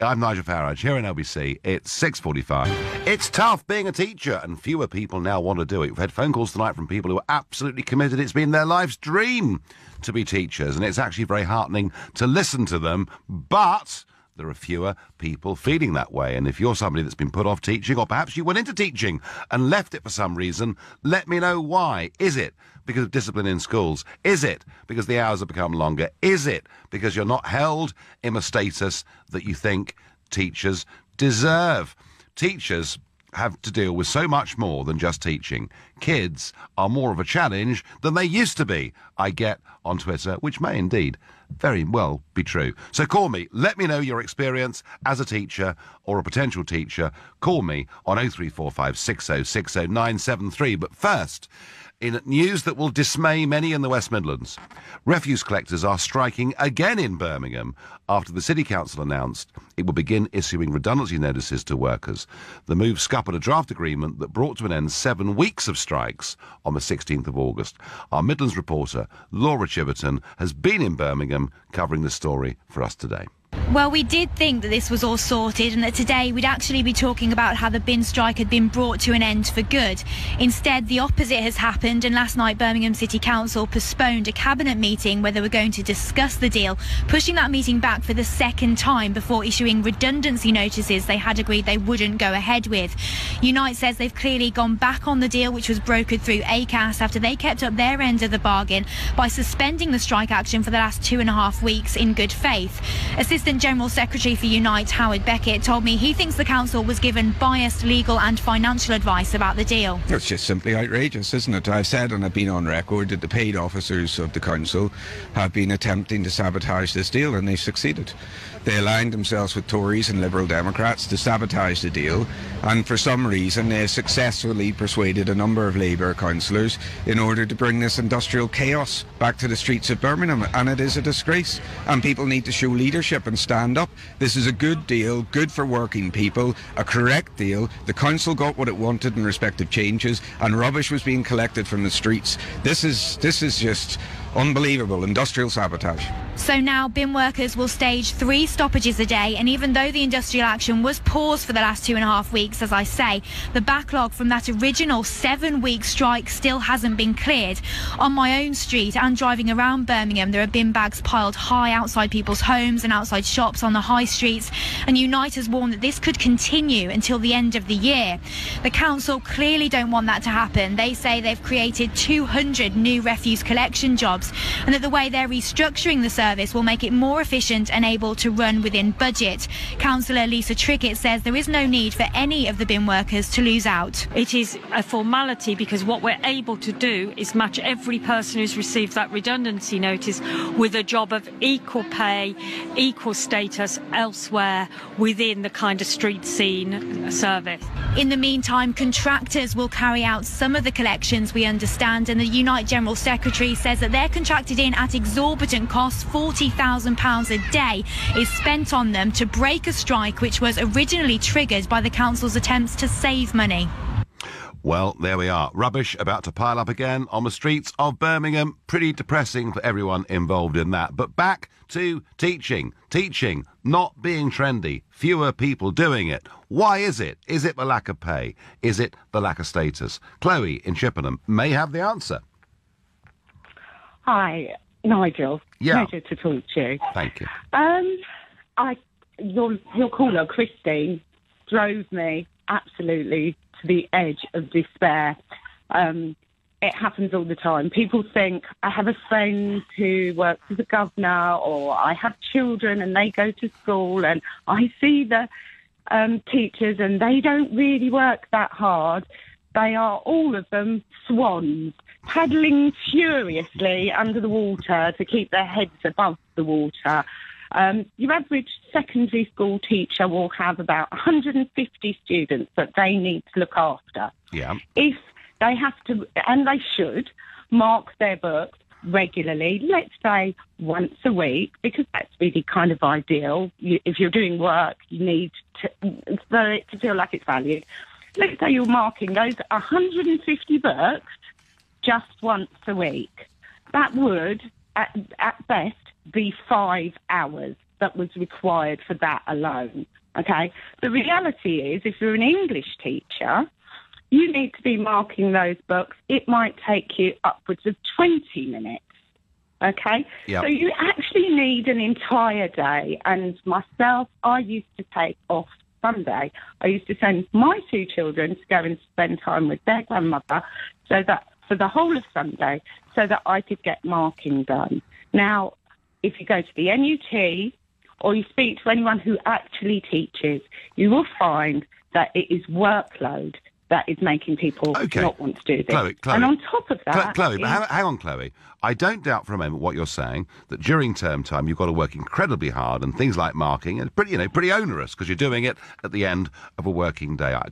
I'm Nigel Farage, here in LBC. It's 6:45. It's tough being a teacher, and fewer people now want to do it. We've had phone calls tonight from people who are absolutely committed. It's been their life's dream to be teachers, and it's actually very heartening to listen to them, but there are fewer people feeling that way. And if you're somebody that's been put off teaching, or perhaps you went into teaching and left it for some reason, let me know why. Is it because of discipline in schools? Is it because the hours have become longer? Is it because you're not held in a status that you think teachers deserve? Teachers have to deal with so much more than just teaching. Kids are more of a challenge than they used to be, I get on Twitter, which may indeed very well be true. So call me. Let me know your experience as a teacher or a potential teacher. Call me on 0345 6060 973. But first, in news that will dismay many in the West Midlands, refuse collectors are striking again in Birmingham after the City Council announced it will begin issuing redundancy notices to workers. The move scuppered a draft agreement that brought to an end 7 weeks of strikes on the 16th of August. Our Midlands reporter, Laura Chiverton, has been in Birmingham covering the story for us today. Well, we did think that this was all sorted and that today we'd actually be talking about how the bin strike had been brought to an end for good. Instead, the opposite has happened, and last night Birmingham City Council postponed a cabinet meeting where they were going to discuss the deal, pushing that meeting back for the second time before issuing redundancy notices they had agreed they wouldn't go ahead with. Unite says they've clearly gone back on the deal, which was brokered through ACAS after they kept up their end of the bargain by suspending the strike action for the last 2.5 weeks in good faith. Assistant Assistant General Secretary for Unite, Howard Beckett, told me he thinks the council was given biased legal and financial advice about the deal. It's just simply outrageous, isn't it? I've said and I've been on record that the paid officers of the council have been attempting to sabotage this deal, and they've succeeded. They aligned themselves with Tories and Liberal Democrats to sabotage the deal, and for some reason they successfully persuaded a number of Labour councillors in order to bring this industrial chaos back to the streets of Birmingham, and it is a disgrace, and people need to show leadership and stand up. This is a good deal, good for working people, a correct deal. The council got what it wanted in respect of changes, and rubbish was being collected from the streets. This is just unbelievable industrial sabotage. So now bin workers will stage 3 stoppages a day, and even though the industrial action was paused for the last 2.5 weeks, as I say, the backlog from that original 7-week strike still hasn't been cleared. On my own street and driving around Birmingham, there are bin bags piled high outside people's homes and outside shops on the high streets, and Unite has warned that this could continue until the end of the year. The council clearly don't want that to happen. They say they've created 200 new refuse collection jobs, and that the way they're restructuring the service will make it more efficient and able to run within budget. Councillor Lisa Trickett says there is no need for any of the bin workers to lose out. It is a formality because what we're able to do is match every person who's received that redundancy notice with a job of equal pay, equal status elsewhere within the kind of street scene service. In the meantime, contractors will carry out some of the collections, we understand, and the Unite General Secretary says that they're contracted in at exorbitant costs. £40,000 a day is spent on them to break a strike which was originally triggered by the council's attempts to save money. Well, there we are. Rubbish about to pile up again on the streets of Birmingham. Pretty depressing for everyone involved in that. But back to teaching. Teaching not being trendy. Fewer people doing it. Why is it? Is it the lack of pay? Is it the lack of status? Chloe in Chippenham may have the answer. Hi, Nigel. Yeah. Pleasure to talk to you. Thank you. Your caller, Christine, drove me absolutely to the edge of despair. It happens all the time. People think, I have a friend who works as a governor, or I have children and they go to school, and I see the teachers and they don't really work that hard. They are, all of them, swans, paddling furiously under the water to keep their heads above the water. Your average secondary school teacher will have about 150 students that they need to look after. Yeah. If they have to, and they should, mark their books regularly, let's say once a week, because that's really kind of ideal. If you're doing work, you need for it to feel like it's valued. Let's say you're marking those 150 books just once a week. That would, at best, be 5 hours that was required for that alone, okay? The reality is, if you're an English teacher, you need to be marking those books. It might take you upwards of 20 minutes, okay? Yep. So you actually need an entire day. And myself, I used to take off Sunday. I used to send my 2 children to go and spend time with their grandmother, so that for the whole of Sunday, so that I could get marking done. Now, if you go to the NUT or you speak to anyone who actually teaches, you will find that it is workload that is making people not want to do this. Chloe, and on top of that... Chloe, but hang on, Chloe. I don't doubt for a moment what you're saying, that during term time you've got to work incredibly hard, and things like marking are pretty onerous because you're doing it at the end of a working day. I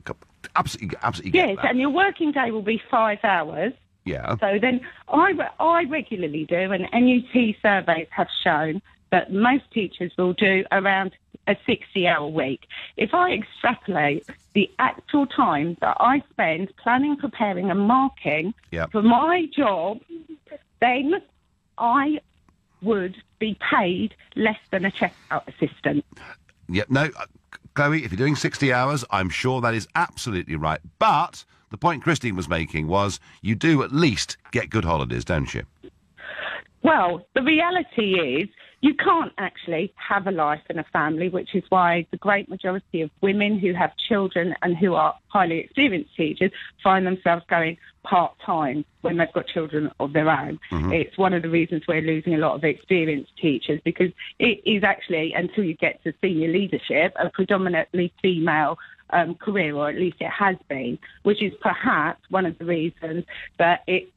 absolutely get yes, that. and your working day will be 5 hours. Yeah. So then I regularly do, and NUT surveys have shown that most teachers will do around a 60-hour week. If I extrapolate the actual time that I spend planning, preparing and marking for my job, then I would be paid less than a checkout assistant. Yeah, no, Chloe, if you're doing 60 hours, I'm sure that is absolutely right. But the point Christine was making was you do at least get good holidays, don't you? Well, the reality is you can't actually have a life and a family, which is why the great majority of women who have children and who are highly experienced teachers find themselves going, part-time when they've got children of their own. It's one of the reasons we're losing a lot of experienced teachers, because it is actually, until you get to senior leadership, a predominantly female career, or at least it has been, which is perhaps one of the reasons that it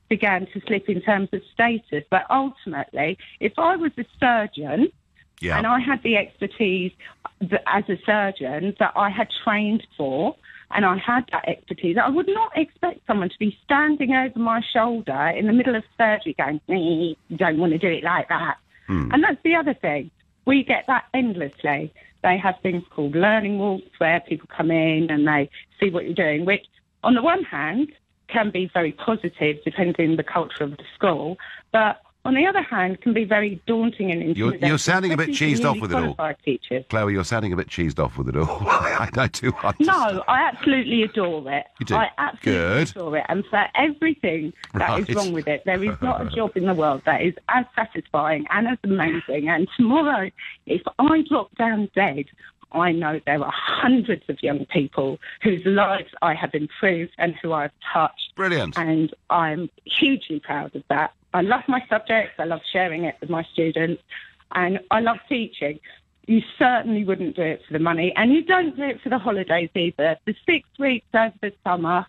began to slip in terms of status. But ultimately, if I was a surgeon, and I had the expertise as a surgeon that I had trained for, and I had that expertise, I would not expect someone to be standing over my shoulder in the middle of surgery going, you don't want to do it like that. And that's the other thing. We get that endlessly. They have things called learning walks where people come in and they see what you're doing, which on the one hand can be very positive depending on the culture of the school, but on the other hand can be very daunting and intimidating. You're sounding a bit cheesed off with it all. Teachers. Chloe, you're sounding a bit cheesed off with it all. I do understand. No, I absolutely adore it. You do? I absolutely adore it. And for everything that is wrong with it, there is not a job in the world that is as satisfying and as amazing. And tomorrow, if I drop down dead, I know there are hundreds of young people whose lives I have improved and who I've touched. Brilliant. And I'm hugely proud of that. I love my subjects. I love sharing it with my students. And I love teaching. You certainly wouldn't do it for the money. And you don't do it for the holidays either. The 6 weeks over the summer,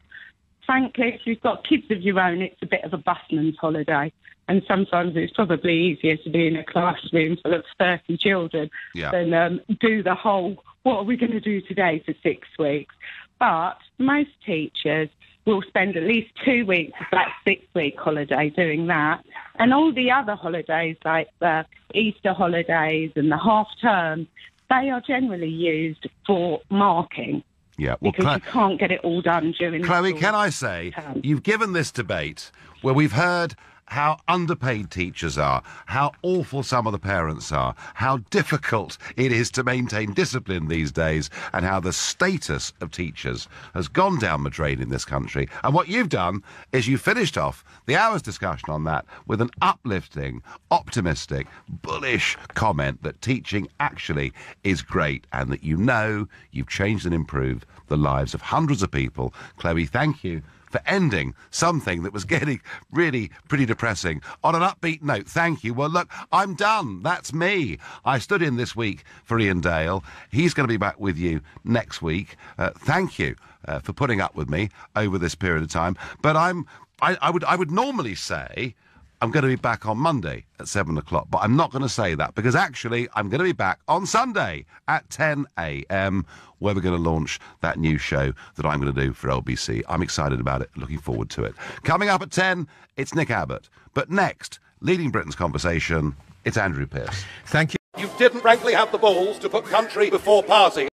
frankly, if you've got kids of your own, it's a bit of a busman's holiday. And sometimes it's probably easier to be in a classroom full of 30 children than do the whole, what are we going to do today for 6 weeks? But most teachers will spend at least 2 weeks of that 6-week holiday doing that. And all the other holidays, like the Easter holidays and the half term, they are generally used for marking. Yeah, well, because you can't get it all done during Chloe, the can I say, you've given this debate where we've heard how underpaid teachers are, how awful some of the parents are, how difficult it is to maintain discipline these days, and how the status of teachers has gone down the drain in this country. And what you've done is you finished off the hour's discussion on that with an uplifting, optimistic, bullish comment that teaching actually is great, and that you've changed and improved the lives of hundreds of people. Chloe, thank you for ending something that was getting really pretty depressing on an upbeat note. Thank you. Well, look, I'm done. That's me. I stood in this week for Ian Dale. He's going to be back with you next week. Thank you for putting up with me over this period of time. But I would normally say I'm going to be back on Monday at 7 o'clock, but I'm not going to say that, because actually I'm going to be back on Sunday at 10 a.m, where we're going to launch that new show that I'm going to do for LBC. I'm excited about it, looking forward to it. Coming up at 10, it's Nick Abbott. But next, leading Britain's conversation, it's Andrew Pearce. Thank you. You didn't frankly have the balls to put country before party.